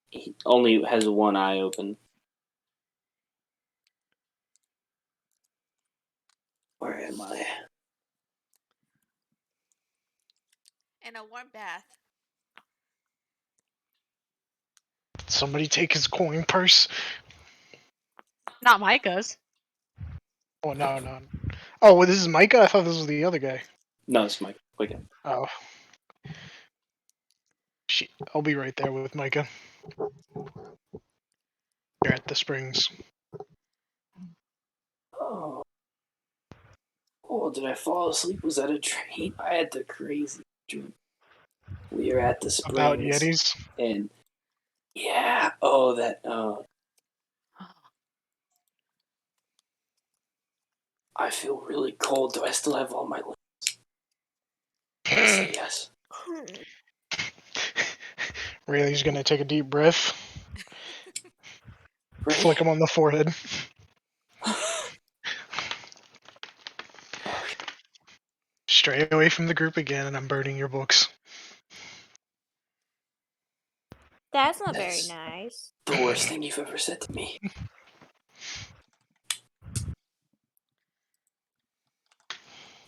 he only has one eye open. Where am I? And a warm bath. Somebody take his coin purse. Not Micah's. Oh no. Oh, well, this is Micah. I thought this was the other guy. No, it's Micah. Wait. Oh. Shit. I'll be right there with Micah. You're at the springs. Oh, did I fall asleep? Was that a dream? I had the crazy dream. We are at the springs. About Yetis. And yeah, oh, that. I feel really cold. Do I still have all my limbs? I say yes. Rayleigh's gonna take a deep breath. Ready? Flick him on the forehead. Stray away from the group again, and I'm burning your books. That's not That's very nice. the worst thing you've ever said to me.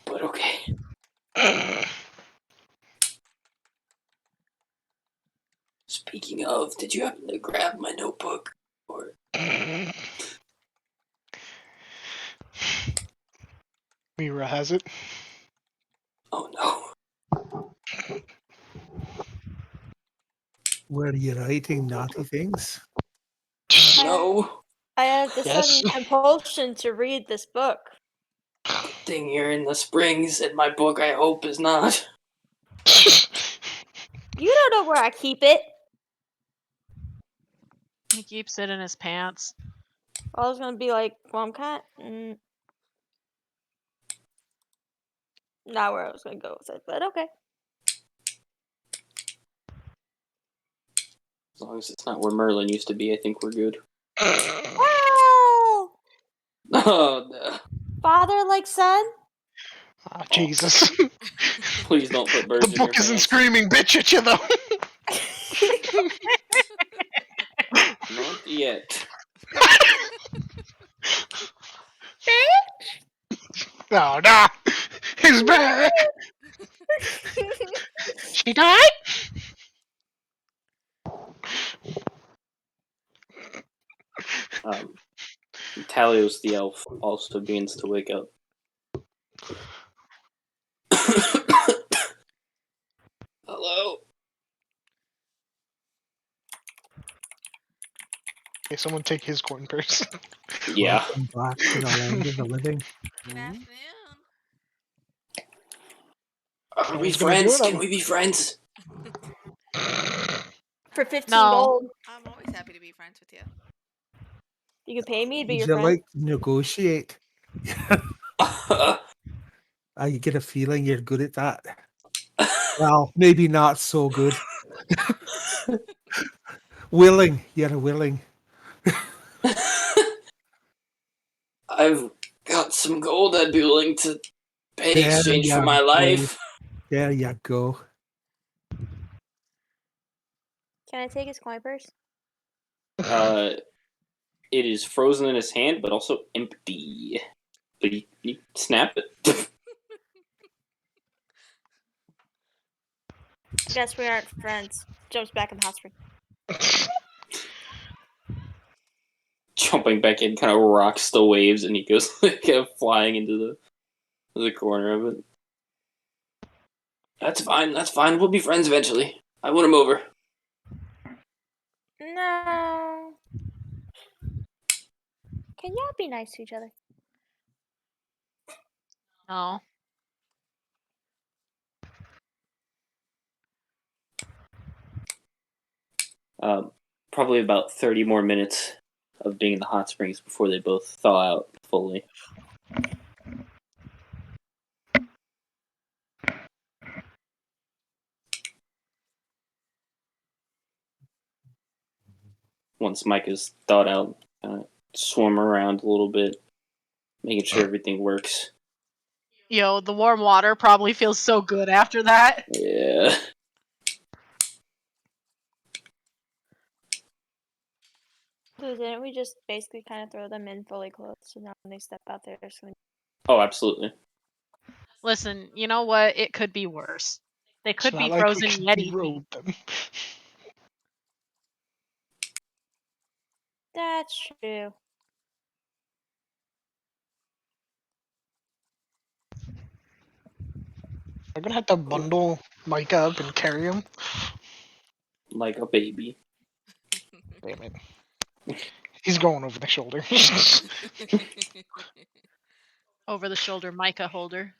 But okay. Speaking of, did you happen to grab my notebook? Or Mira has it. oh no. Were you writing naughty things? No. I have the Yes. sudden compulsion to read this book. Good thing you're in the Springs, and my book, I hope, is not. You don't know where I keep it. He keeps it in his pants. I was gonna be like, well, I'm not where I was gonna go with it, but okay. As long as it's not where Merlin used to be, I think we're good. Oh, Oh, no. father like son. Ah, Jesus. Please don't put birds The in your book isn't pants. screaming bitch at you, though. Not yet. No, no. He's back. She died? Talios the elf also begins to wake up. Hello? Okay, someone take his corn purse. Yeah. Welcome back to the land of the living. Good afternoon. Are we Someone's gonna do friends? it. Can we be friends? For 15 No. gold, I'm always happy to be friends with you. you can pay me to be Would your you friend. like to negotiate? I get a feeling you're good at that. Well, maybe not so good. Willing. You're willing. I've got some gold I'd be willing to pay in There exchange for you my go. life. There you go. Can I take his coin purse? It is frozen in his hand, but also empty. But you snap it. Guess we aren't friends. Jumps back in the hot spring. Jumping back in, kind of rocks the waves, and he goes like, flying into the corner of it. That's fine. That's fine. We'll be friends eventually. I want him over. No. Can y'all be nice to each other? No. Probably about 30 more minutes of being in the hot springs before they both thaw out fully. Once Mike is thawed out, swim around a little bit, making sure everything works. Yo, the warm water probably feels so good after that. Yeah. So didn't we just basically kind of throw them in fully clothed? So now when they step out there, it's gonna... Oh, absolutely. Listen, you know what? It could be worse. They It's could not be like frozen we can Yeti. derode them. That's true. I'm gonna have to bundle Micah up and carry him. Like a baby. Damn it. He's going over the shoulder. Over the shoulder Micah holder.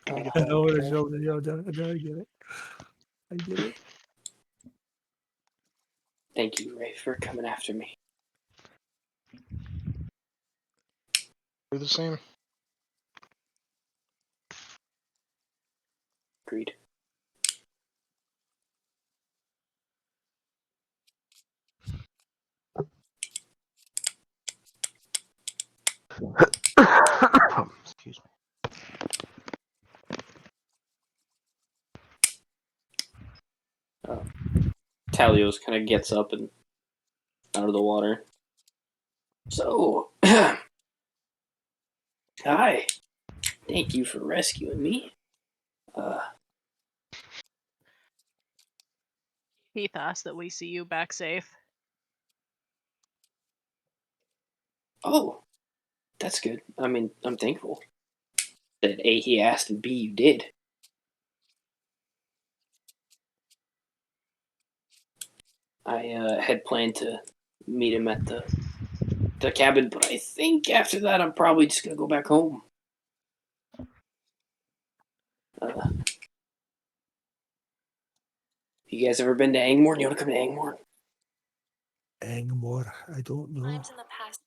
Gonna get I that know what ball. I get it. I get it. Thank you, Ray, for coming after me. Do the same. Agreed. Excuse me. Talios kind of gets up and out of the water. So, hi. Thank you for rescuing me. Heath asks that we see you back safe. Oh, that's good. I mean, I'm thankful that A, he asked, and B, you did. I had planned to meet him at the cabin, but I think after that I'm probably just gonna go back home. You guys ever been to Angmore? You want to come to Angmore? Angmore, I don't know. Times in the past.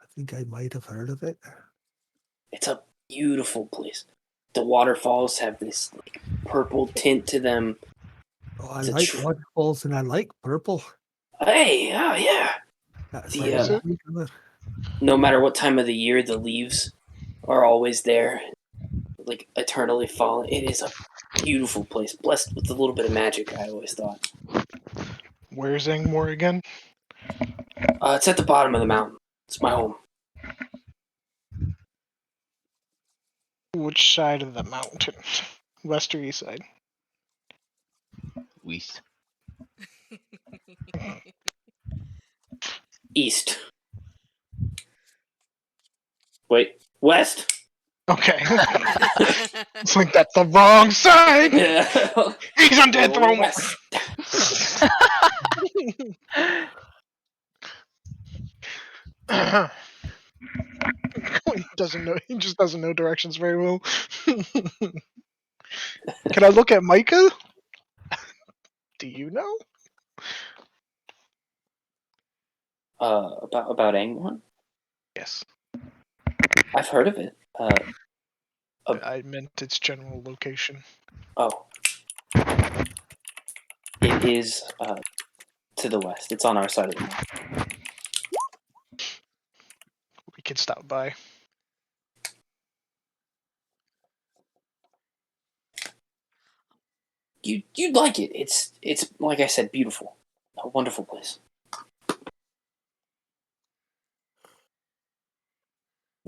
I think I might have heard of it. It's a beautiful place. The waterfalls have this like purple tint to them. Oh, I It's a like tr- waterfalls and I like purple. Hey, yeah. That's The, my favorite color. No matter what time of the year, the leaves are always there, like eternally falling. It is a beautiful place, blessed with a little bit of magic, I always thought. Where's Angmore again? It's at the bottom of the mountain. It's my home. Which side of the mountain? West or east side? East. East. Wait, west? Okay. It's like that's the wrong side. Yeah. He's on death row. West. He doesn't know. He just doesn't know directions very well. Can I look at Micah? Do you know? About Angmore? Yes. I've heard of it. I meant its general location. Oh. It is to the west. It's on our side of the mountain. We could stop by. You'd like it. It's like I said, beautiful. A wonderful place.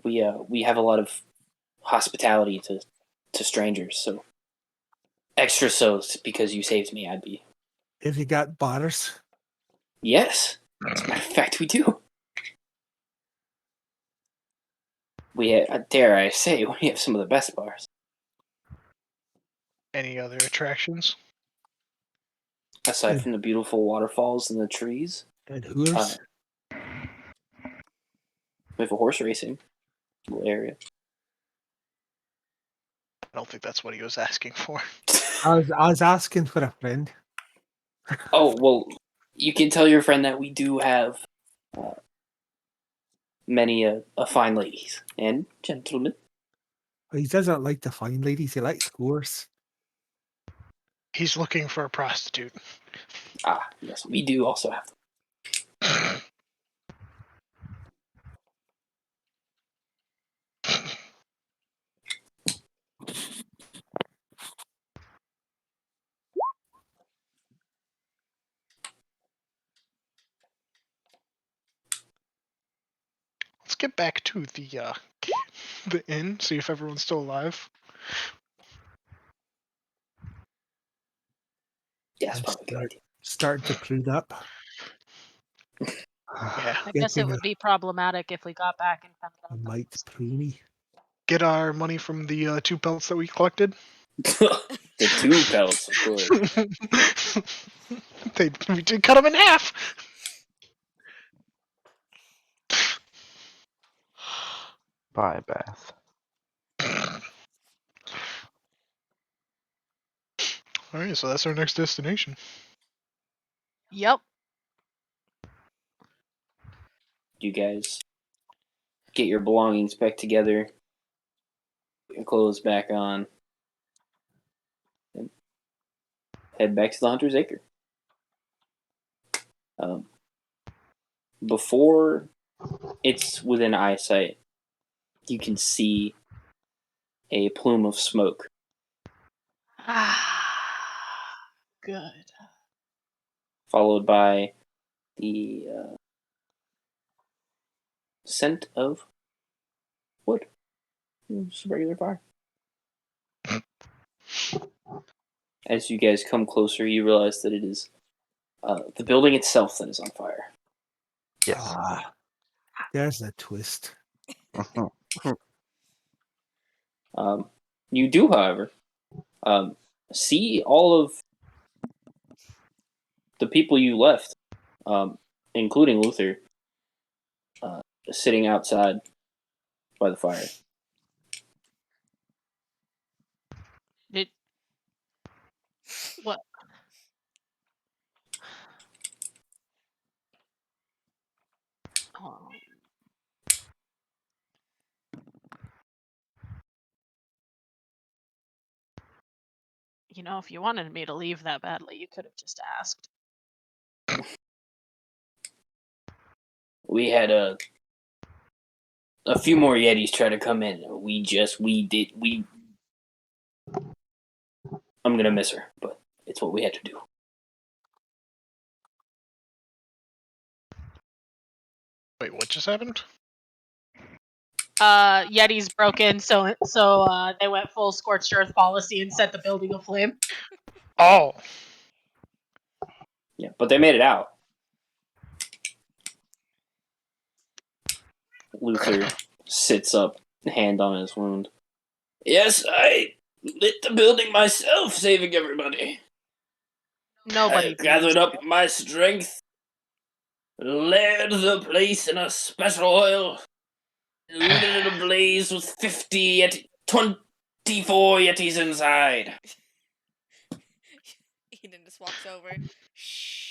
We have a lot of hospitality to strangers, so extra so because you saved me, I'd be. If you got bars, Yes. As a matter of fact, we do. Dare I say, we have some of the best bars. Any other attractions? Aside Yeah. from the beautiful waterfalls and the trees, and Hooters. we have a horse racing little area. I don't think that's what he was asking for. I was asking for a friend. Oh, well, you can tell your friend that we do have many fine ladies and gentlemen. He doesn't like the fine ladies. He likes scores. He's looking for a prostitute. Ah, yes, we do also have them. Let's get back to the inn. See if everyone's still alive. Yes, I'm probably a good idea. starting to prune up. Yeah. I guess it Getting would be problematic if we got back and found a out. mite pruny. Get our money from the 2 pelts that we collected. The 2 pelts, of course. We did cut them in half. Bye, Beth. All right, so that's our next destination. Yep. You guys get your belongings back together, put your clothes back on, and head back to the Hunter's Acre. Before it's within eyesight, you can see a plume of smoke, Good. followed by the scent of wood. Just a regular fire. As you guys come closer, you realize that it is the building itself that is on fire. Yes. Ah, there's a twist. You do, however, see all of the people you left, including Luther, sitting outside by the fire. Did what? Oh. You know, if you wanted me to leave that badly, you could have just asked. We had a few more Yetis try to come in. I'm gonna miss her, but it's what we had to do. Wait, what just happened? Yetis broke in, so they went full scorched earth policy and set the building aflame. Oh, Yeah, but they made it out. Luther sits up, hand on his wound. Yes, I lit the building myself, saving everybody. Nobody I gathered believes up my strength, layered the place in a special oil, and lit it ablaze with 24 Yetis inside. Eden just walks over. Shh.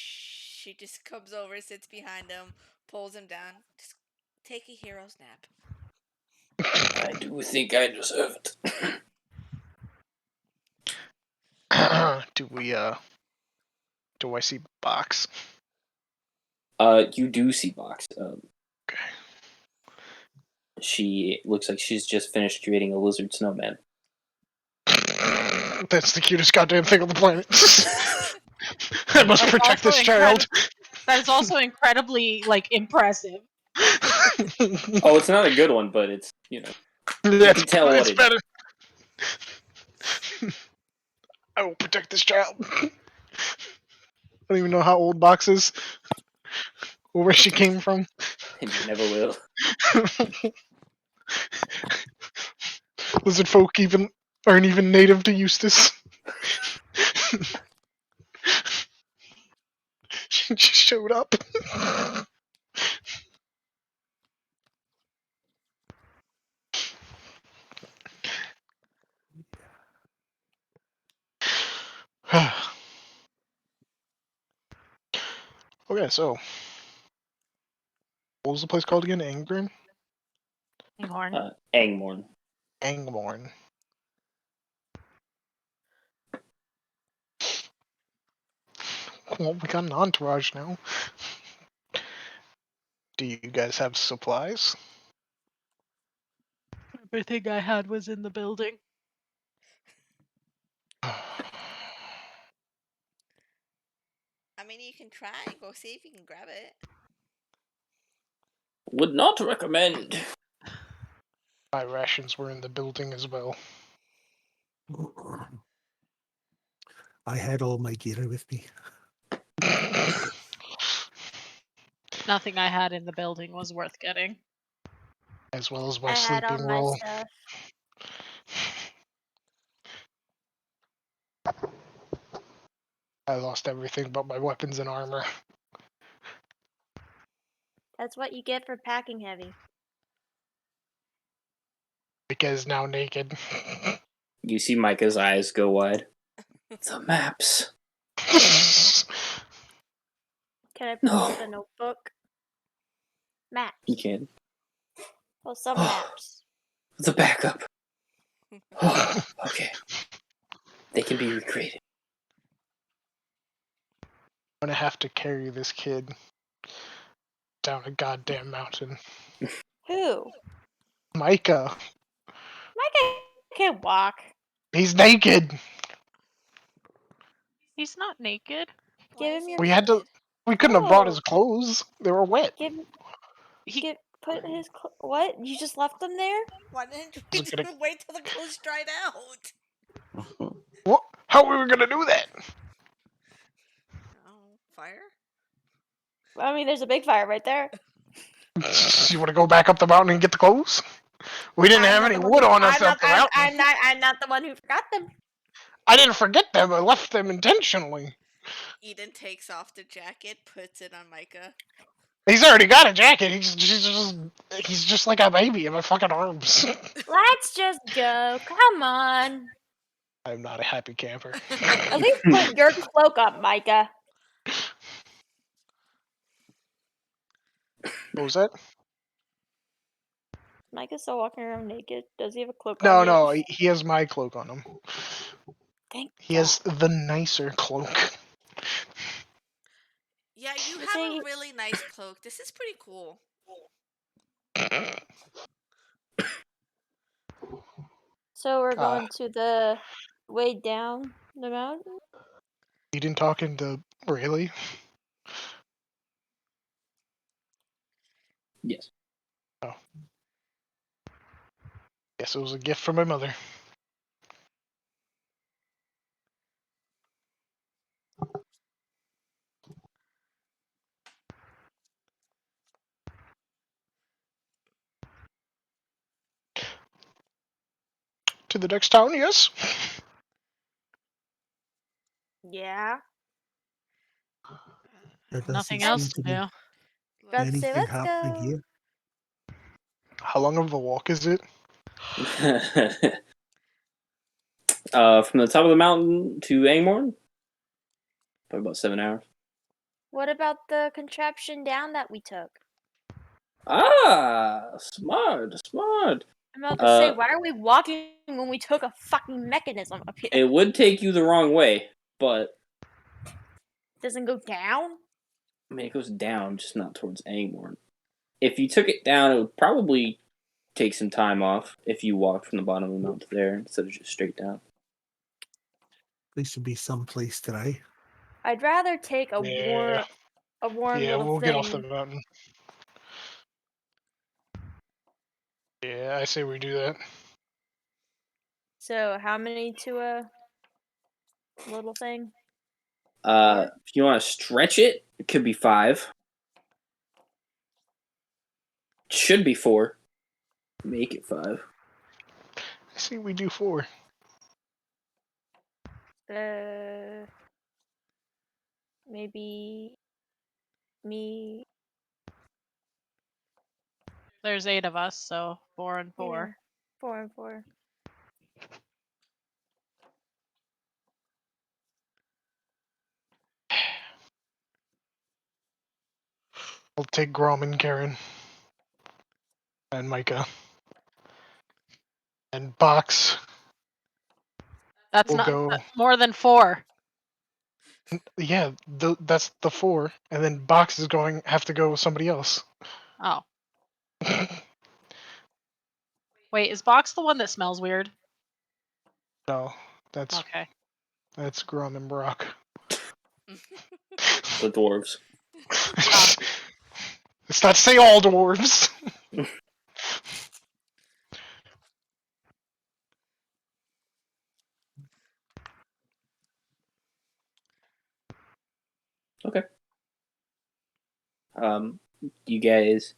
She just comes over, sits behind him, pulls him down. Just take a hero's nap. I do think I deserve it. do I see box? You do see Box. Okay. She looks like she's just finished creating a lizard snowman. That's the cutest goddamn thing on the planet. I must That's protect also this child. That is also incredibly impressive. Oh, it's not a good one, but it's, you know, That's can tell what it's it better. I will protect this child. I don't even know how old Box is or where she came from. and you never will. Lizard folk aren't even native to Eustace. She just showed up. Okay, so what was the place called again? Angren? Angmorn. Angmorn. Well, we got an entourage now. Do you guys have supplies? Everything I had was in the building. I mean, you can try and go see if you can grab it. Would not recommend. My rations were in the building as well. I had all my gear with me. Nothing I had in the building was worth getting. As well as my I had all sleeping my roll. stuff. I lost everything but my weapons and armor. That's what you get for packing heavy. Because now naked. You see Micah's eyes go wide. The maps. Can I pull No. up a notebook? Maps. You can. Oh, some maps. The backup. Oh, okay. They can be recreated. I'm gonna have to carry this kid down a goddamn mountain. Who? Micah. Micah can't walk. He's naked. He's not naked. Why Give is him he your. We had to. naked? We couldn't have brought his Oh. clothes. They were wet. Give. He Give. put his what? You just left them there? Why didn't we Was it gonna- wait till the clothes dried out? What? How were we gonna do that? Oh, fire? I mean, there's a big fire right there. You want to go back up the mountain and get the clothes? We didn't I'm have not any the one wood who- on us I'm not, up the I'm, mountain. I'm not the one who forgot them. I didn't forget them. I left them intentionally. Eden takes off the jacket, puts it on Micah. He's already got a jacket. He's just like a baby in my fucking arms. Let's just go. Come on. I'm not a happy camper. At least put your cloak on, Micah. What was that? Micah's still walking around naked. Does he have a cloak No, on? yet? no, he has my cloak on him. Thank He has the nicer cloak. Yeah, you You have see- a really nice cloak. This is pretty cool. So we're Ah. going to the way down the mountain? You didn't talking to Rayleigh? Yes. Guess it was a gift from my mother. To the next town, yes? Yeah. There doesn't Nothing seem else to to be do. About to say, anything let's happening go. here. How long of a walk is it? From the top of the mountain to Angmorn, probably about 7 hours. What about the contraption down that we took? Ah, smart. I'm about to say, Uh, why are we walking when we took a fucking mechanism up here? It would take you the wrong way, but Doesn't go down? I mean, it goes down, just not towards Angmorn. If you took it down, it would probably take some time off if you walked from the bottom of the mountain to there instead of just straight down. At least to be someplace today. I'd rather take a Yeah. warm Yeah, little we'll thing. get off the mountain. Yeah, I say we do that. So how many to a little thing? If you want to stretch it, it could be 5. Should be 4. Make it 5. I say we do 4. Maybe me. There's 8 of us, so 4 and 4. 4 and 4. I'll take Grom and Karen. And Micah. And Box. That's We'll not go. more than 4. Yeah, that's the 4. And then Box is going have to go with somebody else. Oh. Wait, is Box the one that smells weird? No, that's Okay. Grom and Brock. The dwarves. It's not to say all dwarves. Okay. You guys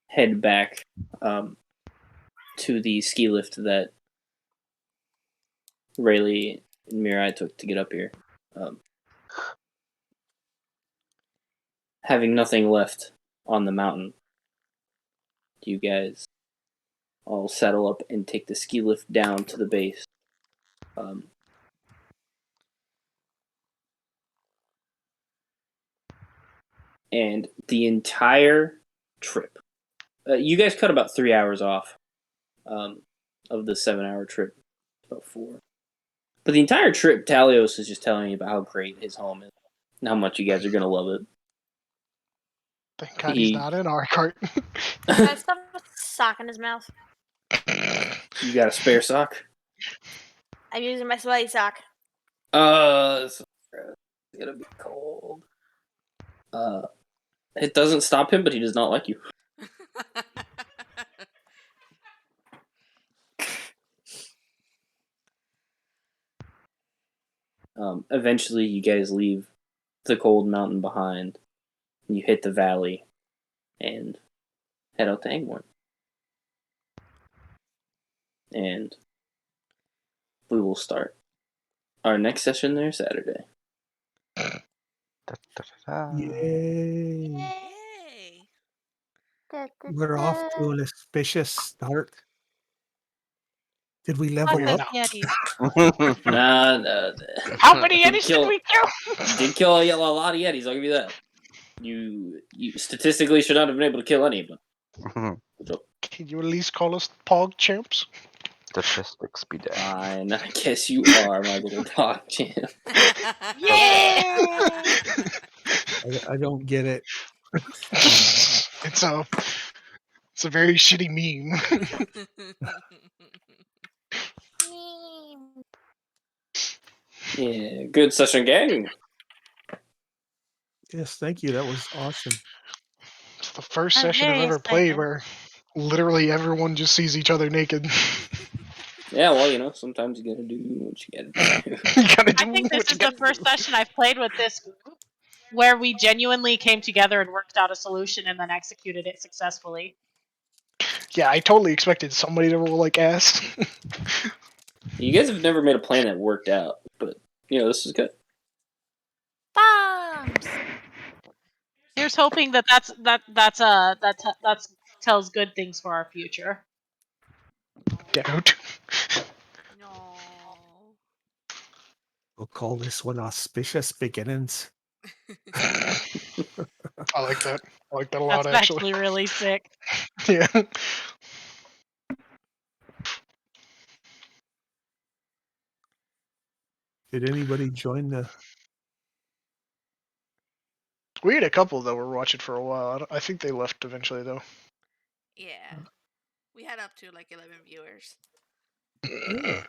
head back to the ski lift that Rayleigh and Mirai took to get up here. Having nothing left on the mountain, you guys all settle up and take the ski lift down to the base. And the entire trip, you guys cut about 3 hours off of the 7-hour trip, about 4. But the entire trip, Talios is just telling you about how great his home is and how much you guys are going to love it. Thank God he's not in our cart. I stuff a sock in his mouth. You got a spare sock? I'm using my sweaty sock. It's gonna be cold. It doesn't stop him, but he does not like you. Eventually, you guys leave the cold mountain behind. And you hit the valley and head out to Angborn. And we will start our next session there Saturday. Da-da-da-da. Yay! Yay! We're off to an auspicious start. Did we level We're Lots up? of not. Yetis. Nah. How many Did Yetis kill- did we kill? Did kill a lot of Yetis, I'll give you that. You statistically should not have been able to kill any, but good job. Can you at least call us Pog champs? Statistics be damned. Fine, I guess you are my little dog champ. Yeah! I don't get it. It's a very shitty meme. Meme. Yeah, good session, gang. Yes, thank you. That was awesome. It's the first I'm session I've very ever played excited. where literally everyone just sees each other naked. Yeah, well, sometimes you gotta do what you gotta do. You gotta do I think what this you is the gotta first do. session I've played with this group where we genuinely came together and worked out a solution and then executed it successfully. Yeah, I totally expected somebody to roll like ass. You guys have never made a plan that worked out, but this is good. Bombs. Here's hoping that tells good things for our future. Doubt. No. We'll call this one auspicious beginnings. I like that. I like that a lot, That's actually. actually really sick. Yeah. Did anybody join the? We had a couple that were watching for a while. I think they left eventually, though. Yeah. We had up to like 11 viewers. Yeah.